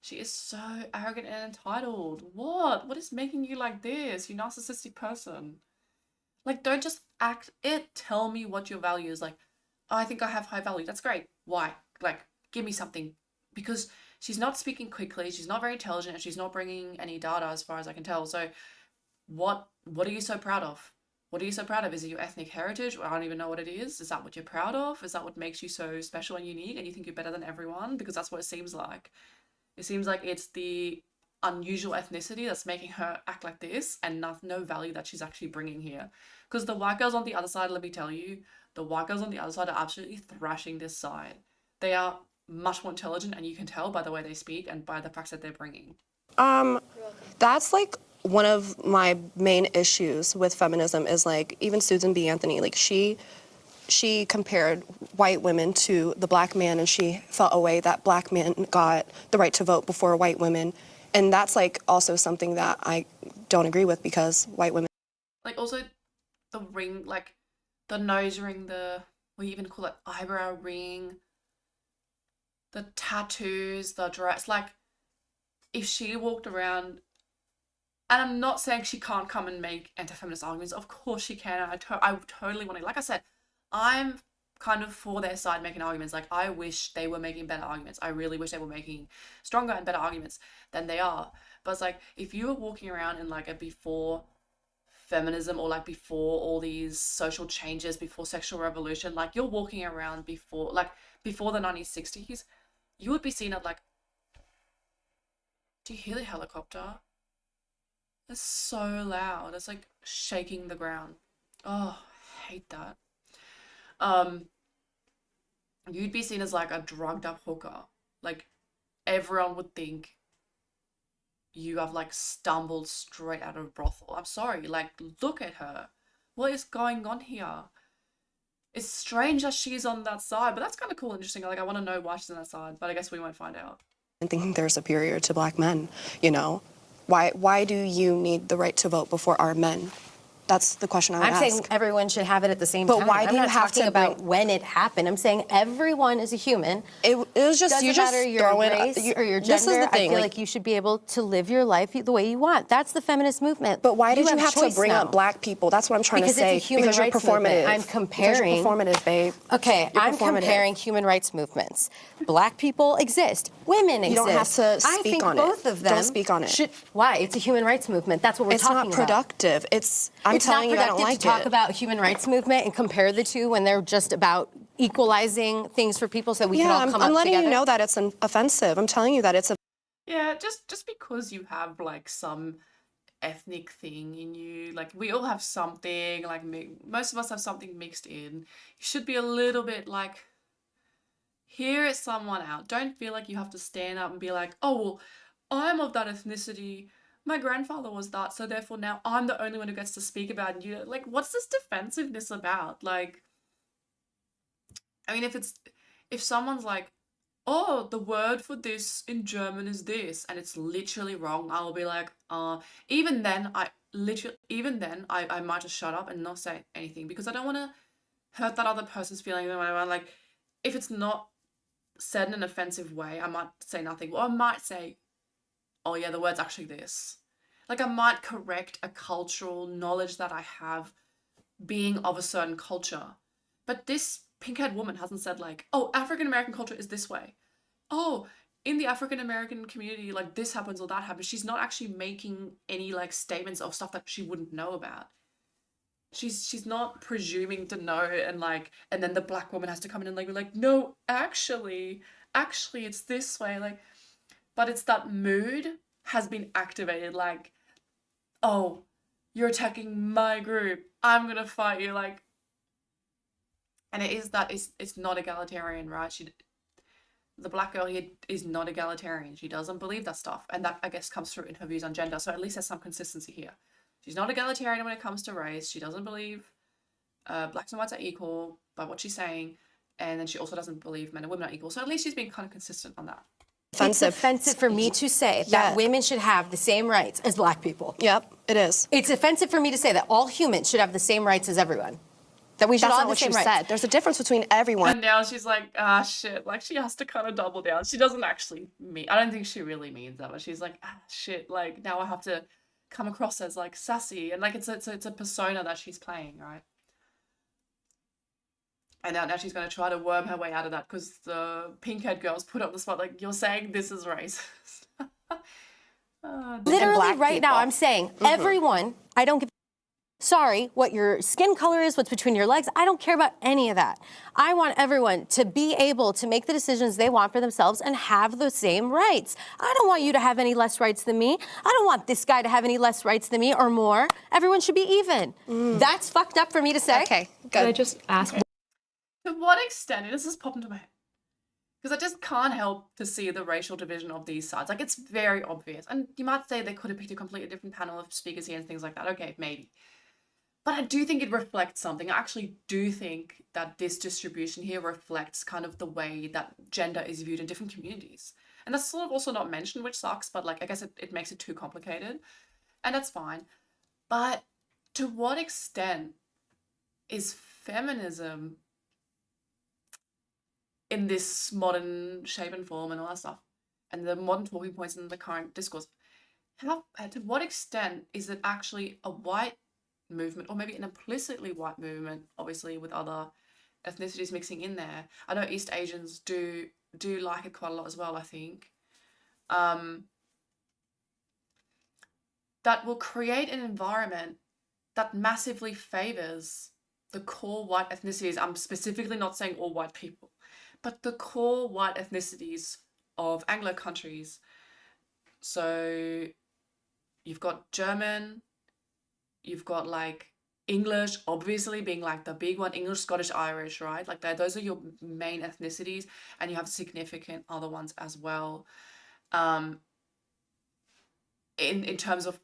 she is so arrogant and entitled. What is making you like this, you narcissistic person? Like, don't just act it. Tell me what your value is. Like, oh, I think I have high value. That's great. Why? Like, give me something. Because she's not speaking quickly, she's not very intelligent, and she's not bringing any data as far as I can tell. So what are you so proud of? What are you so proud of? Is it your ethnic heritage? I don't even know what it is. Is that what you're proud of? Is that what makes you so special and unique and you think you're better than everyone? Because that's what it seems like. It seems like it's the unusual ethnicity that's making her act like this and no value that she's actually bringing here. Because the white girls on the other side, let me tell you, the white girls on the other side are absolutely thrashing this side. They are much more intelligent, and you can tell by the way they speak and by the facts that they're bringing. That's like one of my main issues with feminism is like even Susan B. Anthony, like she compared white women to the black man, and she felt a way that black men got the right to vote before white women. And that's like also something that I don't agree with because white women. Like also the ring, like the nose ring, we even call it eyebrow ring, the tattoos, the dress, like if she walked around, and I'm not saying she can't come and make anti-feminist arguments. Of course she can. And I totally want to. Like I said, I'm kind of for their side making arguments. Like, I wish they were making better arguments. I really wish they were making stronger and better arguments than they are. But it's like, if you were walking around in like a before feminism, or like before all these social changes, before sexual revolution, like you're walking around before the 1960s, you would be seen as like, do you hear the helicopter? It's so loud. It's like shaking the ground. Oh, I hate that. You'd be seen as like a drugged up hooker. Like, everyone would think you have like stumbled straight out of a brothel. I'm sorry, like, look at her. What is going on here? It's strange that she's on that side, but that's kind of cool and interesting. Like, I want to know why she's on that side, but I guess we won't find out. And thinking they're superior to black men, you know? Why do you need the right to vote before our men? That's the question I would ask. I'm saying everyone should have it at the same But time. why do you I'm not have talking to about when it happened. I'm saying everyone is a human. It was just, Doesn't you just matter your throw it, race or your this is gender. the thing, I feel like you should be able to live your life the way you want. That's the feminist movement. But why did you have to choice bring now. up black people? That's what I'm trying Because to say. it's a human because you're rights performative. movement. I'm comparing. Because you're performative, babe. Okay, You're I'm performative. comparing human rights movements. Black people exist. Women exist. You don't have to I speak think on it. both of them Don't speak on it. Why? It's a human rights movement. That's what we're It's talking not about. productive. I'm telling you, I don't like It's not productive to talk it. about human rights movement and compare the two when they're just about equalizing things for people so that we can all come I'm up letting together. you know that it's offensive. I'm telling you that it's Yeah, just because you have like some ethnic thing in you, like we all have something, like most of us have something mixed in. You should be a little bit like, hear someone out. Don't feel like you have to stand up and be like, oh, well, I'm of that ethnicity. My grandfather was that, so therefore now I'm the only one who gets to speak about it. You like, what's this defensiveness about? Like, I mean, if someone's like, oh, the word for this in German is this, and it's literally wrong, I'll be like, even then, I might just shut up and not say anything because I don't want to hurt that other person's feelings. Like, if it's not said in an offensive way, I might say nothing. Or I might say, oh yeah, the word's actually this. Like, I might correct a cultural knowledge that I have being of a certain culture. But this pink-haired woman hasn't said like, oh, African-American culture is this way. Oh, in the African-American community, like this happens or that happens. She's not actually making any like statements of stuff that she wouldn't know about. She's not presuming to know, and then the black woman has to come in and like be like, no, actually it's this way. Like, but it's that mood has been activated, like, oh, you're attacking my group, I'm gonna fight you, like, and it's not egalitarian, right? The black girl here is not egalitarian. She doesn't believe that stuff, and that, I guess, comes through in her views on gender. So at least there's some consistency here. She's not egalitarian when it comes to race. She doesn't believe blacks and whites are equal by what she's saying, and then she also doesn't believe men and women are equal. So at least she's being kind of consistent on that. It's offensive for me to say that women should have the same rights as black people. Yep, it is. It's offensive for me to say that all humans should have the same rights as everyone. That we should That's all not have the what same you rights. said. There's a difference between everyone. And now she's like, shit. Like, she has to kind of double down. She doesn't actually mean, I don't think she really means that, but she's like, shit. Like, now I have to come across as like sassy, and like it's a persona that she's playing, right? And now she's going to try to worm her way out of that because the pink-haired girls put up the spot like, you're saying this is racist. Literally right now, I'm saying everyone, I don't give sorry what your skin color is, what's between your legs. I don't care about any of that. I want everyone to be able to make the decisions they want for themselves and have the same rights. I don't want you to have any less rights than me. I don't want this guy to have any less rights than me or more. Everyone should be even. That's fucked up for me to say. Okay, good. Could I just ask? To what extent, and this just popped into my head, because I just can't help to see the racial division of these sides. Like, it's very obvious. And you might say they could have picked a completely different panel of speakers here and things like that. Okay, maybe. But I do think it reflects something. I actually do think that this distribution here reflects kind of the way that gender is viewed in different communities. And that's sort of also not mentioned, which sucks, but like, I guess it makes it too complicated. And that's fine. But to what extent is feminism in this modern shape and form and all that stuff and the modern talking points in the current discourse, to what extent is it actually a white movement, or maybe an implicitly white movement, obviously with other ethnicities mixing in there? I know East Asians do like it quite a lot as well, I think. That will create an environment that massively favors the core white ethnicities. I'm specifically not saying all white people, but the core white ethnicities of Anglo countries. So you've got German, you've got like English, obviously being like the big one, English, Scottish, Irish, right? Like those are your main ethnicities, and you have significant other ones as well. In terms of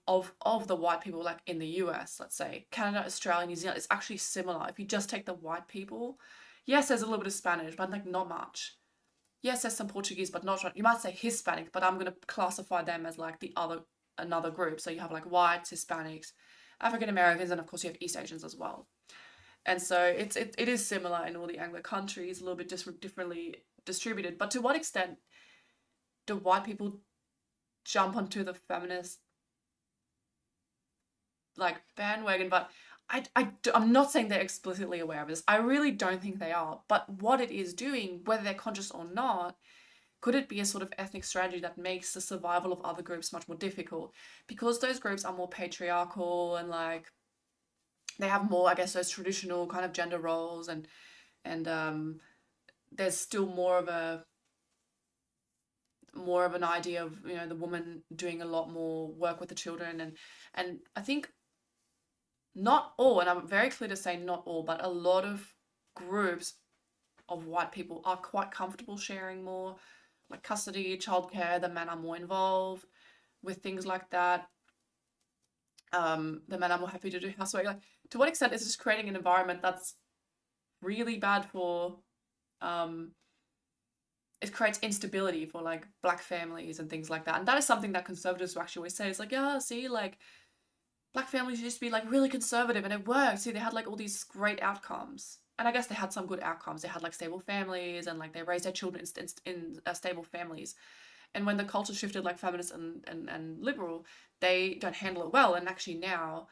the white people, like in the US, let's say, Canada, Australia, New Zealand, it's actually similar. If you just take the white people, yes, there's a little bit of Spanish, but like not much. Yes, there's some Portuguese, but not, you might say Hispanic, but I'm going to classify them as like another group. So you have like whites, Hispanics, African Americans, and of course you have East Asians as well. And so it is similar in all the Anglo countries, a little bit differently distributed. But to what extent do white people jump onto the feminist like bandwagon? But I'm not saying they're explicitly aware of this. I really don't think they are. But what it is doing, whether they're conscious or not, could it be a sort of ethnic strategy that makes the survival of other groups much more difficult? Because those groups are more patriarchal, and like they have more, I guess, those traditional kind of gender roles, and there's still more of an idea of, you know, the woman doing a lot more work with the children, and I think not all, and I'm very clear to say not all, but a lot of groups of white people are quite comfortable sharing more, like custody, childcare. The men are more involved with things like that. The men are more happy to do housework. Like, to what extent is this creating an environment that's really bad for it creates instability for like black families and things like that? And that is something that conservatives will actually always say. It's like, yeah, see, like black families used to be like really conservative and it worked. See, they had like all these great outcomes. And I guess they had some good outcomes. They had like stable families, and like they raised their children in stable families. And when the culture shifted like feminist and liberal, they don't handle it well. And actually now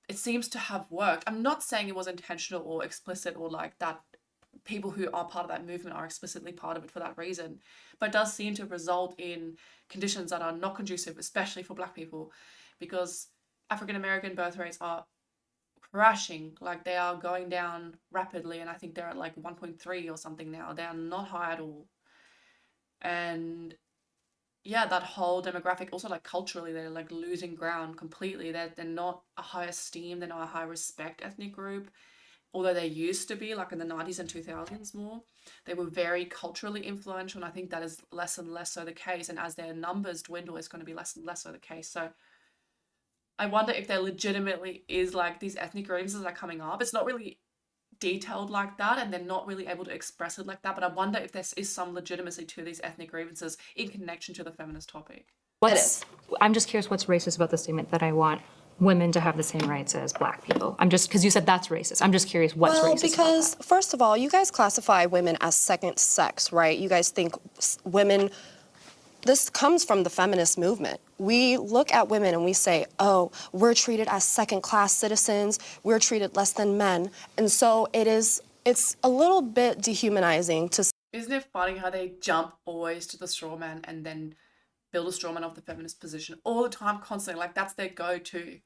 it seems to have worked. I'm not saying it was intentional or explicit, or like that people who are part of that movement are explicitly part of it for that reason, but it does seem to result in conditions that are not conducive, especially for black people, because African American birth rates are crashing. Like they are going down rapidly, and I think they're at like 1.3 or something now. They are not high at all. And yeah, that whole demographic, also like culturally, they're like losing ground completely. They're not a high esteem, they're not a high respect ethnic group. Although they used to be, like in the 90s and 2000s more, they were very culturally influential, and I think that is less and less so the case. And as their numbers dwindle, it's going to be less and less so the case. So I wonder if there legitimately is like these ethnic grievances that are coming up. It's not really detailed like that, and they're not really able to express it like that, but I wonder if there is some legitimacy to these ethnic grievances in connection to the feminist topic. I'm just curious, what's racist about the statement that I want women to have the same rights as black people? I'm just, because you said that's racist. I'm just curious what's racist because about that. first of all, you guys classify women as second sex, right? You guys think women, this comes from the feminist movement. We look at women and we say, oh, we're treated as second-class citizens, we're treated less than men. And so it's a little bit dehumanizing to... Isn't it funny how they jump always to the straw man and then build a straw man of the feminist position all the time, constantly? Like that's their go-to.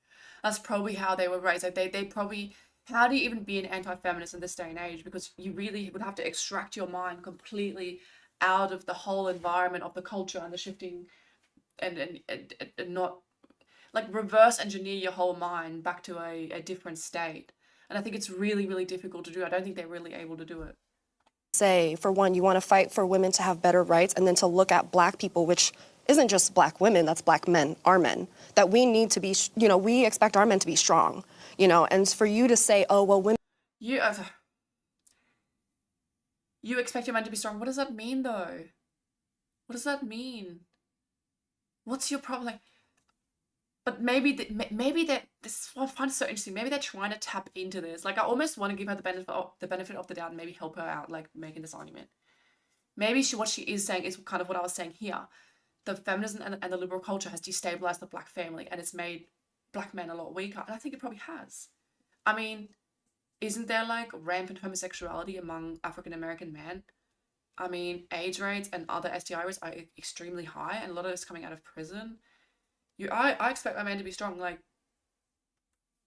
That's probably how they were raised. Like they probably, how do you even be an anti-feminist in this day and age? Because you really would have to extract your mind completely out of the whole environment of the culture and the shifting, and not like reverse engineer your whole mind back to a different state. And I think it's really, really difficult to do. I don't think they're really able to do it. Say, for one, you want to fight for women to have better rights, and then to look at black people, which isn't just black women, that's black men, our men, that we need to be, we expect our men to be strong, and for you to say, oh, well, women... You expect your men to be strong. What does that mean, though? What does that mean? What's your problem? Like, but maybe that this, I find it so interesting. Maybe they're trying to tap into this. Like, I almost want to give her the benefit of the doubt and maybe help her out, like making this argument. Maybe what she is saying is kind of what I was saying here, the feminism and the liberal culture has destabilized the black family, and it's made black men a lot weaker. And I think it probably has. I mean, isn't there like rampant homosexuality among African American men? I mean, AIDS rates and other STI rates are extremely high, and a lot of it's coming out of prison. I expect my man to be strong. Like,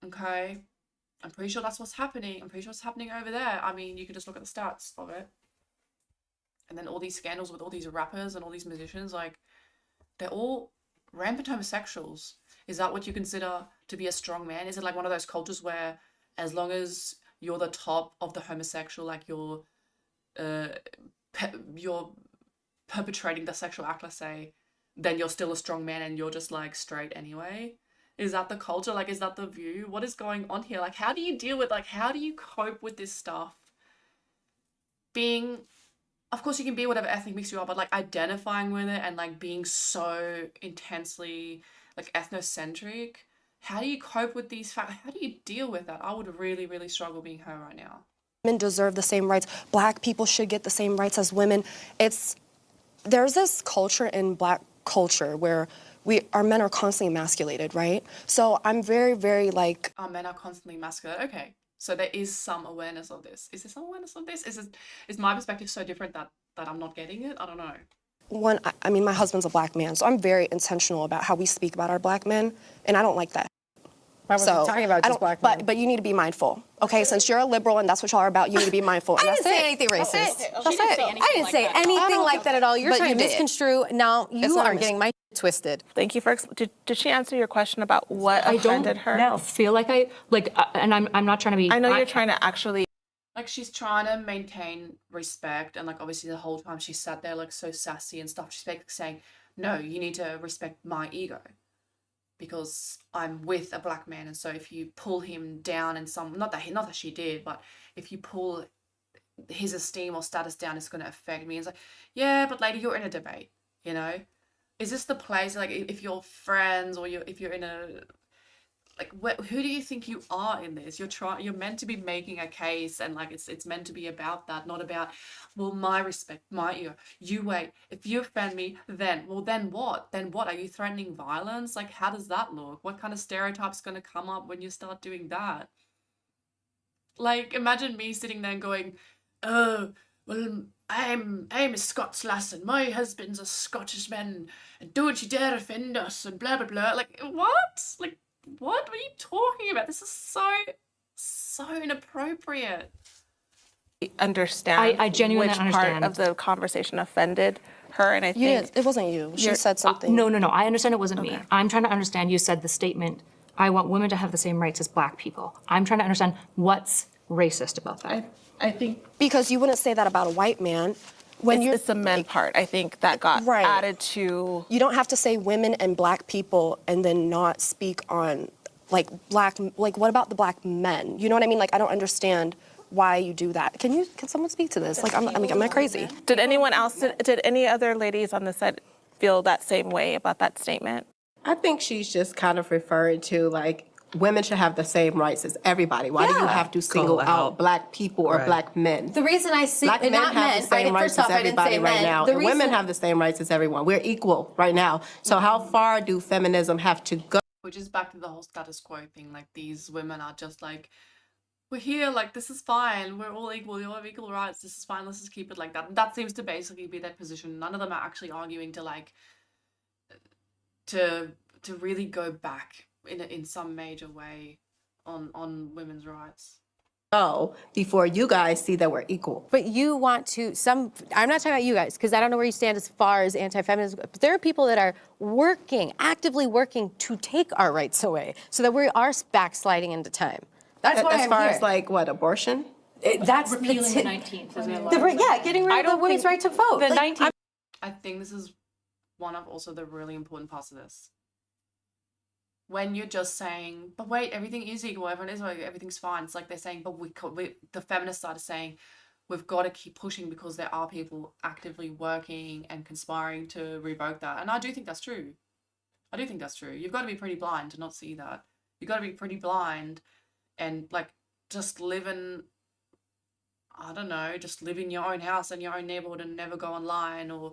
okay, I'm pretty sure that's what's happening. I'm pretty sure it's happening over there. I mean, you can just look at the stats of it. And then all these scandals with all these rappers and all these musicians, like, they're all rampant homosexuals. Is that what you consider to be a strong man? Is it like one of those cultures where as long as you're the top of the homosexual, like you're perpetrating the sexual act, let's say, then you're still a strong man and you're just like straight anyway? Is that the culture? Like, is that the view? What is going on here? Like, how do you deal with, like, how do you cope with this stuff? Being, of course you can be whatever ethnic mix you are, but like identifying with it and like being so intensely like ethnocentric, how do you cope with these facts? How do you deal with that? I would really, really struggle being her right now. Women deserve the same rights. Black people should get the same rights as women. There's this culture in Black culture where our men are constantly emasculated, right? So I'm very, very like... Our men are constantly emasculated. Okay, so there is some awareness of this. Is there some awareness of this? Is my perspective so different that I'm not getting it? I don't know. I mean, my husband's a Black man, so I'm very intentional about how we speak about our Black men, and I don't like that. I wasn't talking about just Black men. But you need to be mindful, okay? Since you're a liberal and that's what y'all are about, you need to be mindful. I didn't say anything racist. I didn't say anything like that at all. You're trying to misconstrue. Now you are getting my twisted. Thank you for. Did she answer your question about what offended her? I don't feel like and I'm not trying to be. I know you're trying to actually. Like, she's trying to maintain respect, and like obviously the whole time she sat there like so sassy and stuff. She's basically saying, no, you need to respect my ego, because I'm with a Black man, and so if you pull him down in some, not that she did, but if you pull his esteem or status down, it's going to affect me. It's like, yeah, but lady, you're in a debate, you know? Is this the place, like, if you're friends or if you're in a, like, who do you think you are in this? You're meant to be making a case, and like it's meant to be about that, not about, well, my respect, my ego. You wait, if you offend me, then what? Then what? Are you threatening violence? Like, how does that look? What kind of stereotype's going to come up when you start doing that? Like, imagine me sitting there and going, oh, well, I'm a Scots lass and my husband's a Scottish man, and don't you dare offend us, and blah blah blah. Like, what? Like, what are you talking about? This is so inappropriate. Understand. I genuinely which understand. part of the conversation offended her, and I think it wasn't you. She said something. No. I understand it wasn't me. I'm trying to understand. You said the statement, I want women to have the same rights as Black people. I'm trying to understand what's racist about that. I think Because you wouldn't say that about a white man. it's the men part. I think that got added to. You don't have to say women and Black people and then not speak on like what about the Black men? You know what I mean? Like, I don't understand why you do that. Can someone speak to this? Like, am I crazy? Did anyone else? Did any other ladies on the side feel that same way about that statement? I think she's just kind of referring to like women should have the same rights as everybody. Why do you have to single out Black people or Black men? The reason I see Black men not have men. the same rights as everybody right now, and women have the same rights as everyone. We're equal right now. So how far do feminism have to go? Which is back to the whole status quo thing. Like, these women are just like, we're here, like, this is fine. We're all equal. We all have equal rights. This is fine. Let's just keep it like that. That seems to basically be their position. None of them are actually arguing to like to really go back in some major way on women's rights. Before you guys see that we're equal. But you want to, I'm not talking about you guys, because I don't know where you stand as far as anti-feminism, but there are people that are actively working to take our rights away so that we are backsliding into time. That's why as I'm far here. as like what, abortion? That's Repealing the 19th. getting rid of the women's right to vote. The 19th. I think this is one of also the really important parts of this. When you're just saying, but wait, everything is equal, everyone is like, everything's fine. It's like they're saying, but the feminist side is saying, we've got to keep pushing because there are people actively working and conspiring to revoke that. And I do think that's true. You've got to be pretty blind to not see that. You've got to be pretty blind and like just live in, I don't know, just live in your own house and your own neighborhood and never go online or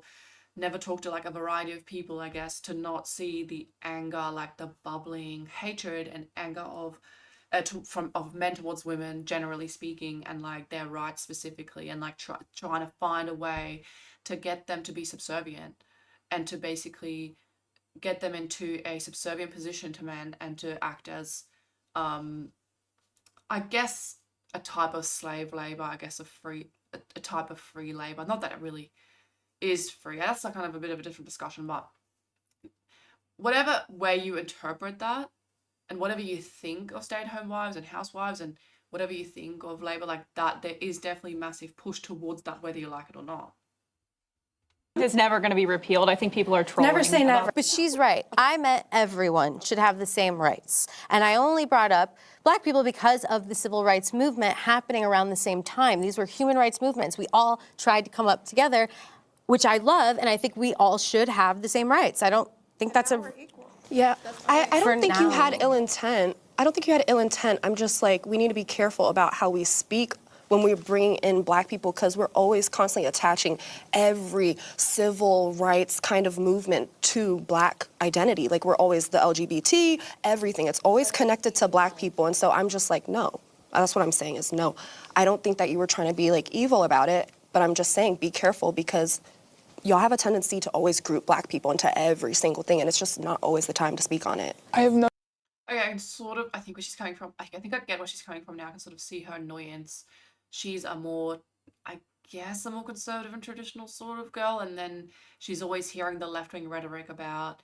never talked to like a variety of people, I guess, to not see the anger, like the bubbling hatred and anger of of men towards women, generally speaking, and like their rights specifically, and like trying to find a way to get them to be subservient and to basically get them into a subservient position to men and to act as, I guess, a type of slave labor, I guess a type of free labor. Not that it really is free. That's like kind of a bit of a different discussion, but whatever way you interpret that and whatever you think of stay-at-home wives and housewives and whatever you think of labor like that, there is definitely massive push towards that, whether you like it or not. It's never going to be repealed. I think people are trolling. Never say never. But she's right. I meant everyone should have the same rights. And I only brought up Black people because of the civil rights movement happening around the same time. These were human rights movements. We all tried to come up together, which I love, and I think we all should have the same rights. I don't think that's a... Yeah, I don't think you now. had ill intent. I don't think you had ill intent. I'm just like, we need to be careful about how we speak when we're bringing in Black people, because we're always constantly attaching every civil rights kind of movement to Black identity. Like, we're always the LGBT, everything. It's always connected to Black people. And so I'm just like, no. That's what I'm saying is no. I don't think that you were trying to be like evil about it, but I'm just saying be careful, because y'all have a tendency to always group Black people into every single thing, and it's just not always the time to speak on it. I have no. Okay, I think where she's coming from. I think I get where she's coming from now. I can sort of see her annoyance. She's a more, I guess, a more conservative and traditional sort of girl, and then she's always hearing the left-wing rhetoric about,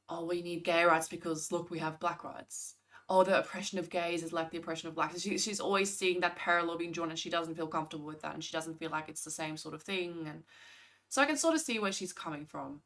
oh, we need gay rights because, look, we have Black rights. Oh, the oppression of gays is like the oppression of Blacks. She's always seeing that parallel being drawn, and she doesn't feel comfortable with that, and she doesn't feel like it's the same sort of thing, and so I can sort of see where she's coming from.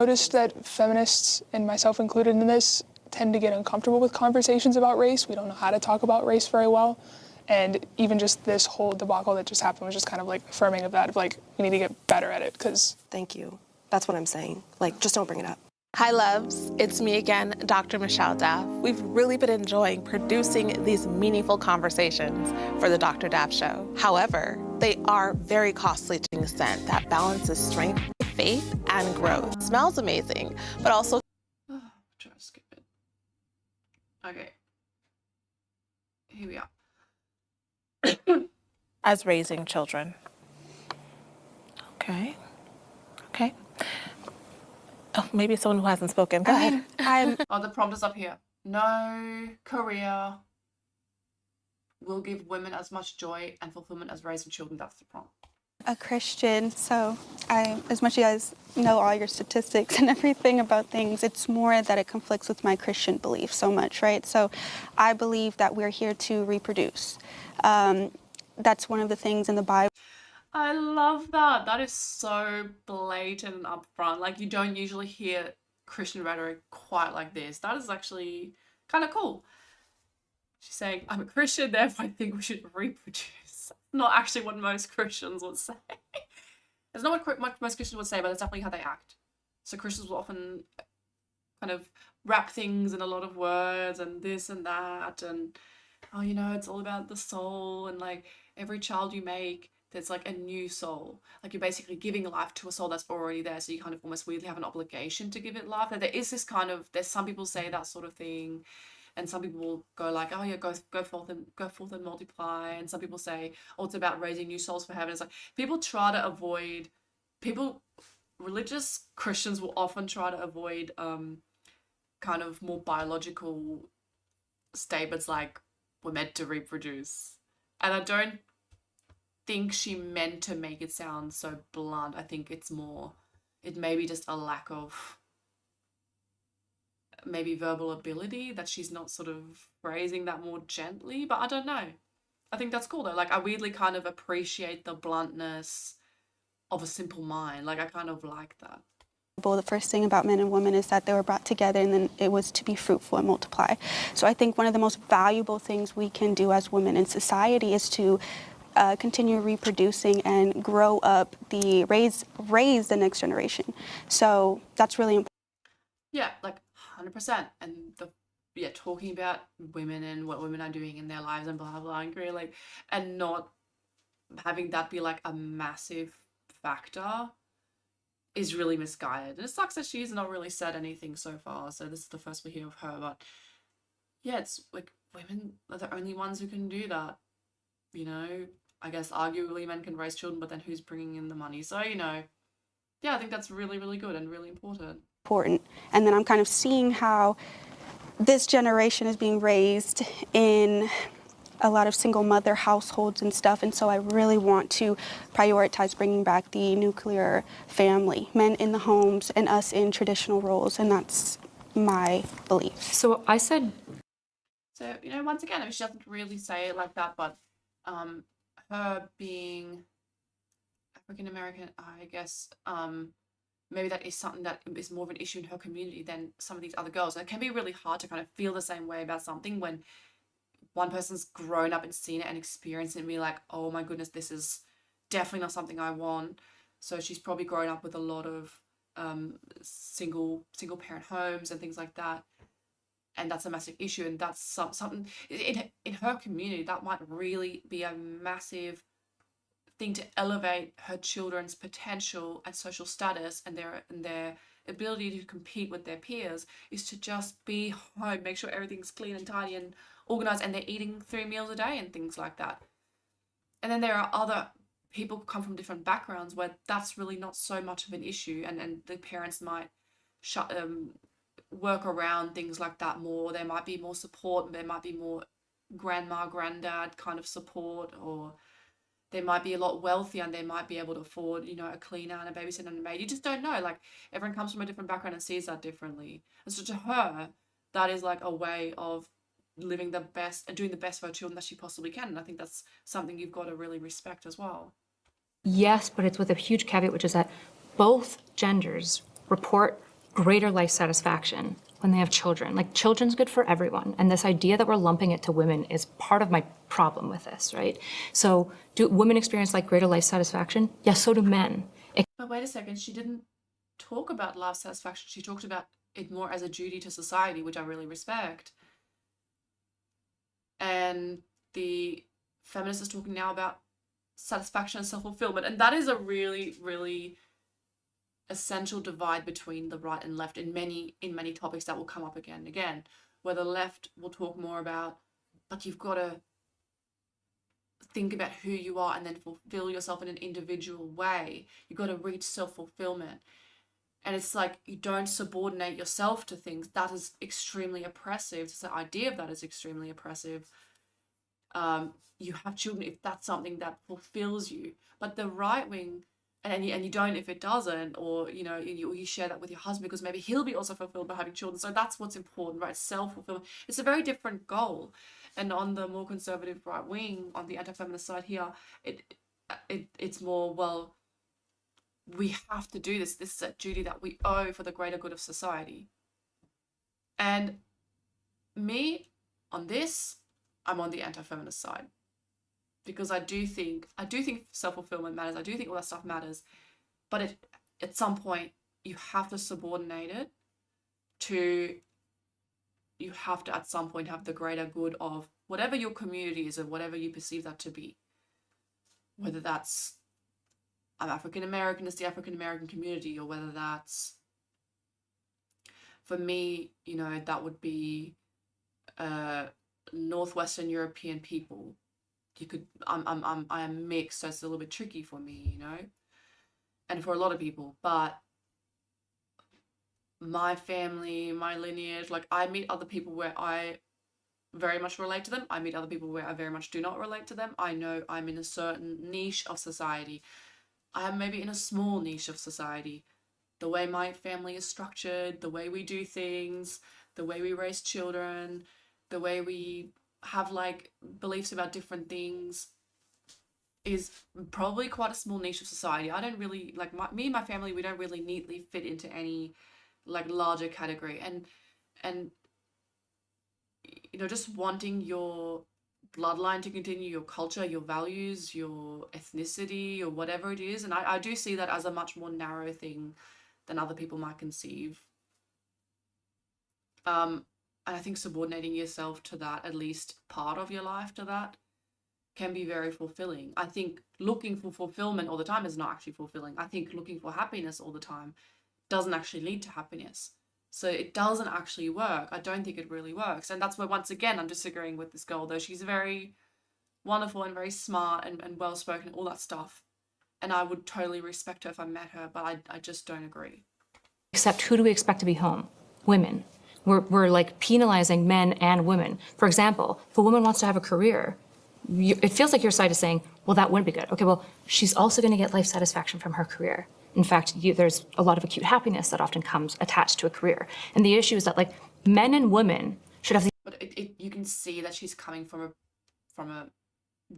Noticed that feminists, and myself included in this, tend to get uncomfortable with conversations about race. We don't know how to talk about race very well. And even just this whole debacle that just happened was just kind of like affirming of that, of like, we need to get better at it, because... Thank you. That's what I'm saying. Like, just don't bring it up. Hi, loves. It's me again, Dr. Michelle Daff. We've really been enjoying producing these meaningful conversations for the Dr. Daff Show. However, they are very costly to an extent that balances strength, faith, and growth. Smells amazing, but also... Try to skip it. Okay. Here we are. as raising children. Okay. Okay. Oh, maybe someone who hasn't spoken. Go ahead. Oh, the prompt is up here. No career will give women as much joy and fulfillment as raising children. That's the prompt. A Christian, so as much as you guys know all your statistics and everything about things, it's more that it conflicts with my Christian belief so much, right? So I believe that we're here to reproduce. That's one of the things in the Bible. I love that. That is so blatant and upfront. Like, you don't usually hear Christian rhetoric quite like this. That is actually kind of cool. She's saying, I'm a Christian, therefore I think we should reproduce. Not actually what most Christians would say. It's not what most Christians would say, but it's definitely how they act. So Christians will often kind of wrap things in a lot of words and this and that, and oh, you know, it's all about the soul, and like every child you make, there's like a new soul. Like, you're basically giving life to a soul that's already there, so you kind of almost weirdly have an obligation to give it life. There is this kind of, there's some people say that sort of thing, and some people will go like, oh yeah, go forth and multiply, and some people say, oh, it's about raising new souls for heaven. It's like, people try to avoid, religious Christians will often try to avoid kind of more biological statements like, we're meant to reproduce. And I don't think she meant to make it sound so blunt. I think it's more, it may be just a lack of maybe verbal ability, that she's not sort of phrasing that more gently, but I don't know. I think that's cool though. Like, I weirdly kind of appreciate the bluntness of a simple mind. Like, I kind of like that. The first thing about men and women is that they were brought together, and then it was to be fruitful and multiply. So I think one of the most valuable things we can do as women in society is to continue reproducing and grow up raise the next generation. So that's really important. Yeah, like 100%. And talking about women and what women are doing in their lives and blah blah and really, and not having that be like a massive factor is really misguided. And it sucks that she's not really said anything so far, so this is the first we hear of her. But yeah, it's like women are the only ones who can do that. You know, I guess arguably men can raise children, but then who's bringing in the money? So, you know, yeah, I think that's really, really good and really important. And then I'm kind of seeing how this generation is being raised in a lot of single mother households and stuff, and so I really want to prioritize bringing back the nuclear family, men in the homes and us in traditional roles, and that's my belief. So I said, So, you know, once again, I mean, she doesn't really say it like that, but her being African American, I guess, maybe that is something that is more of an issue in her community than some of these other girls. And it can be really hard to kind of feel the same way about something when one person's grown up and seen it and experienced it and be like, oh my goodness, this is definitely not something I want. So she's probably grown up with a lot of single parent homes and things like that. And that's a massive issue. And that's something in her community that might really be a massive thing to elevate her children's potential and social status and their ability to compete with their peers, is to just be home, make sure everything's clean and tidy and organized, and they're eating 3 meals a day and things like that. And then there are other people who come from different backgrounds where that's really not so much of an issue, and the parents might work around things like that more. There might be more support, there might be more grandma, granddad kind of support, or they might be a lot wealthier and they might be able to afford, you know, a cleaner and a babysitter and a maid. You just don't know. Like, everyone comes from a different background and sees that differently. And so to her, that is like a way of living the best and doing the best for her children that she possibly can. And I think that's something you've got to really respect as well. yes, but it's with a huge caveat, which is that both genders report greater life satisfaction when they have children. Like, children's good for everyone. And this idea that we're lumping it to women is part of my problem with this, right? So do women experience like greater life satisfaction? Yes, so do men. But wait a second, she didn't talk about life satisfaction. She talked about it more as a duty to society, which I really respect. And the feminist is talking now about satisfaction and self-fulfillment. And that is a really, really essential divide between the right and left in many topics that will come up again and again, where the left will talk more about, but you've got to think about who you are and then fulfill yourself in an individual way. You've got to reach self-fulfillment. And it's like, you don't subordinate yourself to things. That is extremely oppressive. Just the idea of that is extremely oppressive. You have children if that's something that fulfills you. But the right wing, and you don't if it doesn't, or, you know, you share that with your husband because maybe he'll be also fulfilled by having children. So that's what's important, right? Self-fulfillment. It's a very different goal. And on the more conservative right wing, on the anti-feminist side here, it's more, well, we have to do this. This is a duty that we owe for the greater good of society. And me, on this, I'm on the anti-feminist side. Because I do think self-fulfillment matters. I do think all that stuff matters. But at some point, you have to subordinate it to, you have to at some point have the greater good of whatever your community is or whatever you perceive that to be. Whether that's, I'm African American, it's the African American community, or whether that's, for me, you know, that would be Northwestern European people. I am mixed, so it's a little bit tricky for me, you know, and for a lot of people. But my family, my lineage, like, I meet other people where I very much relate to them. I meet other people where I very much do not relate to them. I know I'm in a certain niche of society. I am maybe in a small niche of society. The way my family is structured, the way we do things, the way we raise children, the way we have like beliefs about different things is probably quite a small niche of society. I don't really, like, me and my family, we don't really neatly fit into any like larger category. And you know, just wanting your bloodline to continue, your culture, your values, your ethnicity, or whatever it is. And I do see that as a much more narrow thing than other people might conceive. And I think subordinating yourself to that, at least part of your life to that, can be very fulfilling. I think looking for fulfillment all the time is not actually fulfilling. I think looking for happiness all the time doesn't actually lead to happiness. So it doesn't actually work. I don't think it really works. And that's where, once again, I'm disagreeing with this girl, though she's very wonderful and very smart and well spoken and all that stuff. And I would totally respect her if I met her, but I just don't agree. Except who do we expect to be home? Women. We're like penalizing men and women. For example, if a woman wants to have a career, it feels like your side is saying, well, that wouldn't be good. Okay, well, she's also going to get life satisfaction from her career. In fact, there's a lot of acute happiness that often comes attached to a career. And the issue is that, like, men and women should have the... But you can see that she's coming from a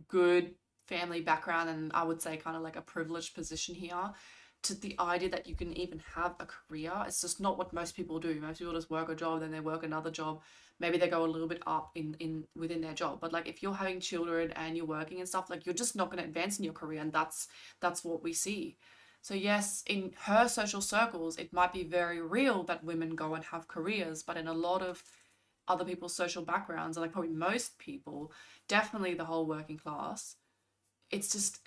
good family background, and I would say kind of like a privileged position here, to the idea that you can even have a career. It's just not what most people do. Most people just work a job, then they work another job. Maybe they go a little bit up in within their job. But like if you're having children and you're working and stuff, like you're just not going to advance in your career, and that's what we see. So yes, in her social circles, it might be very real that women go and have careers, but in a lot of other people's social backgrounds, like probably most people, definitely the whole working class, it's just,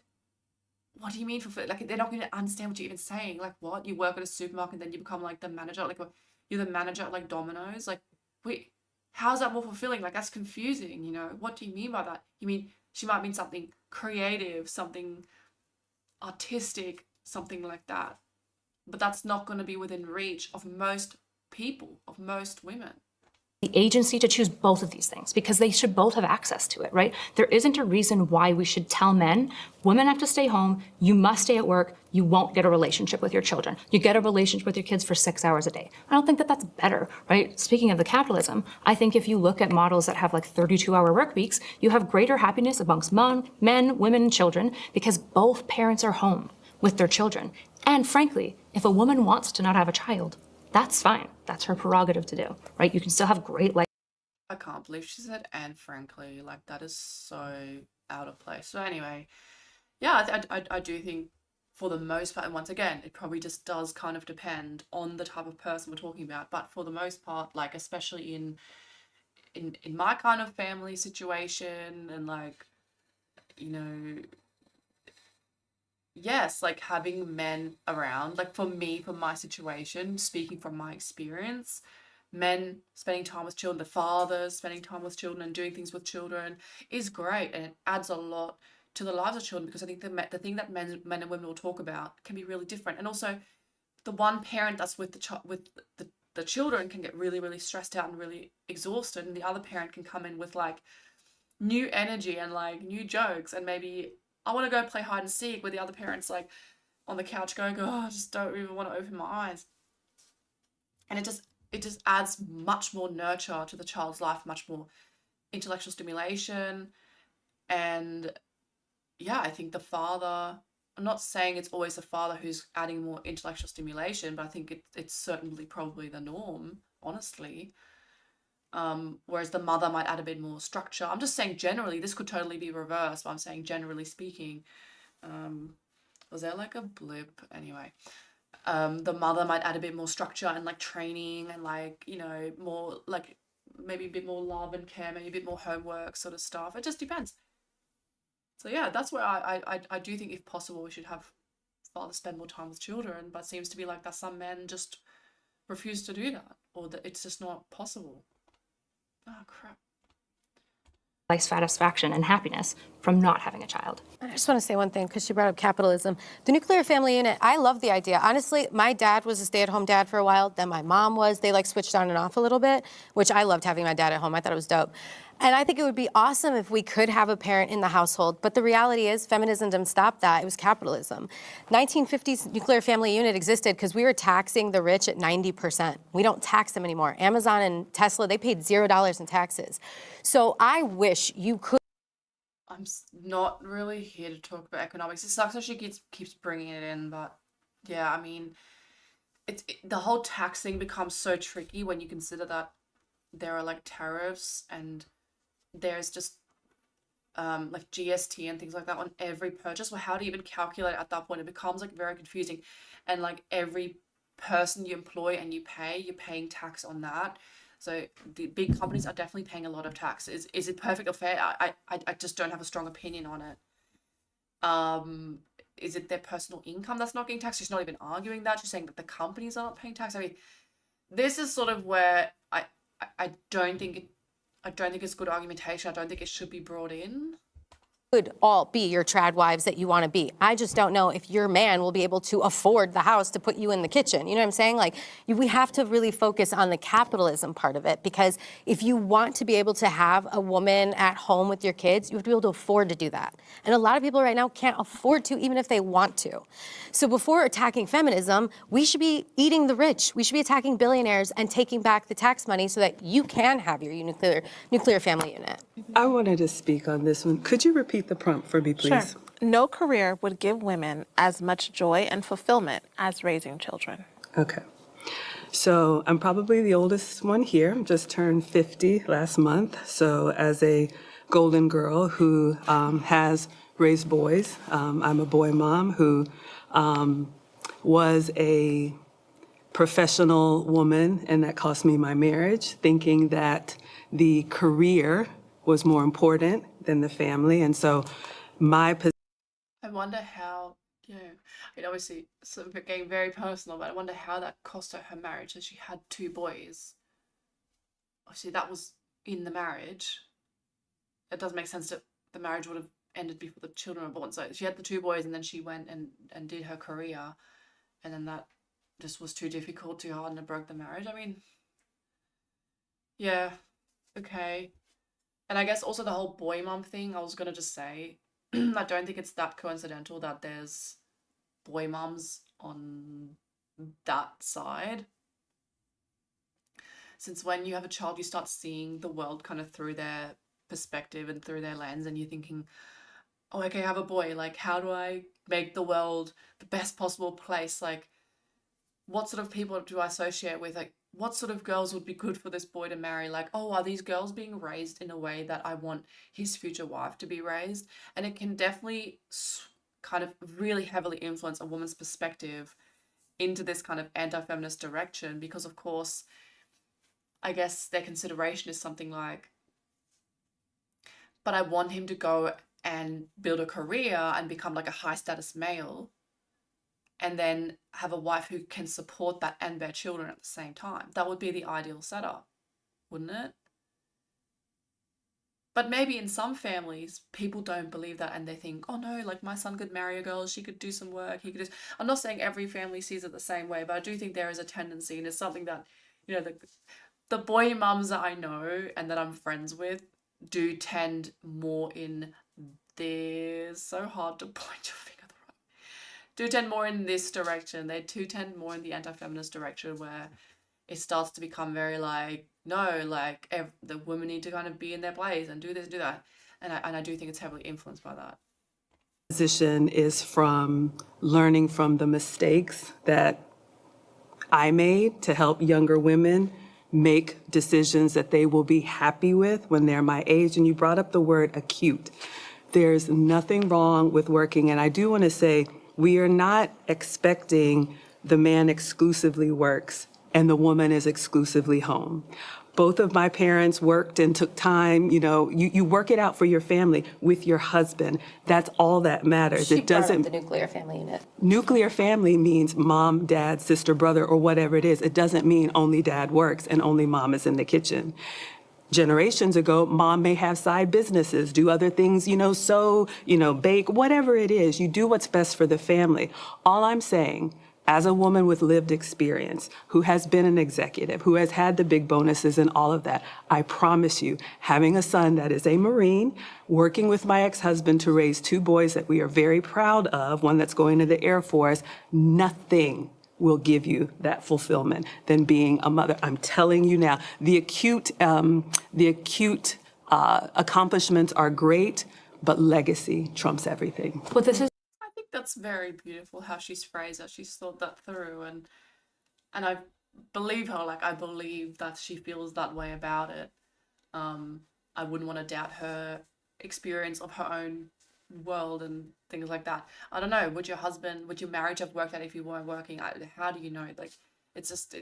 what do you mean for, like, they're not going to understand what you're even saying. Like, what? You work at a supermarket and then you become like the manager, like what, you're the manager at like Domino's? Like, wait, how's that more fulfilling? Like, that's confusing, you know? What do you mean by that? You mean she might mean something creative, something artistic, something like that. But that's not going to be within reach of most people, of most women. The agency to choose both of these things, because they should both have access to it, right? There isn't a reason why we should tell men, women have to stay home, you must stay at work, you won't get a relationship with your children. You get a relationship with your kids for 6 hours a day. I don't think that that's better, right? Speaking of the capitalism, I think if you look at models that have like 32-hour work weeks, you have greater happiness amongst men, women, and children, because both parents are home with their children. And frankly, if a woman wants to not have a child, that's fine. That's her prerogative to do, right? You can still have great life. I can't believe she said, and frankly, like, that is so out of place. So anyway, yeah, I do think for the most part, and once again, it probably just does kind of depend on the type of person we're talking about. But for the most part, like, especially in my kind of family situation, and like, you know, yes, like having men around, like for me, for my situation, speaking from my experience, men spending time with children, the fathers spending time with children and doing things with children is great, and it adds a lot to the lives of children, because I think the thing that men and women will talk about can be really different. And also, the one parent that's with the children can get really, really stressed out and really exhausted, and the other parent can come in with like new energy and like new jokes, and maybe I want to go play hide and seek, where the other parent's like on the couch going, oh, I just don't even want to open my eyes. And it just adds much more nurture to the child's life, much more intellectual stimulation. And yeah, I think the father, I'm not saying it's always the father who's adding more intellectual stimulation, but I think it's certainly probably the norm, honestly. Whereas the mother might add a bit more structure. I'm just saying generally, this could totally be reversed, but I'm saying generally speaking. Was there like a blip? Anyway, the mother might add a bit more structure and like training and like, you know, more like maybe a bit more love and care, maybe a bit more homework sort of stuff. It just depends. So yeah, that's where I do think if possible we should have fathers spend more time with children, but it seems to be like that some men just refuse to do that, or that it's just not possible. Oh, crap. Life satisfaction and happiness from not having a child. I just want to say one thing, because she brought up capitalism. The nuclear family unit, I love the idea. Honestly, my dad was a stay-at-home dad for a while, then my mom was. They like switched on and off a little bit, which I loved having my dad at home. I thought it was dope. And I think it would be awesome if we could have a parent in the household, but the reality is feminism didn't stop that. It was capitalism. 1950s nuclear family unit existed because we were taxing the rich at 90%. We don't tax them anymore. Amazon and Tesla, they paid $0 in taxes. So I wish you could. I'm not really here to talk about economics. It sucks that she keeps bringing it in, but yeah, I mean, the whole tax thing becomes so tricky when you consider that there are like tariffs and there's just like GST and things like that on every purchase. Well, how do you even calculate at that point? It becomes like very confusing, and like every person you employ and you pay, you're paying tax on that. So the big companies are definitely paying a lot of tax. Is it perfect or fair? I just don't have a strong opinion on it. Is it their personal income that's not getting taxed? She's not even arguing that. She's saying that the companies aren't paying tax. I mean, this is sort of where I don't think it's good argumentation. I don't think it should be brought in. Could all be your trad wives that you want to be. I just don't know if your man will be able to afford the house to put you in the kitchen. You know what I'm saying? Like, we have to really focus on the capitalism part of it, because if you want to be able to have a woman at home with your kids, you have to be able to afford to do that. And a lot of people right now can't afford to, even if they want to. So before attacking feminism, we should be eating the rich. We should be attacking billionaires and taking back the tax money so that you can have your nuclear family unit. I wanted to speak on this one. Could you repeat the prompt for me, please? Sure. No career would give women as much joy and fulfillment as raising children. Okay. So I'm probably the oldest one here. Just turned 50 last month. So as a golden girl who has raised boys, I'm a boy mom who was a professional woman, and that cost me my marriage, thinking that the career was more important than the family. And so my position. I wonder how, obviously, it's getting very personal, but I wonder how that cost her marriage. So she had 2 boys. Obviously, that was in the marriage. It doesn't make sense that the marriage would have ended before the children were born. So she had the 2 boys, and then she went and did her career, and then that just was too difficult, too hard, and it broke the marriage. I mean, yeah, okay. And I guess also the whole boy mom thing, I was going to just say, I don't think it's that coincidental that there's boy moms on that side. Since when you have a child, you start seeing the world kind of through their perspective and through their lens, and you're thinking, oh, okay, I have a boy. Like, how do I make the world the best possible place? Like, what sort of people do I associate with? Like, what sort of girls would be good for this boy to marry? Like, oh, are these girls being raised in a way that I want his future wife to be raised? And it can definitely kind of really heavily influence a woman's perspective into this kind of anti-feminist direction, because of course, I guess their consideration is something like, but I want him to go and build a career and become like a high status male, and then have a wife who can support that and their children at the same time. That would be the ideal setup, wouldn't it? But maybe in some families, people don't believe that, and they think, oh no, like my son could marry a girl, she could do some work, he could do... I'm not saying every family sees it the same way, but I do think there is a tendency, and it's something that, the boy mums that I know and that I'm friends with do tend more in this... So hard to point your finger the right... Do tend more in this direction. They do tend more in the anti-feminist direction, where it starts to become very like, no, like the women need to kind of be in their place and do this, do that. And I do think it's heavily influenced by that. Position is from learning from the mistakes that I made to help younger women make decisions that they will be happy with when they're my age. And you brought up the word acute. There's nothing wrong with working. And I do want to say, we are not expecting the man exclusively works and the woman is exclusively home. Both of my parents worked and took time. You work it out for your family with your husband. That's all that matters. She brought up the nuclear family unit. Nuclear family means mom, dad, sister, brother, or whatever it is. It doesn't mean only dad works and only mom is in the kitchen. Generations ago, mom may have side businesses, do other things, sew, bake, whatever it is. You do what's best for the family. All I'm saying, as a woman with lived experience, who has been an executive, who has had the big bonuses and all of that, I promise you, having a son that is a Marine, working with my ex-husband to raise 2 boys that we are very proud of, one that's going to the Air Force, nothing will give you that fulfillment than being a mother. I'm telling you now, the acute accomplishments are great, but legacy trumps everything. Well, this is. I think that's very beautiful how she's phrased it. She's thought that through, and I believe her. Like, I believe that she feels that way about it. I wouldn't want to doubt her experience of her own world and things like that. I don't know, would your marriage have worked out if you weren't working? How do you know? Like, it's just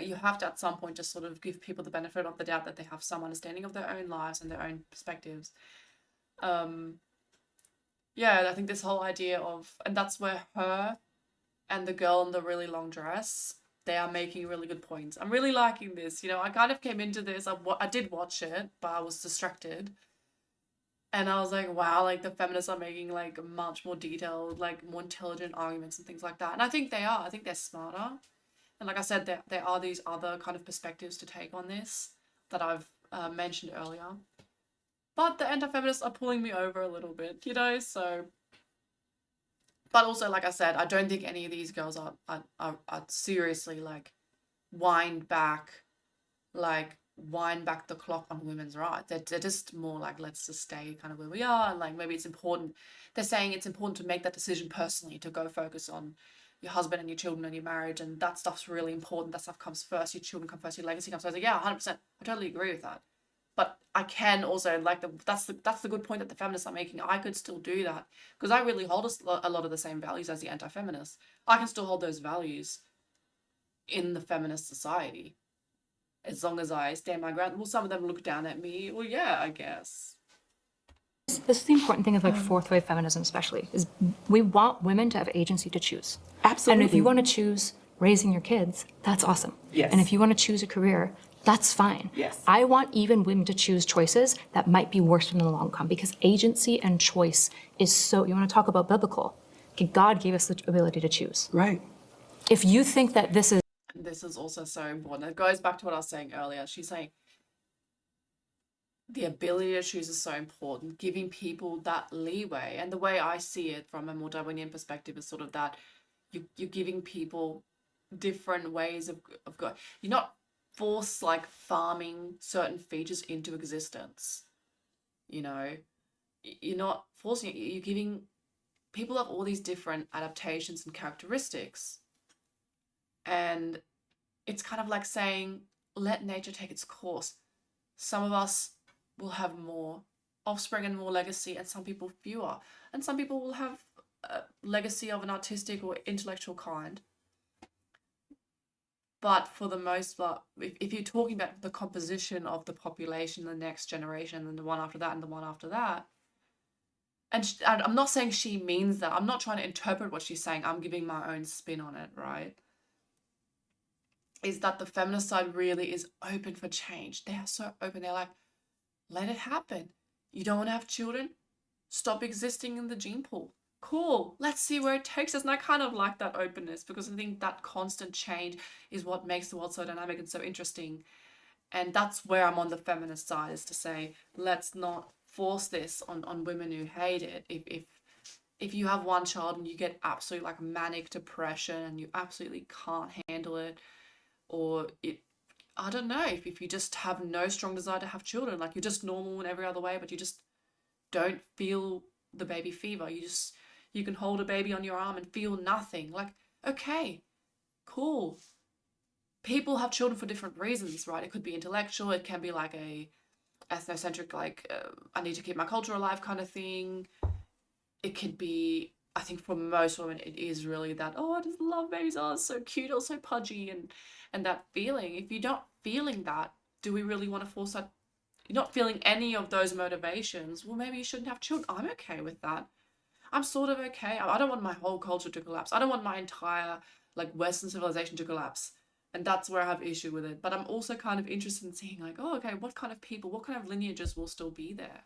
you have to at some point just sort of give people the benefit of the doubt that they have some understanding of their own lives and their own perspectives. Yeah, I think this whole idea of, and that's where her and the girl in the really long dress, they are making really good points. I'm really liking this. You know, I kind of came into this, I did watch it, but I was distracted. And I was like, wow, like the feminists are making like much more detailed, like more intelligent arguments and things like that. And I think they are. I think they're smarter. And like I said, there are these other kind of perspectives to take on this that I've mentioned earlier. But the anti-feminists are pulling me over a little bit, you know, so... But also, like I said, I don't think any of these girls are seriously, like, wind back the clock on women's rights. They're just more like, let's just stay kind of where we are, and like maybe it's important. They're saying it's important to make that decision personally, to go focus on your husband and your children and your marriage, and that stuff's really important. That stuff comes first. Your children come first. Your legacy comes first. Like, yeah, 100%. I totally agree with that. But I can also, like, that's the good point that the feminists are making. I could still do that because I really hold a lot of the same values as the anti-feminists. I can still hold those values in the feminist society as long as I stand my ground. Will some of them look down at me? Well, yeah, I guess. This is the important thing of like fourth wave feminism, especially, is we want women to have agency to choose. Absolutely. And if you want to choose raising your kids, that's awesome. Yes. And if you want to choose a career, that's fine. Yes. I want even women to choose choices that might be worse in the long run, because agency and choice is so, you want to talk about biblical. Okay, God gave us the ability to choose. Right. If you think that this is also so important. It goes back to what I was saying earlier. She's saying the ability to choose is so important, giving people that leeway. And the way I see it from a more Darwinian perspective is sort of that you're giving people different ways of going. You're not force like farming certain features into existence, you know. You're not forcing it. You're giving people have all these different adaptations and characteristics, and it's kind of like saying let nature take its course. Some of us will have more offspring and more legacy, and some people fewer, and some people will have a legacy of an artistic or intellectual kind. But for the most part, if you're talking about the composition of the population, the next generation, and the one after that, and the one after that, and I'm not saying she means that. I'm not trying to interpret what she's saying. I'm giving my own spin on it, right? Is that the feminist side really is open for change. They are so open. They're like, let it happen. You don't want to have children? Stop existing in the gene pool. Cool, let's see where it takes us. And I kind of like that openness, because I think that constant change is what makes the world so dynamic and so interesting. And that's where I'm on the feminist side, is to say, let's not force this on women who hate it. If you have one child and you get absolutely like manic depression and you absolutely can't handle it, or I don't know, if you just have no strong desire to have children, like you're just normal in every other way, but you just don't feel the baby fever. You can hold a baby on your arm and feel nothing. Like, okay, cool. People have children for different reasons, right? It could be intellectual. It can be like a ethnocentric, like, I need to keep my culture alive kind of thing. It could be, I think for most women, it is really that, oh, I just love babies. Oh, it's so cute. Oh, so pudgy. And that feeling. If you're not feeling that, do we really want to force that? You're not feeling any of those motivations. Well, maybe you shouldn't have children. I'm okay with that. I'm sort of okay. I don't want my whole culture to collapse. I don't want my entire like Western civilization to collapse. And that's where I have issue with it. But I'm also kind of interested in seeing like, oh, okay, what kind of people, what kind of lineages will still be there?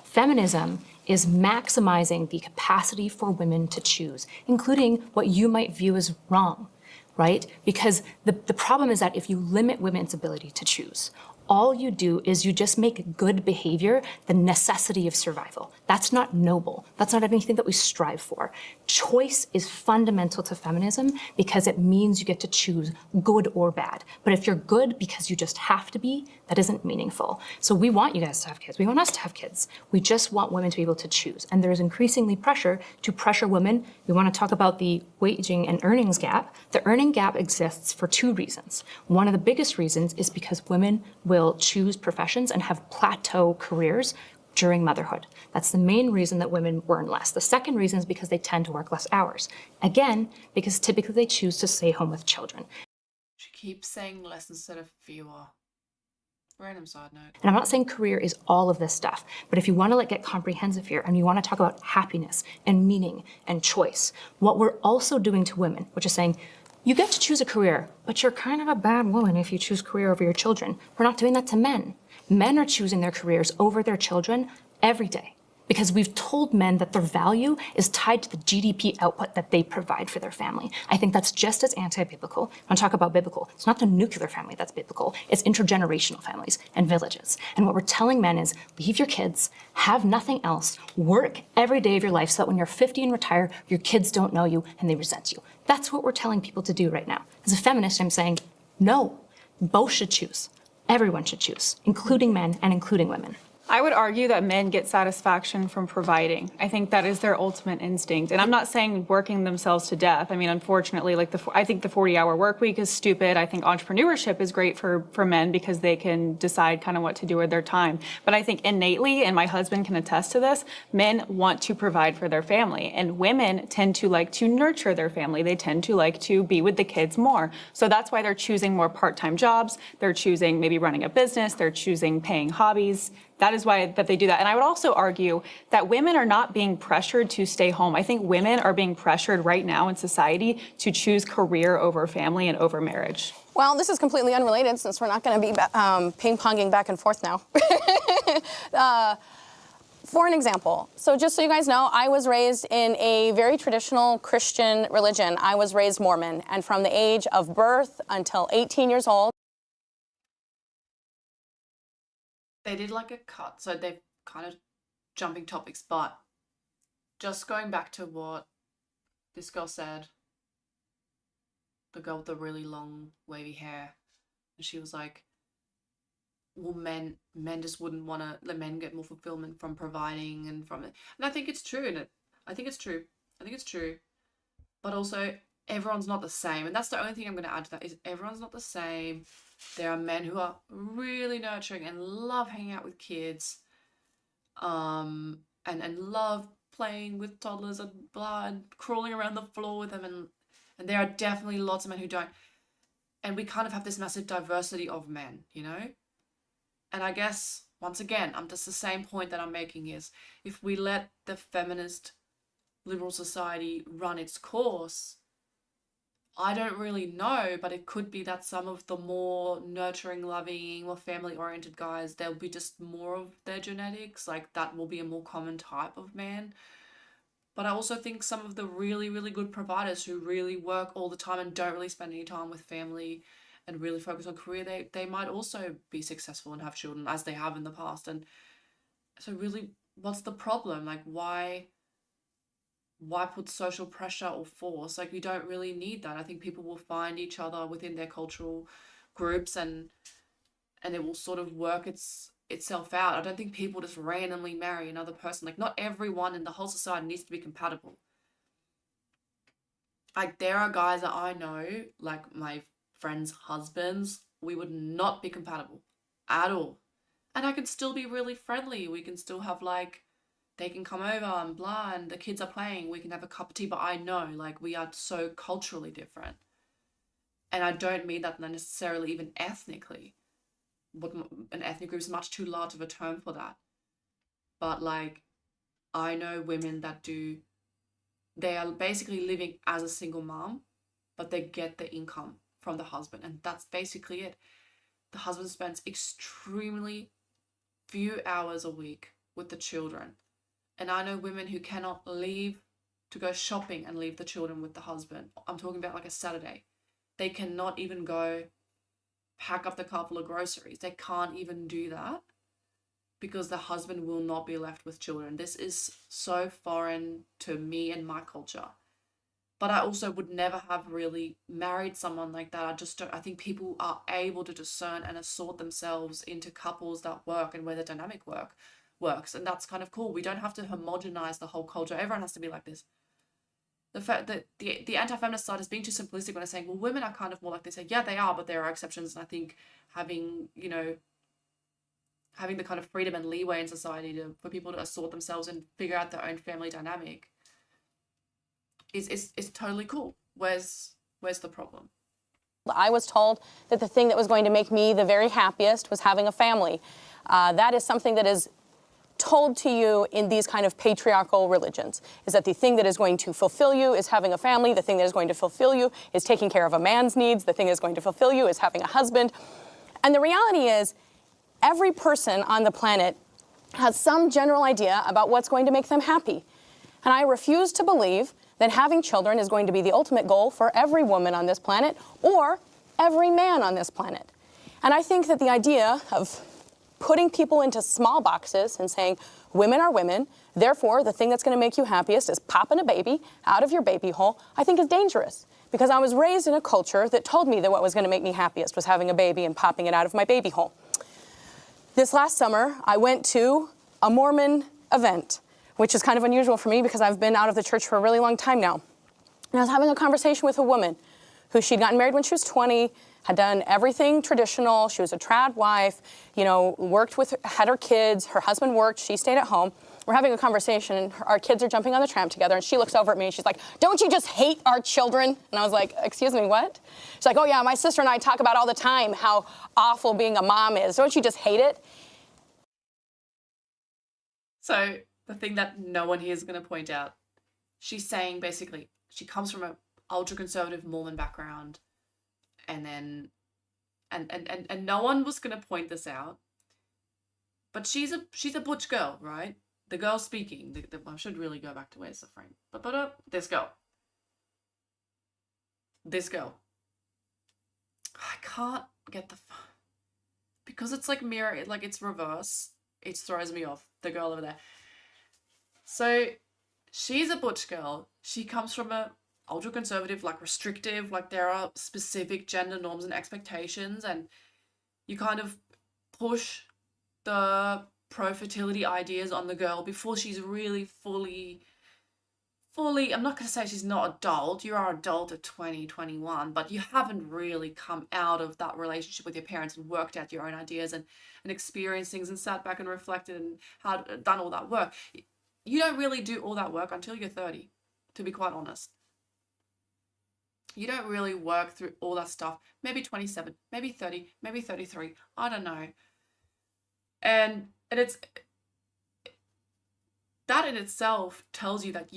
Feminism is maximizing the capacity for women to choose, including what you might view as wrong, right? Because the problem is that if you limit women's ability to choose, all you do is you just make good behavior the necessity of survival. That's not noble. That's not anything that we strive for. Choice is fundamental to feminism because it means you get to choose good or bad. But if you're good because you just have to be, that isn't meaningful. So we want you guys to have kids. We want us to have kids. We just want women to be able to choose. And there's increasingly pressure to pressure women. We want to talk about the waging and earnings gap. The earning gap exists for two reasons. One of the biggest reasons is because women will choose professions and have plateau careers during motherhood. That's the main reason that women earn less. The second reason is because they tend to work less hours. Again, because typically they choose to stay home with children. She keeps saying less instead of fewer. Random side note. And I'm not saying career is all of this stuff, but if you want to get comprehensive here and you want to talk about happiness and meaning and choice, what we're also doing to women, which is saying, you get to choose a career, but you're kind of a bad woman if you choose career over your children. We're not doing that to men. Men are choosing their careers over their children every day, because we've told men that their value is tied to the GDP output that they provide for their family. I think that's just as anti-biblical. When I talk about biblical, it's not the nuclear family that's biblical, it's intergenerational families and villages. And what we're telling men is, leave your kids, have nothing else, work every day of your life so that when you're 50 and retire, your kids don't know you and they resent you. That's what we're telling people to do right now. As a feminist, I'm saying, no, both should choose. Everyone should choose, including men and including women. I would argue that men get satisfaction from providing. I think that is their ultimate instinct. And I'm not saying working themselves to death. I mean, unfortunately, I think the 40-hour work week is stupid. I think entrepreneurship is great for men because they can decide kind of what to do with their time. But I think innately, and my husband can attest to this, men want to provide for their family. And women tend to like to nurture their family. They tend to like to be with the kids more. So that's why they're choosing more part-time jobs. They're choosing maybe running a business. They're choosing paying hobbies. That is why that they do that. And I would also argue that women are not being pressured to stay home. I think women are being pressured right now in society to choose career over family and over marriage. Well, this is completely unrelated since we're not going to be ping-ponging back and forth now. For an example, so just so you guys know, I was raised in a very traditional Christian religion. I was raised Mormon, and from the age of birth until 18 years old, They did like a cut, so they're kind of jumping topics, but just going back to what this girl said, the girl with the really long wavy hair, and she was like, well, men just wouldn't want to let men get more fulfillment from providing and from it. And I think it's true, and I think it's true, but also everyone's not the same, and that's the only thing I'm going to add to that is everyone's not the same. There are men who are really nurturing and love hanging out with kids, and love playing with toddlers and blah, and crawling around the floor with them, and there are definitely lots of men who don't. And we kind of have this massive diversity of men, you know? And I guess, once again, just the same point that I'm making is, if we let the feminist liberal society run its course, I don't really know, but it could be that some of the more nurturing, loving, more family-oriented guys, there'll be just more of their genetics. Like, that will be a more common type of man. But I also think some of the really, really good providers who really work all the time and don't really spend any time with family and really focus on career, they might also be successful and have children, as they have in the past. And so really, what's the problem? Like, why put social pressure or force? Like, you don't really need that. I think people will find each other within their cultural groups, and it will sort of work itself out. I don't think people just randomly marry another person. Like, not everyone in the whole society needs to be compatible. Like, there are guys that I know, like my friends' husbands, we would not be compatible at all. And I can still be really friendly. We can still have, like, they can come over and blah, and the kids are playing, we can have a cup of tea, but I know, like, we are so culturally different. And I don't mean that necessarily even ethnically. An ethnic group is much too large of a term for that. But, like, I know women that they are basically living as a single mom, but they get the income from the husband, and that's basically it. The husband spends extremely few hours a week with the children. And I know women who cannot leave to go shopping and leave the children with the husband. I'm talking about like a Saturday. They cannot even go pack up the car full of groceries. They can't even do that because the husband will not be left with children. This is so foreign to me and my culture. But I also would never have really married someone like that. I think people are able to discern and assort themselves into couples that work and where the dynamic works, and that's kind of cool. We don't have to homogenize the whole culture. Everyone has to be like this. The fact that the anti-feminist side is being too simplistic when it's saying, well, women are kind of more like this. Yeah, they are, but there are exceptions. And I think having having the kind of freedom and leeway in society for people to assort themselves and figure out their own family dynamic is totally cool. Where's the problem? I was told that the thing that was going to make me the very happiest was having a family. That is something that is told to you in these kind of patriarchal religions, is that the thing that is going to fulfill you is having a family, the thing that is going to fulfill you is taking care of a man's needs, the thing that is going to fulfill you is having a husband. And the reality is, every person on the planet has some general idea about what's going to make them happy. And I refuse to believe that having children is going to be the ultimate goal for every woman on this planet or every man on this planet. And I think that the idea of putting people into small boxes and saying, women are women, therefore the thing that's going to make you happiest is popping a baby out of your baby hole, I think is dangerous. Because I was raised in a culture that told me that what was going to make me happiest was having a baby and popping it out of my baby hole. This last summer, I went to a Mormon event, which is kind of unusual for me because I've been out of the church for a really long time now. And I was having a conversation with a woman who she'd gotten married when she was 20, had done everything traditional. She was a trad wife, had her kids, her husband worked, she stayed at home. We're having a conversation and our kids are jumping on the tram together and she looks over at me and she's like, "Don't you just hate our children?" And I was like, "Excuse me, what?" She's like, "Oh yeah, my sister and I talk about all the time how awful being a mom is. Don't you just hate it?" So the thing that no one here is going to point out, she's saying basically she comes from a ultra-conservative Mormon background, and then and no one was going to point this out, but she's a butch girl, right? The girl speaking. I should really go back to where's the frame. But this girl. I can't get because it's like mirror, like it's reverse. It throws me off. The girl over there. So she's a butch girl. She comes from a ultra conservative, like restrictive, like there are specific gender norms and expectations, and you kind of push the pro-fertility ideas on the girl before she's really fully, I'm not going to say she's not adult, you are adult at 20, 21, but you haven't really come out of that relationship with your parents and worked out your own ideas and experienced things and sat back and reflected and had done all that work. You don't really do all that work until you're 30, to be quite honest. You don't really work through all that stuff. Maybe 27, maybe 30, maybe 33. I don't know. And it's that in itself tells you that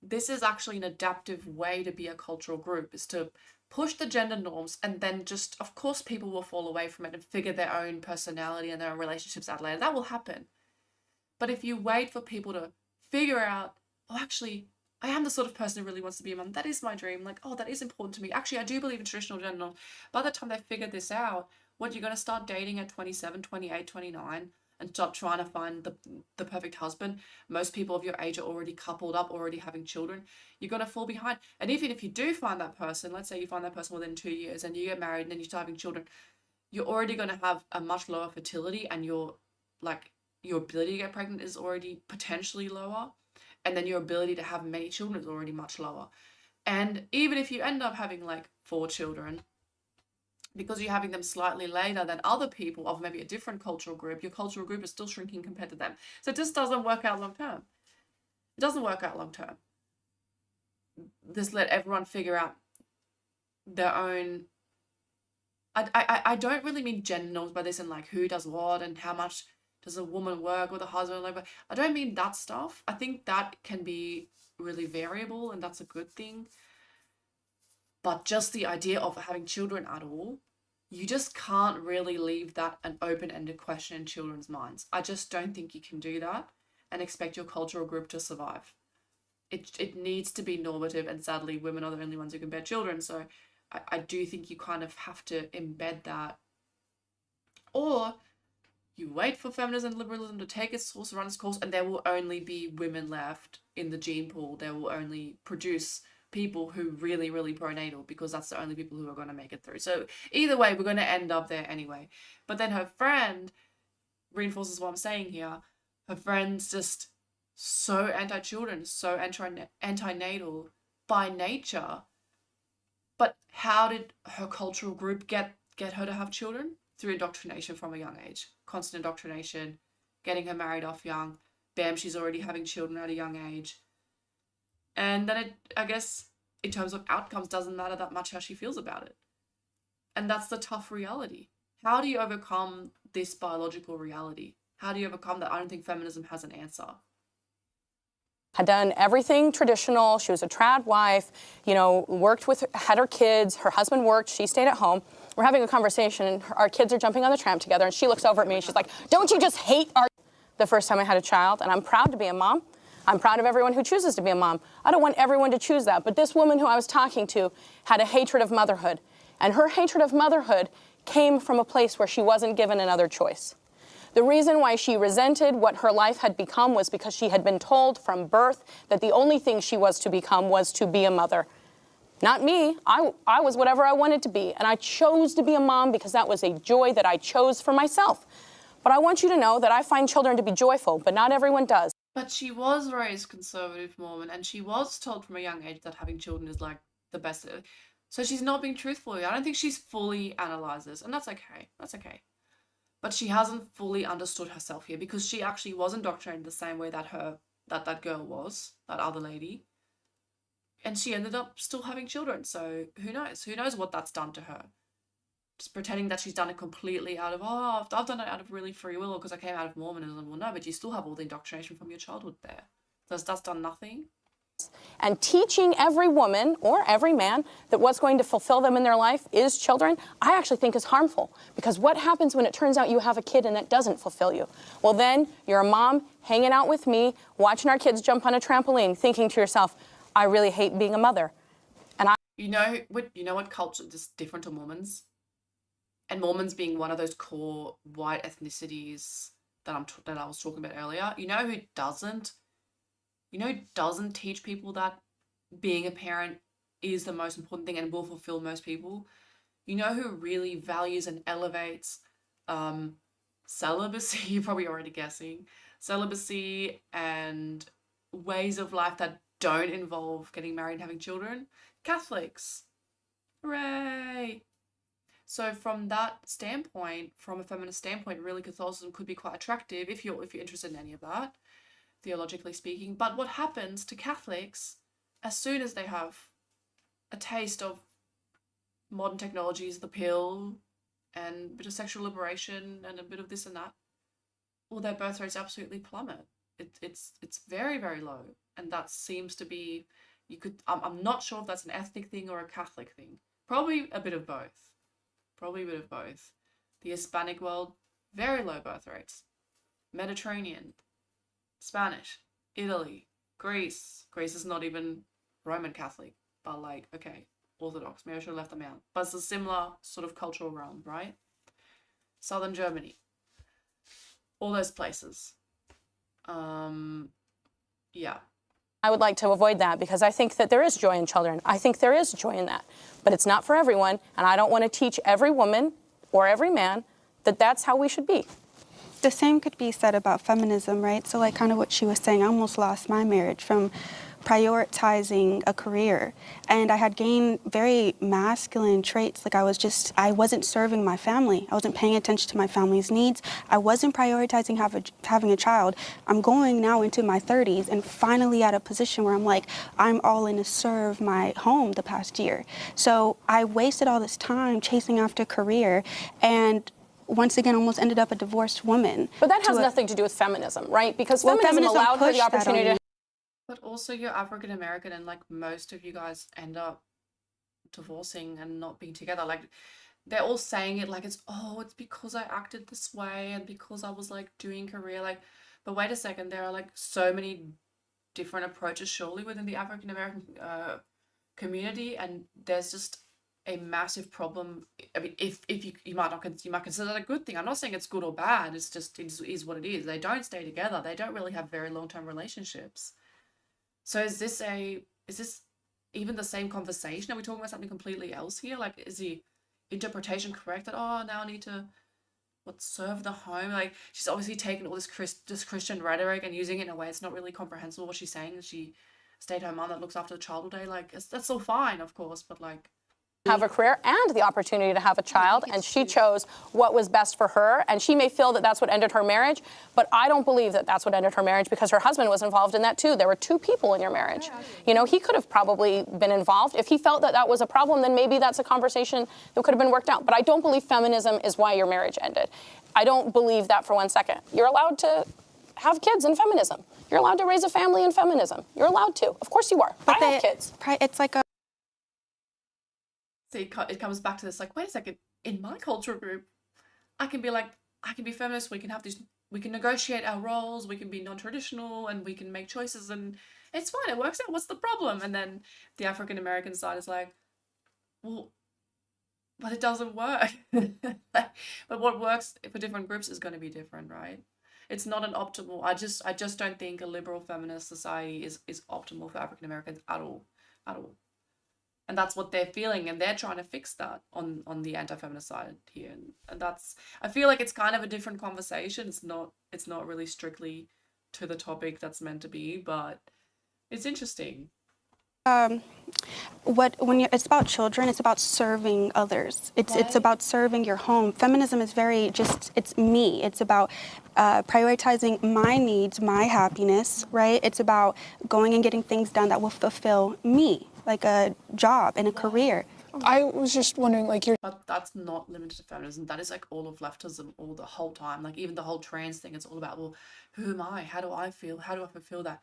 this is actually an adaptive way to be a cultural group, is to push the gender norms and then just, of course, people will fall away from it and figure their own personality and their own relationships out later. That will happen. But if you wait for people to figure out, oh, actually, I am the sort of person who really wants to be a mum. That is my dream. Like, oh, that is important to me. Actually, I do believe in traditional gender norms. By the time they figure this out, what, you're going to start dating at 27, 28, 29 and start trying to find the perfect husband. Most people of your age are already coupled up, already having children. You're going to fall behind. And even if you do find that person, let's say you find that person within 2 years and you get married and then you start having children, you're already going to have a much lower fertility, and your ability to get pregnant is already potentially lower. And then your ability to have many children is already much lower. And even if you end up having like 4 children, because you're having them slightly later than other people of maybe a different cultural group, your cultural group is still shrinking compared to them. So it just doesn't work out long term. It doesn't work out long term. Just let everyone figure out their own. I don't really mean gender norms by this and like who does what and how much does a woman work with a husband. Like, I don't mean that stuff. I think that can be really variable and that's a good thing. But just the idea of having children at all, you just can't really leave that an open-ended question in children's minds. I just don't think you can do that and expect your cultural group to survive. It needs to be normative, and sadly, women are the only ones who can bear children. So I do think you kind of have to embed that. Or you wait for feminism and liberalism to take its course, run its course, and there will only be women left in the gene pool. There will only produce people who really, really pronatal, because that's the only people who are going to make it through. So either way, we're going to end up there anyway. But then her friend reinforces what I'm saying here. Her friend's just so anti-children, so anti-natal by nature. But how did her cultural group get her to have children? through indoctrination from a young age, constant indoctrination, getting her married off young. Bam, she's already having children at a young age. And then I guess, in terms of outcomes, doesn't matter that much how she feels about it. And that's the tough reality. How do you overcome this biological reality? How do you overcome that? I don't think feminism has an answer. Had done everything traditional. She was a trad wife, had her kids. Her husband worked. She stayed at home. We're having a conversation, and our kids are jumping on the tram together, and she looks over at me, and she's like, don't you just hate our... The first time I had a child, and I'm proud to be a mom. I'm proud of everyone who chooses to be a mom. I don't want everyone to choose that, but this woman who I was talking to had a hatred of motherhood, and her hatred of motherhood came from a place where she wasn't given another choice. The reason why she resented what her life had become was because she had been told from birth that the only thing she was to become was to be a mother. Not me. I was whatever I wanted to be, and I chose to be a mom because that was a joy that I chose for myself. But I want you to know that I find children to be joyful, but not everyone does. But she was raised conservative Mormon, and she was told from a young age that having children is like the best. So she's not being truthful. I don't think she's fully analyzed this, and that's okay. That's okay. But she hasn't fully understood herself here, because she actually was indoctrinated the same way that that girl was, that other lady. And she ended up still having children. So who knows? Who knows what that's done to her? Just pretending that she's done it completely out of, I've done it out of really free will because I came out of Mormonism. Well, no, but you still have all the indoctrination from your childhood there. That's done nothing. And teaching every woman or every man that what's going to fulfill them in their life is children, I actually think is harmful. Because what happens when it turns out you have a kid and that doesn't fulfill you? Well, then you're a mom hanging out with me, watching our kids jump on a trampoline, thinking to yourself, I really hate being a mother. And You know what culture is different to Mormons? And Mormons being one of those core white ethnicities that I was talking about earlier. You know who doesn't? You know who doesn't teach people that being a parent is the most important thing and will fulfill most people? You know who really values and elevates celibacy? You're probably already guessing. Celibacy and ways of life that don't involve getting married and having children? Catholics. Hooray! So from that standpoint, from a feminist standpoint, really Catholicism could be quite attractive if you're interested in any of that, theologically speaking. But what happens to Catholics as soon as they have a taste of modern technologies, the pill, and a bit of sexual liberation and a bit of this and that? Well, their birth rates absolutely plummet. It's very, very low. And that seems to be, I'm not sure if that's an ethnic thing or a Catholic thing. Probably a bit of both. The Hispanic world, very low birth rates. Mediterranean, Spanish, Italy, Greece. Greece is not even Roman Catholic, but like, okay, Orthodox. Maybe I should have left them out. But it's a similar sort of cultural realm, right? Southern Germany. All those places. Yeah. I would like to avoid that because I think that there is joy in children. I think there is joy in that. But it's not for everyone, and I don't want to teach every woman or every man that that's how we should be. The same could be said about feminism, right? So like kind of what she was saying, I almost lost my marriage from prioritizing a career. And I had gained very masculine traits. Like I wasn't serving my family. I wasn't paying attention to my family's needs. I wasn't prioritizing having a child. I'm going now into my 30s and finally at a position where I'm like, I'm all in to serve my home the past year. So I wasted all this time chasing after career and once again almost ended up a divorced woman. But that has nothing to do with feminism, right? Because feminism allowed her the opportunity to... But also you're African American and like most of you guys end up divorcing and not being together. Like they're all saying it like it's because I acted this way and because I was like doing career. Like, but wait a second, there are like so many different approaches surely within the African American community, and there's just a massive problem. I mean, if you might consider that a good thing. I'm not saying it's good or bad. It's just it is what it is. They don't stay together. They don't really have very long-term relationships. So is this even the same conversation? Are we talking about something completely else here? Like, is the interpretation correct that now I need to serve the home? Like, she's obviously taken all this Christian rhetoric and using it in a way it's not really comprehensible what she's saying. She stay-at-home mom that looks after the child all day. Like, that's all fine, of course, but like, have a career and the opportunity to have a child, and she chose what was best for her, and she may feel that that's what ended her marriage, but I don't believe that that's what ended her marriage, because her husband was involved in that too. There were two people in your marriage. You know, he could have probably been involved. If he felt that that was a problem, then maybe that's a conversation that could have been worked out. But I don't believe feminism is why your marriage ended. I don't believe that for 1 second. You're allowed to have kids in feminism. You're allowed to raise a family in feminism. You're allowed to. Of course you are. But I have kids. It's like a See, it comes back to this, like, wait a second, in my cultural group, I can be feminist, we can have these, we can negotiate our roles, we can be non-traditional, and we can make choices, and it's fine, it works out, what's the problem? And then the African-American side is like, well, but it doesn't work. But what works for different groups is going to be different, right? It's not an optimal, I just don't think a liberal feminist society is optimal for African-Americans at all. And that's what they're feeling, and they're trying to fix that on the anti-feminist side here. And that's, I feel like it's kind of a different conversation. It's not really strictly to the topic that's meant to be, but it's interesting. It's about children, it's about serving others. It's about serving your home. Feminism is it's me. It's about prioritizing my needs, my happiness, right? It's about going and getting things done that will fulfill me, like a job and a career. I was just wondering, like, But that's not limited to feminism. That is like all of leftism all the whole time. Like even the whole trans thing, it's all about, well, who am I? How do I feel? How do I fulfill that?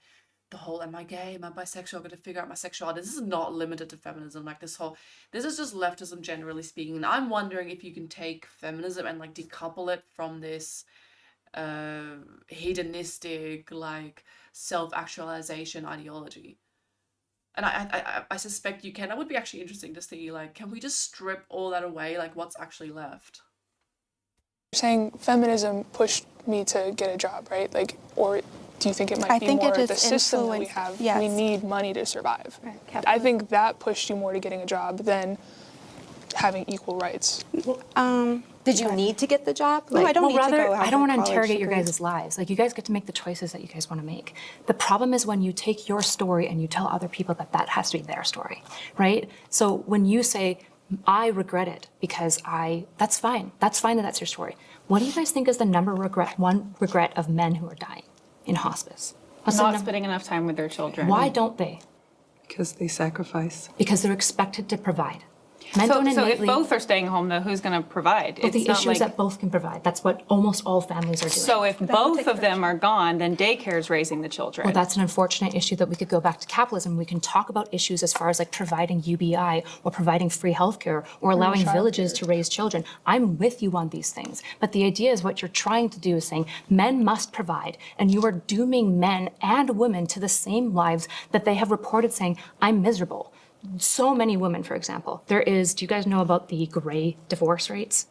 The whole, am I gay? Am I bisexual? I'm going to figure out my sexuality. This is not limited to feminism. Like this is just leftism generally speaking. And I'm wondering if you can take feminism and like decouple it from this hedonistic, like self-actualization ideology. And I suspect you can. That would be actually interesting to see, like, can we just strip all that away? Like, what's actually left? saying feminism pushed me to get a job, right? Like, or do you think it might be more the system that we have? Yes. We need money to survive. Right. I think that pushed you more to getting a job than having equal rights. Did you need to get the job? No, I don't need to go. I don't want to interrogate your guys' lives. Like, you guys get to make the choices that you guys want to make. The problem is when you take your story and you tell other people that that has to be their story, right? So when you say, I regret it because that's fine. That's fine that that's your story. What do you guys think is the one regret of men who are dying in hospice? Not spending enough time with their children. Why don't they? Because they sacrifice. Because they're expected to provide. Men don't So if innately- both are staying home, though, who's going to provide? But the issue is that both can provide. That's what almost all families are doing. So if both of them are gone, then daycare is raising the children. Well, that's an unfortunate issue that we could go back to capitalism. We can talk about issues as far as like providing UBI or providing free healthcare or allowing villages to raise children. I'm with you on these things. But the idea is what you're trying to do is saying men must provide, and you are dooming men and women to the same lives that they have reported saying, I'm miserable. So many women, for example, do you guys know about the gray divorce rates?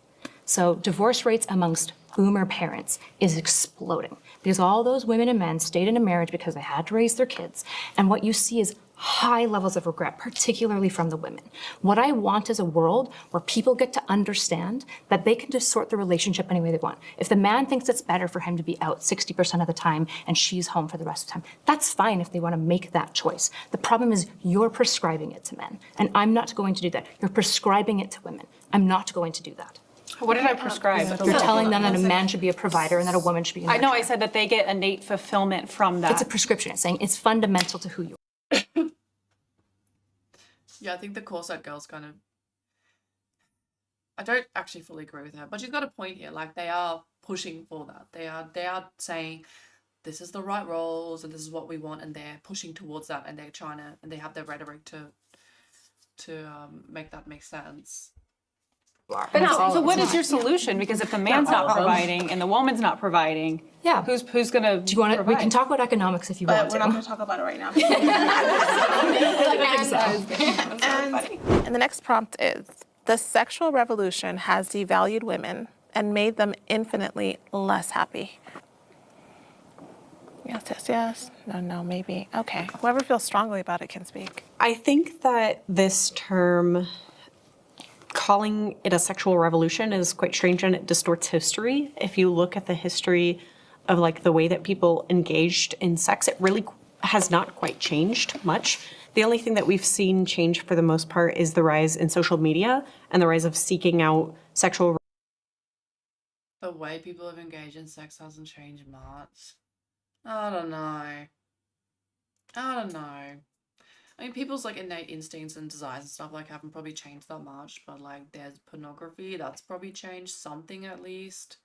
So divorce rates amongst boomer parents is exploding because all those women and men stayed in a marriage because they had to raise their kids. And what you see is high levels of regret, particularly from the women. What I want is a world where people get to understand that they can just sort the relationship any way they want. If the man thinks it's better for him to be out 60% of the time and she's home for the rest of the time, that's fine if they want to make that choice. The problem is you're prescribing it to men, and I'm not going to do that. You're prescribing it to women. I'm not going to do that. What did I prescribe? You're telling them that a man should be a provider and that a woman should be a nurturer. I know I said that they get innate fulfillment from that. It's a prescription. It's saying it's fundamental to who you are. Yeah, I think the corset girl's kind of... I don't actually fully agree with her, but she's got a point here. Like, they are pushing for that. They are saying this is the right roles and this is what we want, and they're pushing towards that, and they're trying to, and they have their rhetoric to make that make sense. But so what is your solution? Because if the man's not providing and the woman's not providing, Yeah. who's going to Do you want to? We can talk about economics if you want We're not going to. to talk about it right now. And the next prompt is, the sexual revolution has devalued women and made them infinitely less happy. Yes, yes, yes. No, no, maybe. Okay. Whoever feels strongly about it can speak. I think that this term, calling it a sexual revolution, is quite strange, and it distorts history. If you look at the history of like the way that people engaged in sex, it really has not quite changed much. The only thing that we've seen change for the most part is the rise in social media and the rise of seeking out sexual. The way people have engaged in sex hasn't changed much. I don't know. I mean, people's like innate instincts and desires and stuff like haven't probably changed that much, but like there's pornography, that's probably changed something at least.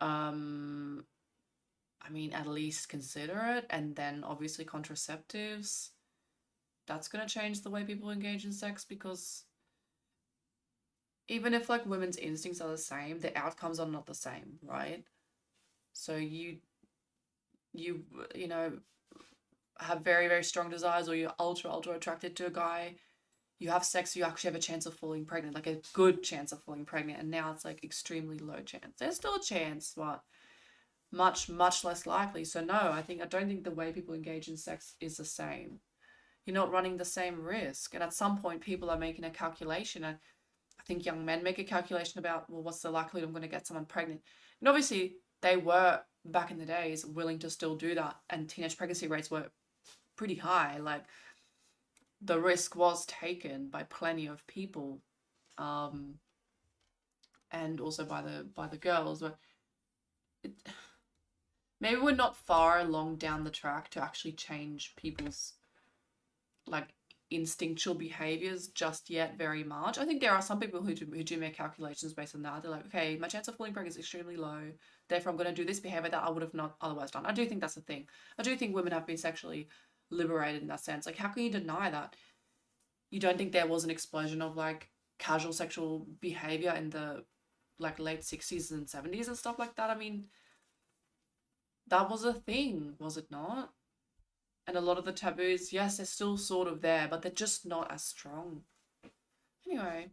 I mean, at least consider it, and then obviously contraceptives. That's gonna change the way people engage in sex because even if like women's instincts are the same, the outcomes are not the same, right? So you know have very very strong desires, or you're ultra attracted to a guy, you have sex, you actually have a chance of falling pregnant, like a good chance of falling pregnant, and now it's like extremely low chance. There's still a chance, but much less likely. So no, I don't think the way people engage in sex is the same. You're not running the same risk, and at some point people are making a calculation. And I think young men make a calculation about, well, what's the likelihood I'm going to get someone pregnant? And obviously they were back in the days willing to still do that, and teenage pregnancy rates were pretty high. Like the risk was taken by plenty of people, and also by the girls. But maybe we're not far along down the track to actually change people's like instinctual behaviors just yet very much. I think there are some people who do make calculations based on that. They're like, okay, my chance of falling pregnant is extremely low, therefore I'm going to do this behavior that I would have not otherwise done. I do think that's the thing. I do think women have been sexually liberated in that sense. Like, how can you deny that? You don't think there was an explosion of like casual sexual behavior in the like late 60s and 70s and stuff like that? I mean, that was a thing, was it not? And a lot of the taboos, yes, they're still sort of there, but they're just not as strong. Anyway.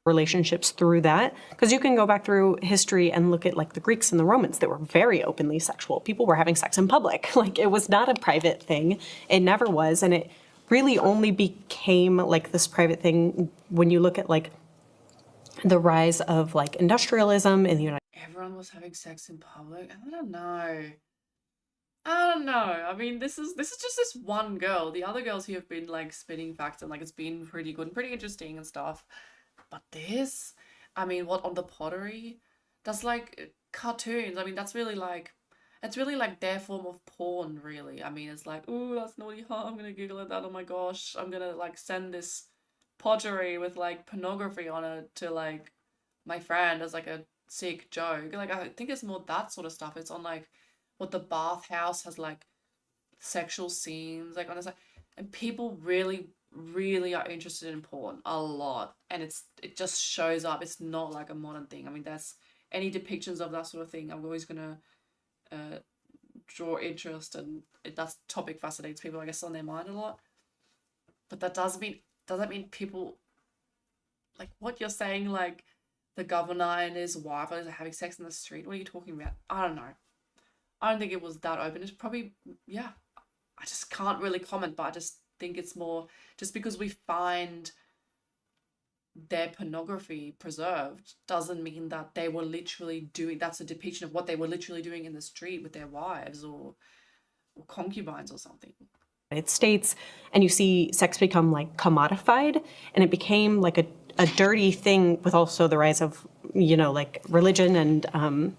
Relationships through that, because you can go back through history and look at like the Greeks and the Romans. They were very openly sexual. People were having sex in public. Like it was not a private thing. It never was. And it really only became like this private thing when you look at like the rise of like industrialism in the United States. Everyone was having sex in public? I don't know. I mean, this is just this one girl. The other girls who have been like spitting facts and like it's been pretty good and pretty interesting and stuff. But this, I mean, what on the pottery? That's like cartoons. I mean, that's really like, it's really like their form of porn, really. I mean, it's like, ooh, that's naughty. Oh, I'm gonna giggle at that. Oh my gosh, I'm gonna like send this pottery with like pornography on it to like my friend as like a sick joke. Like, I think it's more that sort of stuff. It's on like what the bathhouse has like sexual scenes like on the side, and people really are interested in porn a lot, and it just shows up. It's not like a modern thing. I mean, that's any depictions of that sort of thing, I'm always gonna draw interest, and that topic fascinates people, I guess, on their mind a lot. But that doesn't mean people like what you're saying, like the governor and his wife are having sex in the street. What are you talking about? I don't know. I don't think it was that open. It's probably, yeah, I just can't really comment, but I just think it's more just because we find their pornography preserved doesn't mean that they were literally doing, that's a depiction of what they were literally doing in the street with their wives or concubines or something. United States, and you see sex become like commodified, and it became like a dirty thing with also the rise of, you know, like religion and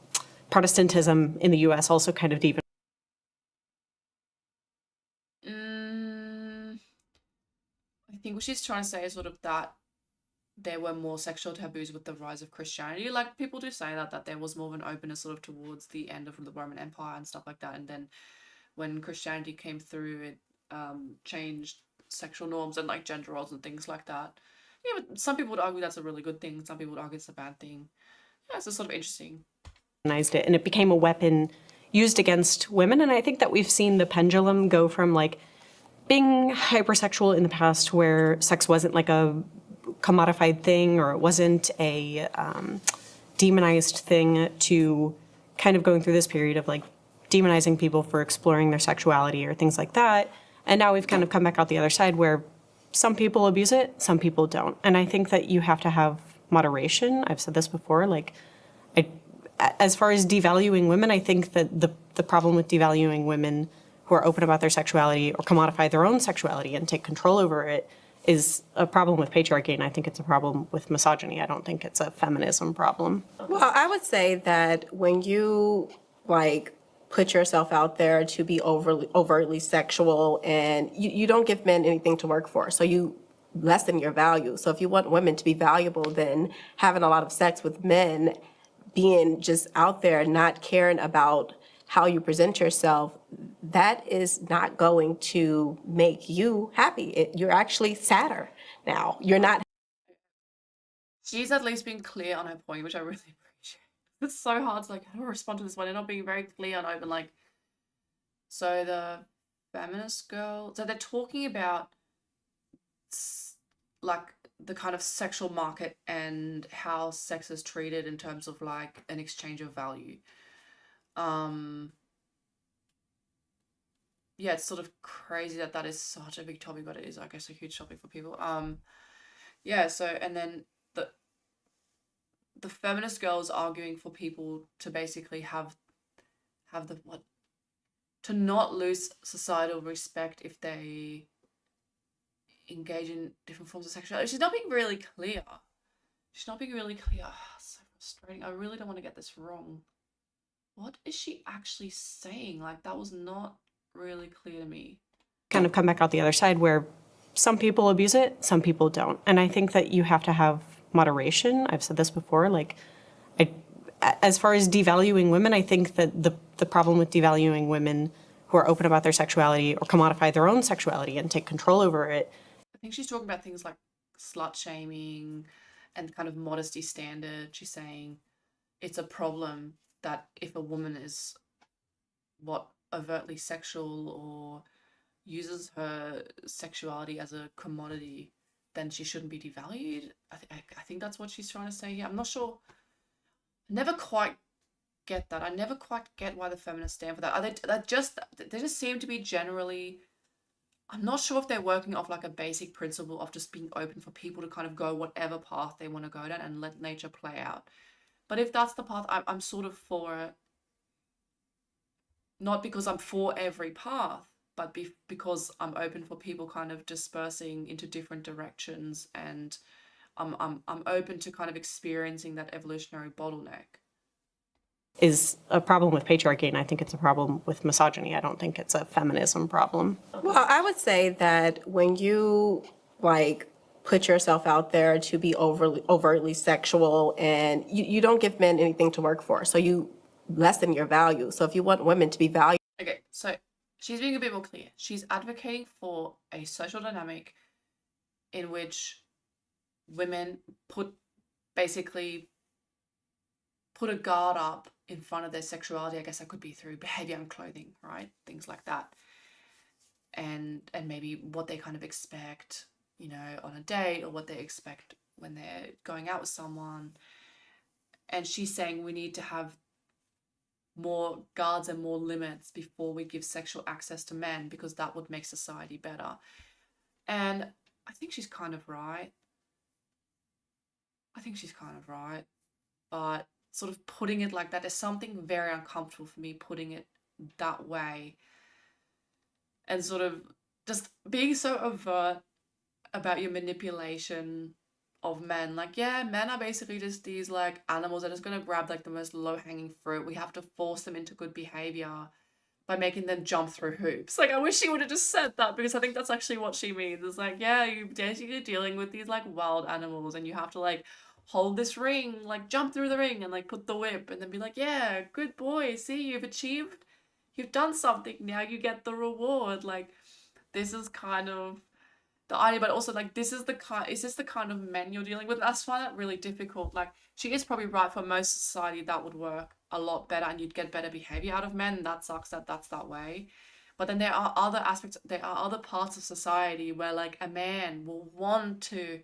Protestantism in the US also kind of deepened. I think what she's trying to say is sort of that there were more sexual taboos with the rise of Christianity. Like people do say that there was more of an openness sort of towards the end of the Roman Empire and stuff like that. And then when Christianity came through, it changed sexual norms and like gender roles and things like that. Yeah, but some people would argue that's a really good thing. Some people would argue it's a bad thing. Yeah, it's just sort of interesting. It, and it became a weapon used against women. And I think that we've seen the pendulum go from like being hypersexual in the past, where sex wasn't like a commodified thing or it wasn't a demonized thing, to kind of going through this period of like demonizing people for exploring their sexuality or things like that. And now we've kind of come back out the other side where some people abuse it, some people don't. And I think that you have to have moderation. I've said this before, like as far as devaluing women, I think that the problem with devaluing women who are open about their sexuality or commodify their own sexuality and take control over it is a problem with patriarchy, and I think it's a problem with misogyny. I don't think it's a feminism problem. Well, I would say that when you like put yourself out there to be overtly sexual, and you don't give men anything to work for, so you lessen your value. So if you want women to be valuable, then having a lot of sex with men, being just out there, not caring about how you present yourself, that is not going to make you happy. You're actually sadder now. You're not. She's at least been clear on her point, which I really appreciate. It's so hard to like respond to this one and not being very clear and open. Like, so the feminist girl, so they're talking about like the kind of sexual market and how sex is treated in terms of like an exchange of value. Yeah, it's sort of crazy that that is such a big topic, but it is, I guess, a huge topic for people. Yeah, so, and then the feminist girl is arguing for people to basically have the, what, to not lose societal respect if they engage in different forms of sexuality. She's not being really clear. She's not being really clear. So frustrating. I really don't want to get this wrong. What is she actually saying? Like, that was not really clear to me. Kind of come back out the other side where some people abuse it, some people don't. And I think that you have to have moderation. I've said this before, like, as far as devaluing women, I think that the problem with devaluing women who are open about their sexuality or commodify their own sexuality and take control over it. I think she's talking about things like slut shaming and kind of modesty standard. She's saying it's a problem that if a woman is overtly sexual or uses her sexuality as a commodity, then she shouldn't be devalued. I think that's what she's trying to say here. I'm not sure. Never quite get that. I never quite get why the feminists stand for that. They just seem to be generally, I'm not sure if they're working off like a basic principle of just being open for people to kind of go whatever path they want to go down and let nature play out. But if that's the path, I'm sort of for it. Not because I'm for every path, but because I'm open for people kind of dispersing into different directions, and I'm open to kind of experiencing that evolutionary bottleneck. Is a problem with patriarchy, and I think it's a problem with misogyny. I don't think it's a feminism problem. Well, I would say that when you like put yourself out there to be overtly sexual, and you don't give men anything to work for, so you lessen your value. So if you want women to be valued. Okay, so she's being a bit more clear. She's advocating for a social dynamic in which women basically put a guard up in front of their sexuality. I guess that could be through behavior and clothing, right? Things like that. And maybe what they kind of expect, on a date, or what they expect when they're going out with someone. And she's saying we need to have more guards and more limits before we give sexual access to men, because that would make society better. And I think she's kind of right. But sort of putting it like that, there's something very uncomfortable for me putting it that way, and sort of just being so overt about your manipulation of men. Like, yeah, men are basically just these like animals that are just gonna grab like the most low-hanging fruit. We have to force them into good behavior by making them jump through hoops. Like, I wish she would have just said that, because I think that's actually what she means. It's like, yeah, you're basically dealing with these like wild animals, and you have to like hold this ring, like jump through the ring and like put the whip, and then be like, yeah, good boy, see, you've done something, now you get the reward. Like, this is kind of the idea, but also like is this the kind of men you're dealing with? I find that really difficult. Like, she is probably right, for most society that would work a lot better and you'd get better behavior out of men. That sucks that that's that way. But then there are other parts of society where like a man will want to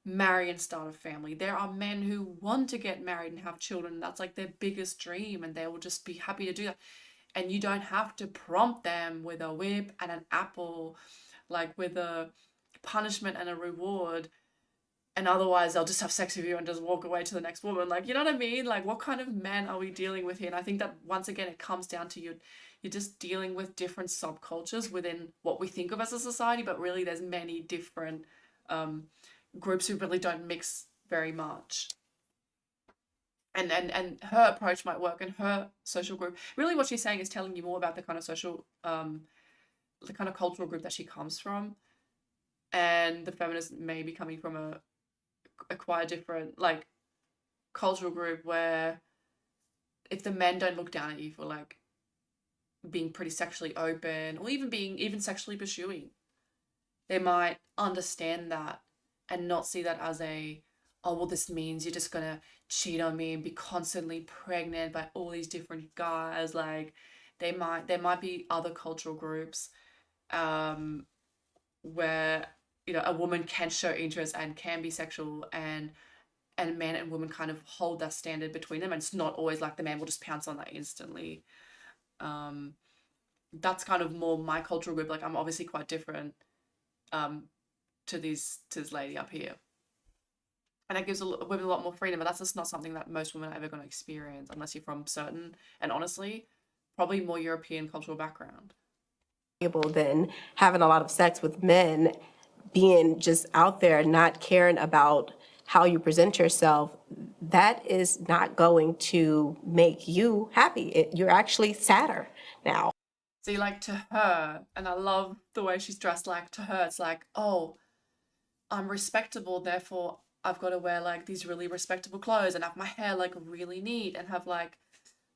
marry and start a family. There are men who want to get married and have children. That's like their biggest dream, and they will just be happy to do that. And you don't have to prompt them with a whip and an apple, like with a punishment and a reward. and otherwise they'll just have sex with you and just walk away to the next woman. Like, you know what I mean? Like, what kind of men are we dealing with here? And I think that once again it comes down to you're just dealing with different subcultures within what we think of as a society, but really there's many different groups who really don't mix very much. And her approach might work, and her social group, really what she's saying is telling you more about the kind of social the kind of cultural group that she comes from, and the feminist may be coming from a quite different like cultural group where if the men don't look down at you for like being pretty sexually open or even sexually pursuing, they might understand that and not see that as a, oh well, this means you're just gonna cheat on me and be constantly pregnant by all these different guys. Like there might be other cultural groups where a woman can show interest and can be sexual, and men and women kind of hold that standard between them, and it's not always like the man will just pounce on that instantly. That's kind of more my cultural group. Like I'm obviously quite different to this lady up here, and that gives women a lot more freedom, but that's just not something that most women are ever going to experience unless you're from certain, and honestly probably more European cultural background. Than having a lot of sex with men, being just out there not caring about how you present yourself, that is not going to make you happy. You're actually sadder now. See, like to her, and I love the way she's dressed, like to her it's like, oh, I'm respectable, therefore I've got to wear like these really respectable clothes and have my hair like really neat and have like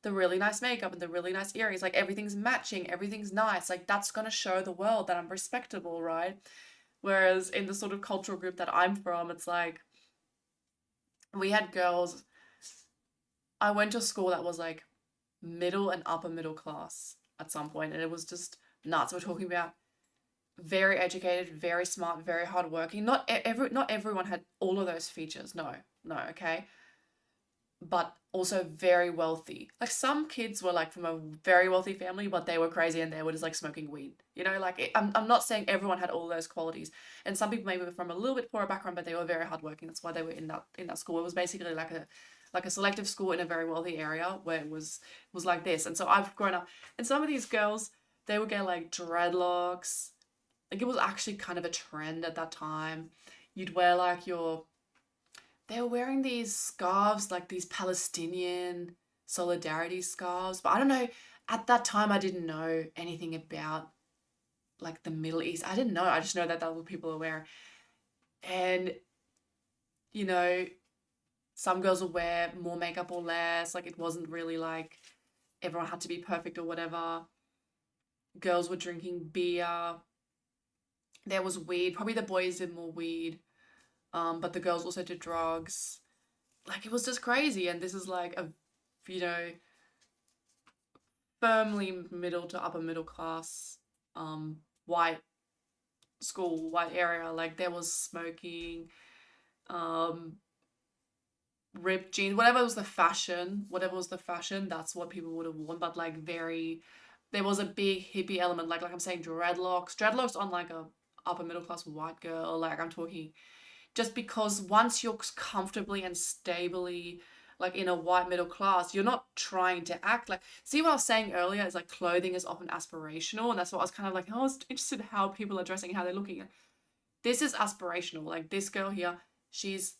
the really nice makeup and the really nice earrings, like everything's matching, everything's nice, like that's going to show the world that I'm respectable, right? Whereas in the sort of cultural group that I'm from, it's like we had girls, I went to a school that was like middle and upper middle class at some point, and it was just nuts. We're talking about very educated, very smart, very hardworking. Not everyone had all of those features. No, okay. But also very wealthy. Like some kids were like from a very wealthy family, but they were crazy and they were just like smoking weed. Like I'm not saying everyone had all those qualities, and some people maybe were from a little bit poorer background, but they were very hardworking. That's why they were in that school. It was basically like a selective school in a very wealthy area where it was like this. And so I've grown up, and some of these girls, they would get like dreadlocks. Like it was actually kind of a trend at that time. You'd wear like they were wearing these scarves, like these Palestinian solidarity scarves. But I don't know, at that time I didn't know anything about like the Middle East. I didn't know. I just know that that's what people are wearing. And, some girls would wear more makeup or less. Like it wasn't really like everyone had to be perfect or whatever. Girls were drinking beer. There was weed. Probably the boys did more weed. But the girls also did drugs. Like, it was just crazy. And this is like a, firmly middle to upper middle class, white school, white area. Like, there was smoking, ripped jeans, whatever was the fashion, that's what people would have worn. But like there was a big hippie element. Like I'm saying, dreadlocks on like a upper middle class white girl. Like I'm talking, just because once you're comfortably and stably like in a white middle class, you're not trying to act like, see what I was saying earlier is like clothing is often aspirational, and that's what I was kind of like, I was interested in how people are dressing, how they're looking. This is aspirational. Like this girl here, she's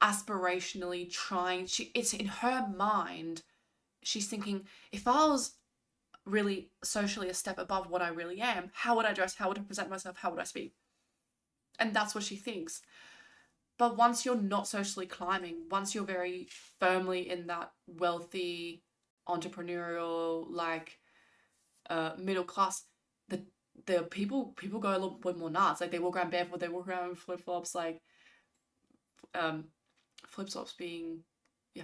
aspirationally trying, it's in her mind, she's thinking, if I was really socially a step above what I really am, how would I dress, how would I present myself, how would I speak? And that's what she thinks. But once you're not socially climbing, once you're very firmly in that wealthy, entrepreneurial, like middle class, the people go a little bit more nuts. Like they walk around barefoot, they walk around with flip-flops, like flip-flops being,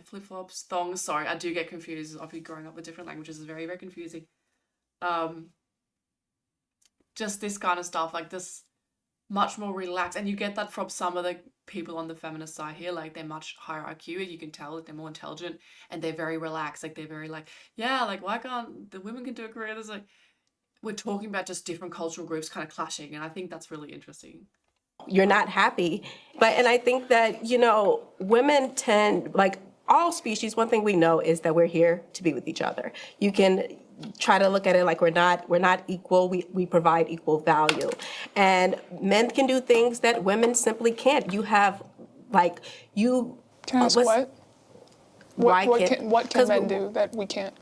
flip-flops, thongs. Sorry, I do get confused. Obviously growing up with different languages is very, very confusing. Just this kind of stuff, like this much more relaxed, and you get that from some of the people on the feminist side here. Like they're much higher IQ, you can tell, like they're more intelligent, and they're very relaxed. Like they're very like, yeah, like why can't the women can do a career? There's like, we're talking about just different cultural groups kind of clashing, and I think that's really interesting. you're not happy. And I think that, women tend, like all species, one thing we know is that we're here to be with each other. You can try to look at it like we're not equal. We provide equal value. And men can do things that women simply can't. You have, like, you... Can I ask what? What can men do that we can't?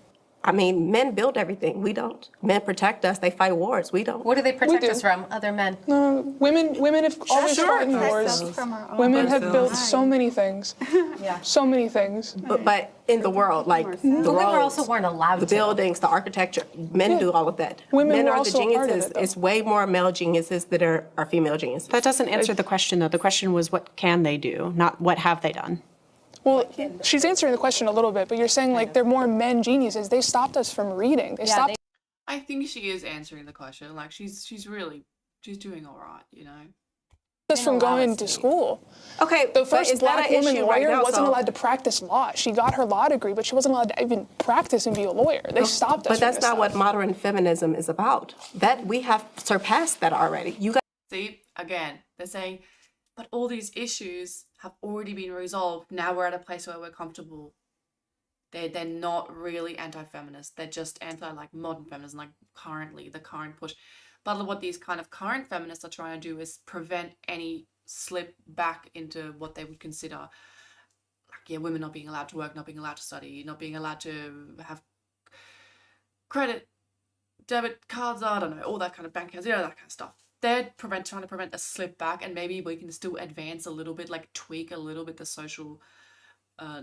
I mean, men build everything. We don't. Men protect us. They fight wars. We don't. What do they protect us from? Other men? No, women have always fought in wars. Women have built so many things. Yeah. So many things. But in the world, like the Women roads, also weren't allowed the to. buildings, the architecture, men do all of that. Women Men were are the also a part of geniuses. it, though. It's way more male geniuses that are female geniuses. That doesn't answer the question, though. The question was, what can they do, not what have they done? Well, she's answering the question a little bit, but you're saying like they're more men geniuses. They stopped us from reading. They stopped. I think she is answering the question. Like she's doing all right, Us from going to school. Okay, The first black woman lawyer now, wasn't allowed to practice law. She got her law degree, but she wasn't allowed to even practice and be a lawyer. They stopped us. But that's from not this what stuff. modern feminism is about. That we have surpassed that already. You guys. See, again, they're saying, but all these issues have already been resolved. Now we're at a place where we're comfortable. They're not really anti-feminist. They're just like modern feminism, like the current push. But what these kind of current feminists are trying to do is prevent any slip back into what they would consider, like, women not being allowed to work, not being allowed to study, not being allowed to have credit, debit cards, I don't know, all that kind of bank accounts, that kind of stuff. They're trying to prevent a slip back, and maybe we can still advance a little bit, like tweak a little bit the social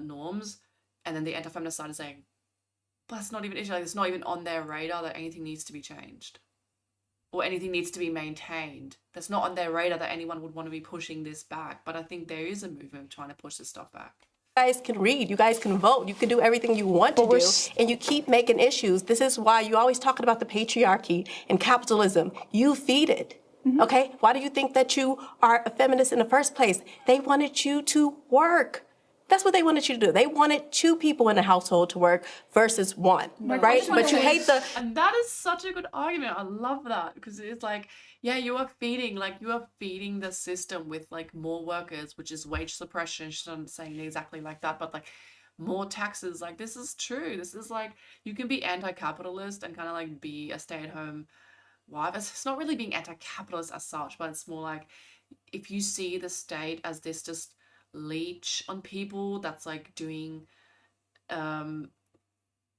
norms. And then the anti-feminist side is saying, but it's not even an issue. Like, it's not even on their radar that anything needs to be changed or anything needs to be maintained. That's not on their radar that anyone would want to be pushing this back. But I think there is a movement trying to push this stuff back. You guys can read, you guys can vote, you can do everything you want to do, and you keep making issues. This is why you always talking about the patriarchy and capitalism. You feed it, okay? Why do you think that you are a feminist in the first place? They wanted you to work. That's what they wanted you to do. They wanted 2 people in a household to work versus 1, right? But you hate the... And that is such a good argument. I love that, because it's like, yeah, you are feeding the system with like more workers, which is wage suppression. She's not saying it exactly like that, but like more taxes. Like, this is true. This is like, you can be anti-capitalist and kind of like be a stay-at-home wife. It's not really being anti-capitalist as such, but it's more like, if you see the state as this just leech on people that's like doing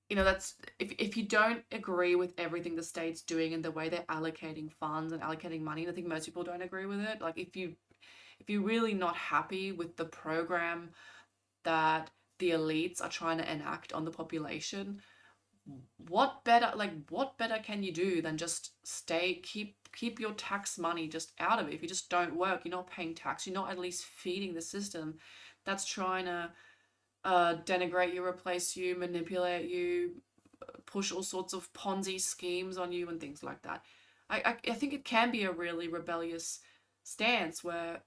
that's if you don't agree with everything the state's doing and the way they're allocating funds and allocating money, I think most people don't agree with it. Like, if you're really not happy with the program that the elites are trying to enact on the population, what better can you do than just keep your tax money just out of it? If you just don't work, you're not paying tax, you're not at least feeding the system that's trying to denigrate you, replace you, manipulate you, push all sorts of Ponzi schemes on you and things like that. I think it can be a really rebellious stance where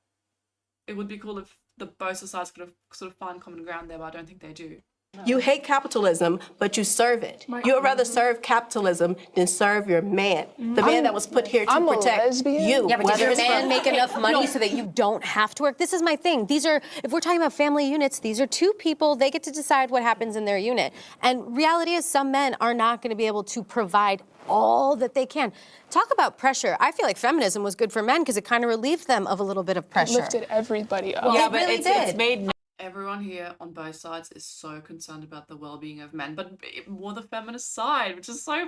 it would be cool if both sides could have sort of find common ground there, but I don't think they do. You hate capitalism, but you serve it. You would rather serve capitalism than serve your man, the man that was put here to protect you. Yeah, but does your man make enough money so that you don't have to work? This is my thing. If we're talking about family units, these are 2 people. They get to decide what happens in their unit. And reality is, some men are not going to be able to provide all that they can. Talk about pressure. I feel like feminism was good for men because it kind of relieved them of a little bit of pressure. It lifted everybody up. Well, yeah, but really it's made... Everyone here on both sides is so concerned about the well-being of men, but more the feminist side, which is so,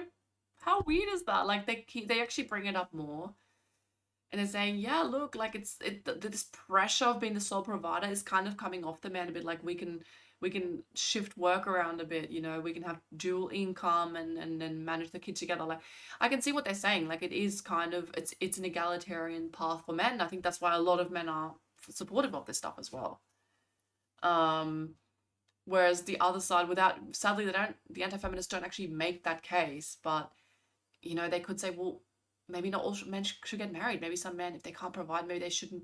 how weird is that? Like, they actually bring it up more, and they're saying, yeah, look, like this pressure of being the sole provider is kind of coming off the man a bit. Like, we can shift work around a bit, we can have dual income and manage the kids together. Like, I can see what they're saying. Like, it is kind of, it's an egalitarian path for men. I think that's why a lot of men are supportive of this stuff as well. Whereas the other side, sadly, the anti-feminists don't actually make that case, but, they could say, well, maybe not all men should get married. Maybe some men, if they can't provide, maybe they shouldn't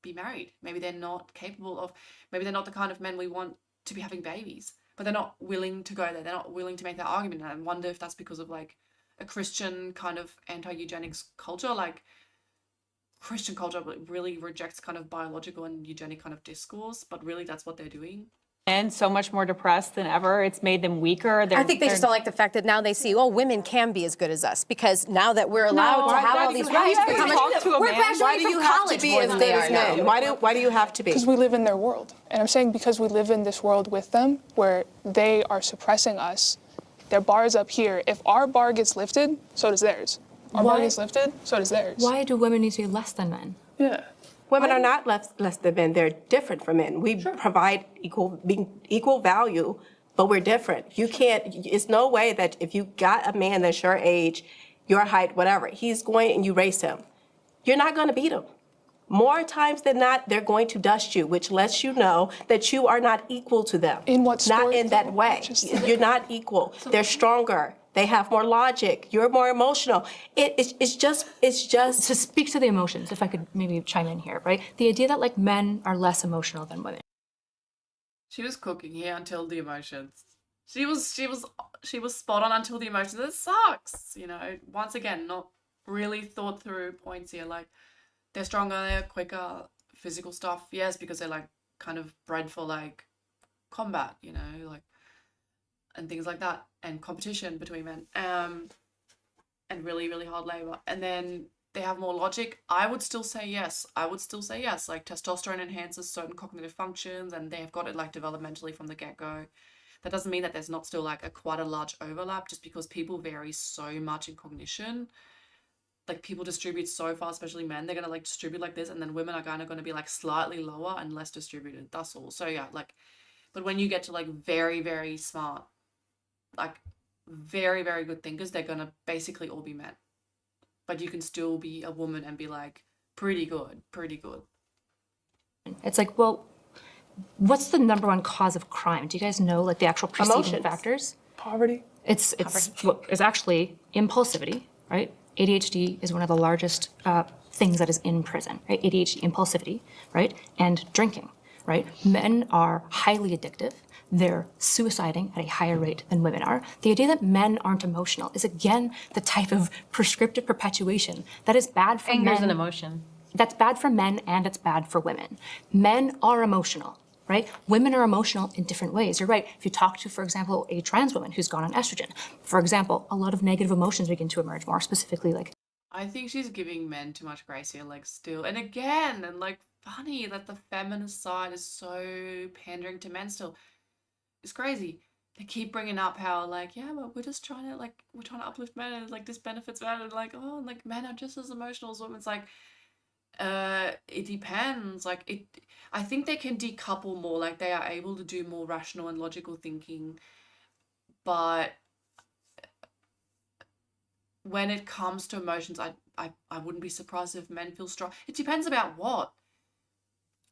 be married. Maybe they're not capable of, maybe they're not the kind of men we want to be having babies, but they're not willing to go there. They're not willing to make that argument. And I wonder if that's because of like a Christian kind of anti-eugenics culture. Like, Christian culture really rejects kind of biological and eugenic kind of discourse, but really that's what they're doing. And so much more depressed than ever. It's made them weaker. I think they just don't like the fact that now they see, oh, women can be as good as us because now that we're allowed to have all these rights, we're graduating from college more than they are now. Why do you have to be? Because we live in their world. And I'm saying because we live in this world with them where they are suppressing us, their bar is up here. If our bar gets lifted, so does theirs. Our bar gets lifted, so does theirs. Why do women need to be less than men? Yeah. Women are not less than men. They're different from men. We provide equal value, but we're different. You can't, it's no way that if you got a man that's your age, your height, whatever, he's going and you race him. You're not going to beat him. More times than not, they're going to dust you, which lets you know that you are not equal to them. In what sport? Not in that way. You're not equal. They're stronger. They have more logic. You're more emotional. It's just. To speak to the emotions, if I could maybe chime in here, right? The idea that like men are less emotional than women. She was cooking here until the emotions. She was spot on until the emotions. It sucks, you know. Once again, not really thought through points here. Like they're stronger, they're quicker, physical stuff. Yes, because they're like kind of bred for like combat, you know, like and things like that, and competition between men, and really, really hard labor. And then they have more logic. I would still say yes. Like testosterone enhances certain cognitive functions, and they have got it like developmentally from the get-go. That doesn't mean that there's not still like quite a large overlap, just because people vary so much in cognition. Like people distribute so far, especially men, they're gonna like distribute like this, and then women are kind of gonna be like slightly lower and less distributed. That's all. So yeah, like, but when you get to like very, very smart, like very, very good thinkers, they're gonna basically all be men. But you can still be a woman and be like pretty good. It's like, well, what's the number one cause of crime? Do you guys know like the actual preceding Emotions. factors? Poverty. It's actually impulsivity, right? ADHD is one of the largest things that is in prison, right? ADHD, impulsivity, right? And drinking, right? Men are highly addictive. They're suiciding at a higher rate than women are. The idea that men aren't emotional is again the type of prescriptive perpetuation that is bad for men. Anger's an emotion. That's bad for men and it's bad for women. Men are emotional, right? Women are emotional in different ways. You're right. If you talk to, for example, a trans woman who's gone on estrogen, for example, a lot of negative emotions begin to emerge, more specifically like I think she's giving men too much grace here, like still. And again, and like funny that the feminist side is so pandering to men still. It's crazy. They keep bringing up how like, yeah, but we're trying to uplift men and like this benefits men and like, oh, like men are just as emotional as women. It's like, it depends. Like I think they can decouple more, like they are able to do more rational and logical thinking, but when it comes to emotions, I wouldn't be surprised if men feel strong. It depends about what.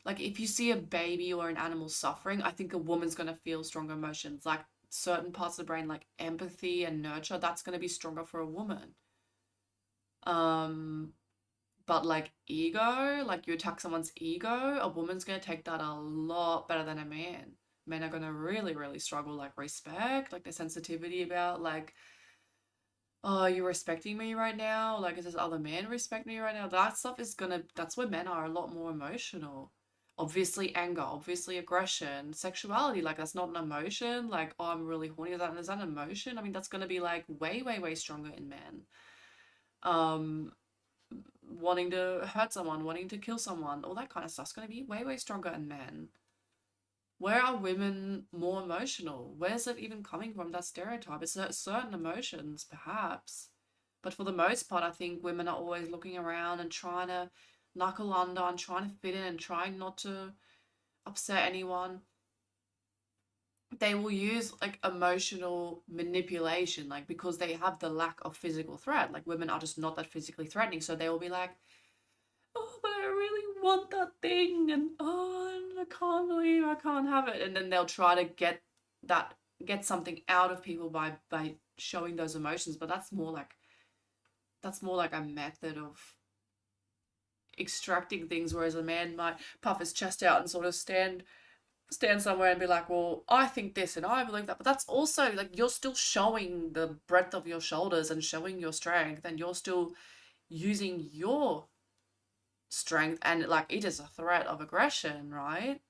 Like if you see a baby or an animal suffering, I think a woman's going to feel stronger emotions. Like certain parts of the brain, like empathy and nurture, that's going to be stronger for a woman. But like ego, like you attack someone's ego, a woman's going to take that a lot better than a man. Men are going to really, really struggle, like respect, like the sensitivity about like, oh, you're respecting me right now? Like, is this other man respect me right now? That stuff is that's where men are a lot more emotional. Obviously anger, obviously aggression, sexuality, like that's not an emotion. Like, oh, I'm really horny. Is that an emotion? I mean, that's gonna be like way, way, way stronger in men. Wanting to hurt someone, wanting to kill someone, all that kind of stuff's gonna be way, way stronger in men. Where are women more emotional? Where's it even coming from, that stereotype? It's certain emotions, perhaps. But for the most part, I think women are always looking around and trying to knuckle under and trying to fit in and trying not to upset anyone. They will use like emotional manipulation, like because they have the lack of physical threat. Like women are just not that physically threatening, so they will be like, oh, but I really want that thing, and oh, I can't believe I can't have it. And then they'll try to get something out of people by showing those emotions. But that's more like a method of extracting things, whereas a man might puff his chest out and sort of stand somewhere and be like, well, I think this and I believe that. But that's also like you're still showing the breadth of your shoulders and showing your strength, and you're still using your strength, and like it is a threat of aggression, right?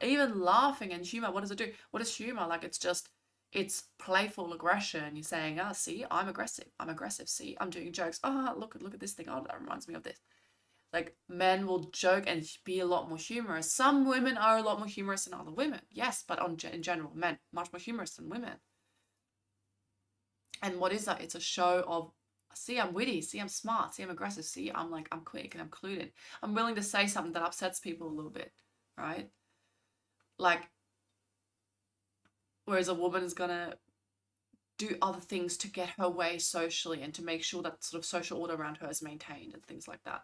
Even laughing and humor, what does it do? What is humor? Like it's playful aggression. You're saying, "Ah, see, I'm aggressive. I'm aggressive. See, I'm doing jokes. Ah, look at this thing. Oh, that reminds me of this." Like men will joke and be a lot more humorous. Some women are a lot more humorous than other women. Yes, but in general, men much more humorous than women. And what is that? It's a show of, see, I'm witty. See, I'm smart. See, I'm aggressive. See, I'm quick and I'm clued in. I'm willing to say something that upsets people a little bit, right? Like, whereas a woman is gonna do other things to get her way socially and to make sure that sort of social order around her is maintained and things like that.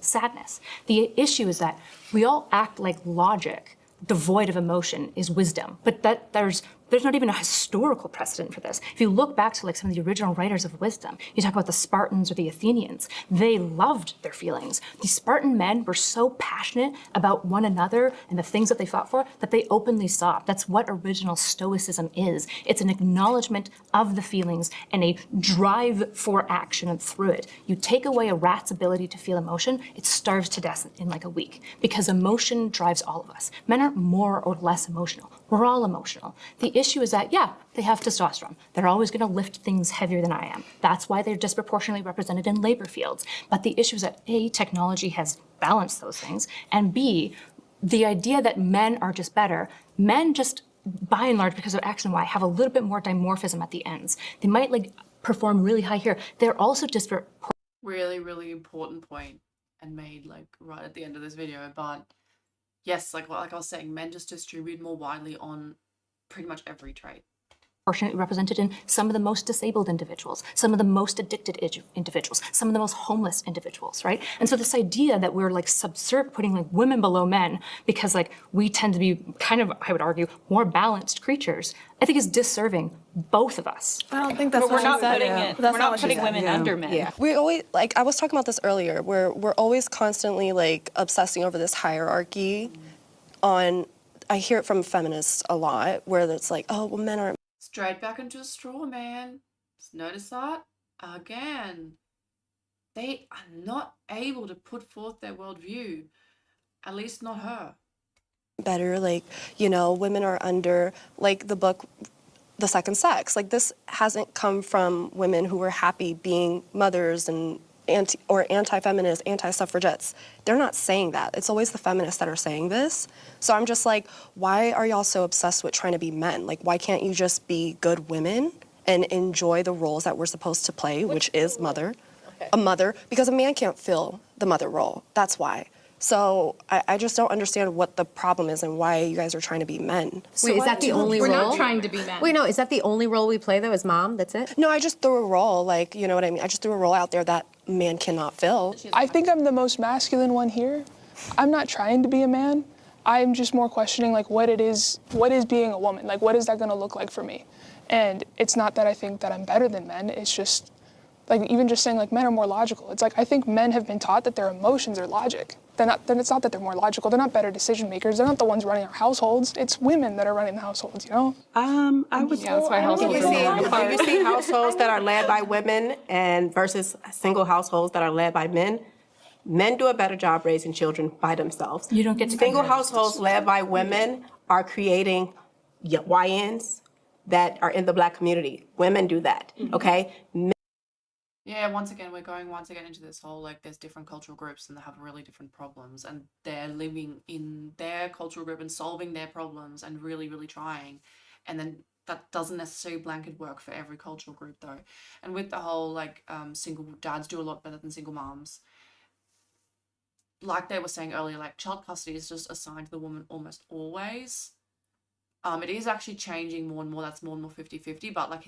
Sadness. The issue is that we all act like logic devoid of emotion is wisdom, but that there's not even a historical precedent for this. If you look back to like some of the original writers of wisdom, you talk about the Spartans or the Athenians, they loved their feelings. These Spartan men were so passionate about one another and the things that they fought for that they openly sobbed. That's what original Stoicism is. It's an acknowledgement of the feelings and a drive for action and through it. You take away a rat's ability to feel emotion, it starves to death in like a week because emotion drives all of us. Men aren't more or less emotional. We're all emotional. The issue is that, yeah, they have testosterone. They're always going to lift things heavier than I am. That's why they're disproportionately represented in labor fields. But the issue is that A, technology has balanced those things, and B, the idea that men are just better, men just, by and large, because of X and Y, have a little bit more dimorphism at the ends. They might like perform really high here. They're also really, really important point and made like right at the end of this video, but yes, like I was saying, men just distribute more widely on pretty much every trait. Proportionately represented in some of the most disabled individuals, some of the most addicted individuals, some of the most homeless individuals, right? And so this idea that we're like putting like women below men because like we tend to be kind of, I would argue, more balanced creatures, I think is disserving both of us. I don't think that's But we're not putting women under men. Yeah. We always, like, I was talking about this earlier, where we're always constantly, like, obsessing over this hierarchy on, I hear it from feminists a lot, where it's like, oh, well, men aren't. Straight back into a straw man. Just notice that? Again. They are not able to put forth their worldview. At least not her. Better, like, you know, women are under, like, the book The Second Sex. Like, this hasn't come from women who were happy being mothers and anti-feminists, anti-suffragettes. They're not saying that. It's always the feminists that are saying this. So I'm just like, why are y'all so obsessed with trying to be men? Like, why can't you just be good women and enjoy the roles that we're supposed to play, which is mother, a mother, because a man can't fill the mother role. That's why. So I just don't understand what the problem is and why you guys are trying to be men. Wait, is that the only role? We're not trying to be men. Wait, no, is that the only role we play though, as mom? That's it? No, I just threw a role, like, you know what I mean? I just threw a role out there that man cannot fill. I think I'm the most masculine one here. I'm not trying to be a man. I'm just more questioning like what is being a woman? Like what is that gonna look like for me? And it's not that I think that I'm better than men, it's just like even just saying like men are more logical. It's like I think men have been taught that their emotions are logic. Then it's not that they're more logical. They're not better decision makers. They're not the ones running our households. It's women that are running the households, you know? I would. Yeah, that's why households Do you see households that are led by women and versus single households that are led by men? Men do a better job raising children by themselves. You don't get to Single households led by women are creating YNs that are in the Black community. Women do that, okay? Yeah, once again, we're going into this whole, like, there's different cultural groups and they have really different problems and they're living in their cultural group and solving their problems and really, really trying. And then that doesn't necessarily blanket work for every cultural group though. And with the whole, like, single dads do a lot better than single moms. Like they were saying earlier, like, child custody is just assigned to the woman almost always. It is actually changing more and more. That's more and more 50-50, but like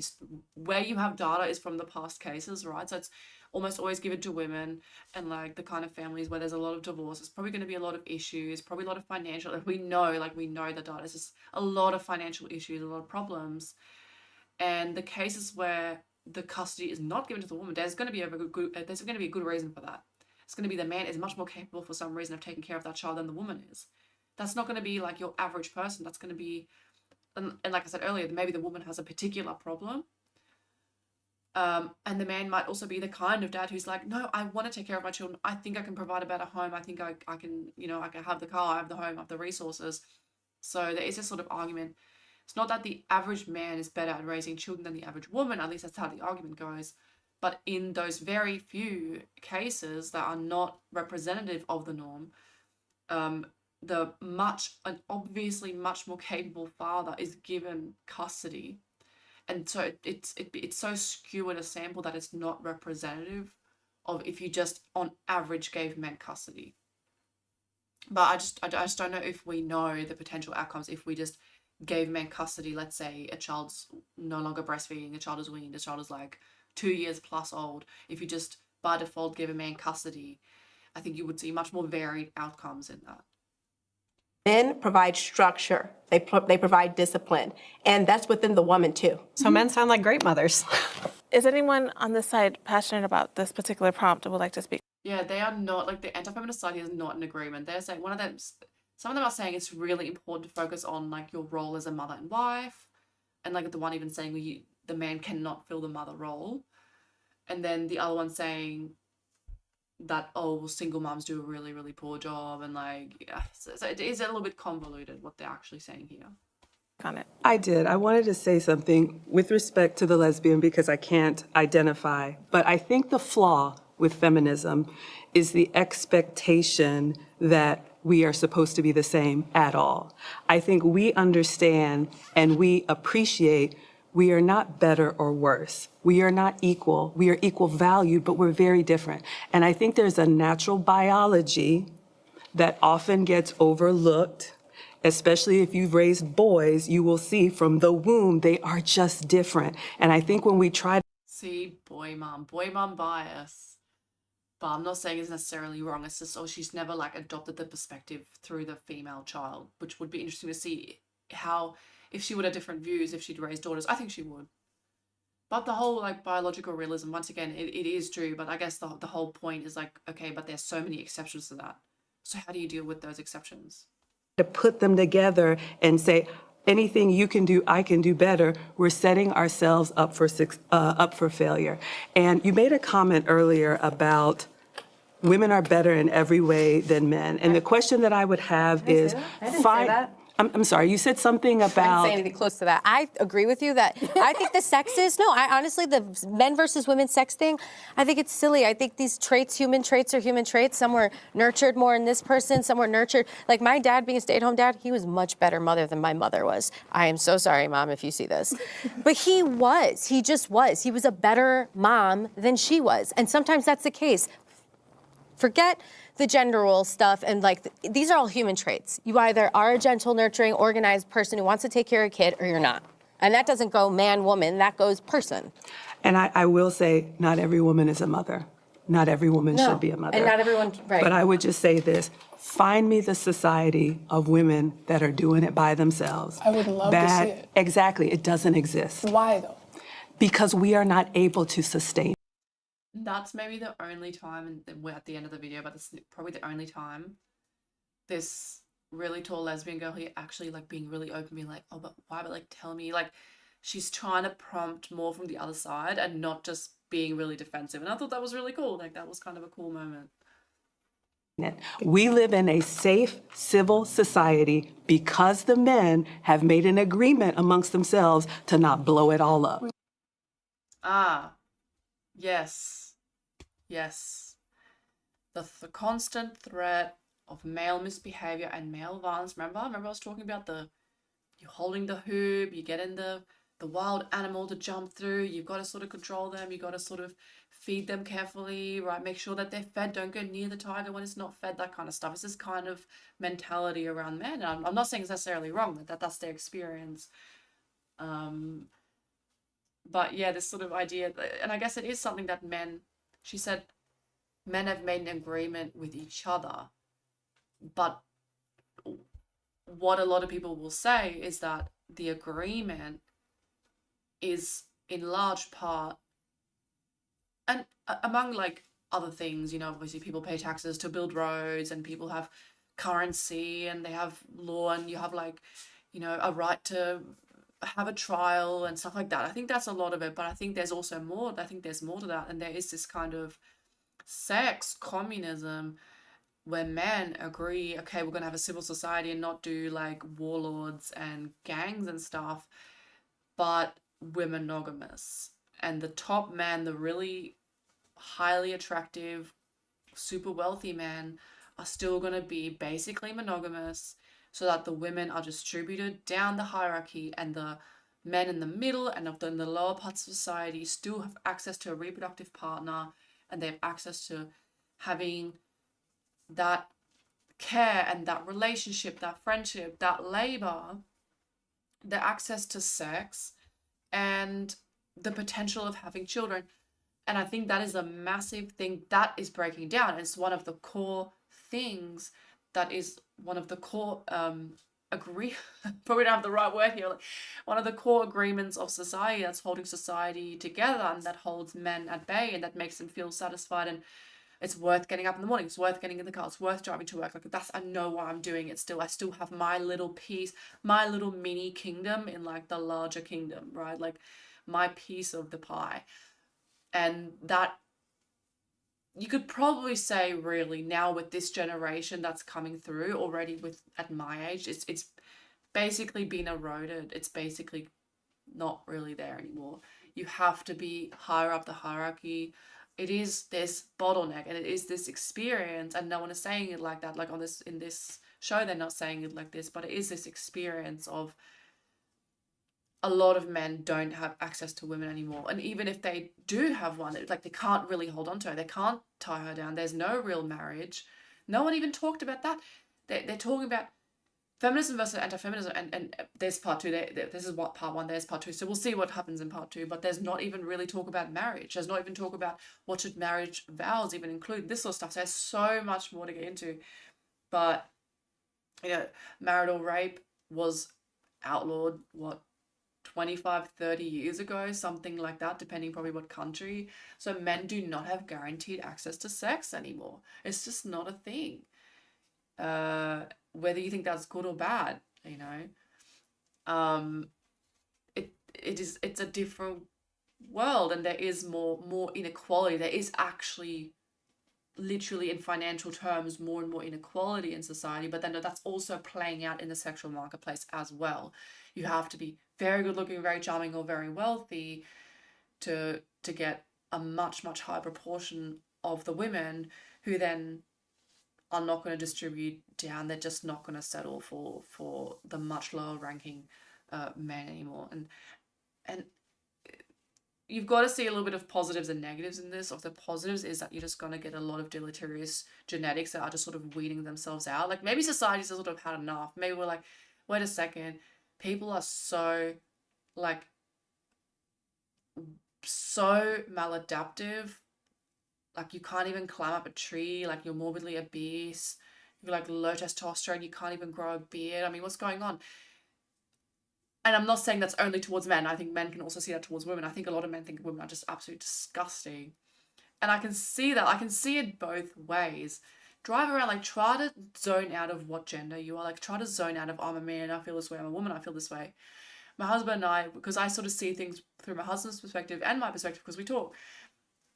where you have data is from the past cases, right? So it's almost always given to women, and like the kind of families where there's a lot of divorce, it's probably going to be a lot of issues, probably a lot of financial, we know the data is just a lot of financial issues, a lot of problems. And the cases where the custody is not given to the woman, there's going to be a good reason for that. It's going to be the man is much more capable for some reason of taking care of that child than the woman is. That's not going to be like your average person. That's going to be, and like I said earlier, maybe the woman has a particular problem. And the man might also be the kind of dad who's like, no, I want to take care of my children. I think I can provide a better home. I think I can, I can have the car, I have the home, I have the resources. So there is this sort of argument. It's not that the average man is better at raising children than the average woman, at least that's how the argument goes. But in those very few cases that are not representative of the norm, an obviously much more capable father is given custody. And so it's so skewed a sample that it's not representative of if you just on average gave men custody. But I just don't know if we know the potential outcomes if we just gave men custody. Let's say a child's no longer breastfeeding, a child is weaned, a child is like 2 years plus old. If you just by default give a man custody, I think you would see much more varied outcomes in that. Men provide structure, they provide discipline, and that's within the woman too. So men sound like great mothers. Is anyone on this side passionate about this particular prompt and would like to speak? Yeah, they are not, like, the anti-feminist side is not in agreement. They're saying, some of them are saying it's really important to focus on, like, your role as a mother and wife, and, like, the one even saying the man cannot fill the mother role, and then the other one saying that, oh, well, single moms do a really, really poor job, and, like, yeah, so it is a little bit convoluted what they're actually saying here. On it. I did. I wanted to say something with respect to the lesbian because I can't identify, but I think the flaw with feminism is the expectation that we are supposed to be the same at all. I think we understand and we appreciate we are not better or worse. We are not equal. We are equal valued, but we're very different. And I think there's a natural biology that often gets overlooked, especially if you've raised boys. You will see from the womb, they are just different. And I think when we try to See, boy mom bias. But I'm not saying it's necessarily wrong. It's just, she's never, like, adopted the perspective through the female child, which would be interesting to see how, if she would have different views, if she'd raised daughters. I think she would. But the whole, like, biological realism, once again, it is true, but I guess the whole point is, like, okay, but there's so many exceptions to that. So how do you deal with those exceptions? to put them together and say, anything you can do, I can do better, we're setting ourselves up for failure. And you made a comment earlier about women are better in every way than men. And the question that I would have is, I didn't say that. I'm sorry, you said something I didn't about... say anything close to that. I agree with you that I think the sexist, I honestly, the men versus women sex thing, I think it's silly. I think these traits, human traits, are human traits. Some were nurtured more in this person, some were nurtured. Like my dad being a stay-at-home dad, he was much better mother than my mother was. I am so sorry, Mom, if you see this. But he just was. He was a better mom than she was. And sometimes that's the case. Forget the gender role stuff and these are all human traits. You either are a gentle, nurturing, organized person who wants to take care of a kid or you're not. And that doesn't go man, woman, that goes person. And I will say, not every woman is a mother. Not every woman should be a mother. And not everyone, right. But I would just say this, find me the society of women that are doing it by themselves. I would love to see it. Exactly, it doesn't exist. Why though? Because we are not able to sustain. That's maybe the only time, and then we're at the end of the video, but it's probably the only time this really tall lesbian girl here actually being really open, being like, oh, but why? But tell me, she's trying to prompt more from the other side and not just being really defensive. And I thought that was really cool. That was kind of a cool moment. We live in a safe civil society because the men have made an agreement amongst themselves to not blow it all up. Ah, yes. Yes. The constant threat of male misbehavior and male violence. Remember I was talking about you're holding the hoop, you get in the wild animal to jump through, you've got to sort of control them, you've got to sort of feed them carefully, right? Make sure that they're fed, don't go near the tiger when it's not fed, that kind of stuff. It's this kind of mentality around men. And I'm not saying it's necessarily wrong, that's their experience. But yeah, this sort of idea, and I guess it is something that she said, men have made an agreement with each other. But what a lot of people will say is that the agreement is in large part, and among other things, obviously people pay taxes to build roads and people have currency and they have law and you have a right to have a trial and stuff like that. I think that's a lot of it, but I think there's also more. I think there's more to that, and there is this kind of sex communism where men agree, okay, we're gonna have a civil society and not do like warlords and gangs and stuff, but we're monogamous. And the top man, the really highly attractive, super wealthy men, are still going to be basically monogamous, so that the women are distributed down the hierarchy, and the men in the middle and in the lower parts of society still have access to a reproductive partner, and they have access to having that care and that relationship, that friendship, that labor, the access to sex, and the potential of having children. And I think that is a massive thing that is breaking down. It's one of the core things that is one of the core agree probably don't have the right word here, like one of the core agreements of society that's holding society together, and that holds men at bay, and that makes them feel satisfied, and it's worth getting up in the morning, it's worth getting in the car, it's worth driving to work. Like, that's, I know why I'm doing it still. I still have my little piece, my little mini kingdom in like the larger kingdom, right? Like my piece of the pie. And that, you could probably say, really, now with this generation that's coming through already, with at my age, it's basically been eroded. It's basically not really there anymore. You have to be higher up the hierarchy. It is this bottleneck, and it is this experience, and no one is saying it like that. Like in this show, they're not saying it like this, but it is this experience of a lot of men don't have access to women anymore. And even if they do have one, like they can't really hold on to her. They can't tie her down. There's no real marriage. No one even talked about that. They're talking about feminism versus anti-feminism, and there's part two. This is what part one, there's part two. So we'll see what happens in part two, but there's not even really talk about marriage. There's not even talk about what should marriage vows even include, this sort of stuff. So there's so much more to get into. But, you know, marital rape was outlawed, what, 25, 30 years ago, something like that, depending probably what country. So men do not have guaranteed access to sex anymore. It's just not a thing. Whether you think that's good or bad, you know, it's a different world, and there is more inequality. There is actually, literally in financial terms, more and more inequality in society, but then that's also playing out in the sexual marketplace as well. You have to be very good looking, very charming, or very wealthy to get a much higher proportion of the women, who then are not going to distribute down. They're just not going to settle for the much lower ranking men anymore. And you've got to see a little bit of positives and negatives in this. Of the positives is that you're just going to get a lot of deleterious genetics that are just sort of weeding themselves out. Like maybe society's sort of had enough. Maybe we're like, wait a second, people are so like so maladaptive. Like you can't even climb up a tree. Like you're morbidly obese. You're like low testosterone. You can't even grow a beard. I mean, what's going on? And I'm not saying that's only towards men. I think men can also see that towards women. I think a lot of men think women are just absolutely disgusting. And I can see that. I can see it both ways. Drive around, like try to zone out of what gender you are. Like try to zone out of, I'm a man, I feel this way. I'm a woman, I feel this way. My husband and I, because I sort of see things through my husband's perspective and my perspective because we talk.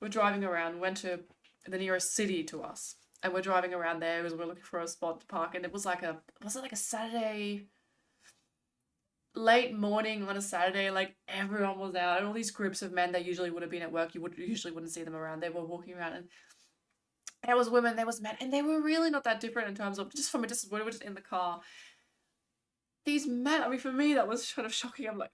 We're driving around, went to the nearest city to us. And we're driving around there because we're looking for a spot to park. And it was like was it like a Saturday, late morning on a Saturday, like everyone was out, and all these groups of men that usually would have been at work, usually wouldn't see them around. They were walking around, and there was women, there was men, and they were really not that different in terms of just from a distance. We were just in the car. These men, I mean, for me that was kind of shocking. I'm like,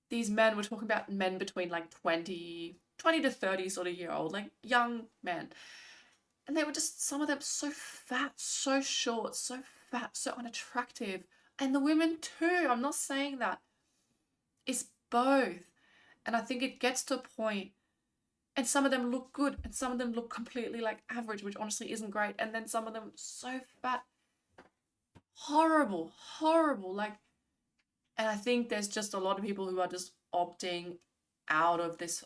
these men, were talking about men between like 20 to 30 sort of year old, like young men, and they were just, some of them so fat, so short, so fat, so unattractive. And the women too, I'm not saying that. It's both. And I think it gets to a point, and some of them look good, and some of them look completely like average, which honestly isn't great. And then some of them so fat, horrible, like, and I think there's just a lot of people who are just opting out of this.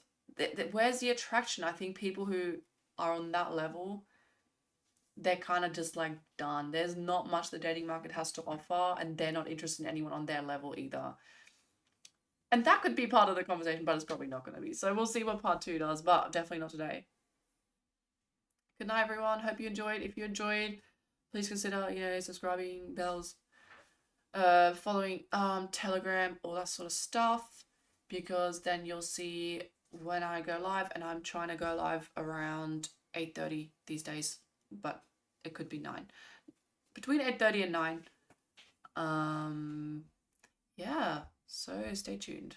Where's the attraction? I think people who are on that level, they're kind of just like done. There's not much the dating market has to offer, and they're not interested in anyone on their level either. And that could be part of the conversation, but it's probably not going to be. So we'll see what part 2 does, but definitely not today. Good night, everyone. Hope you enjoyed. If you enjoyed, please consider, subscribing, bells, following Telegram, all that sort of stuff, because then you'll see when I go live, and I'm trying to go live around 8:30 these days, but it could be 9. Between 8:30 and 9. Yeah, so stay tuned.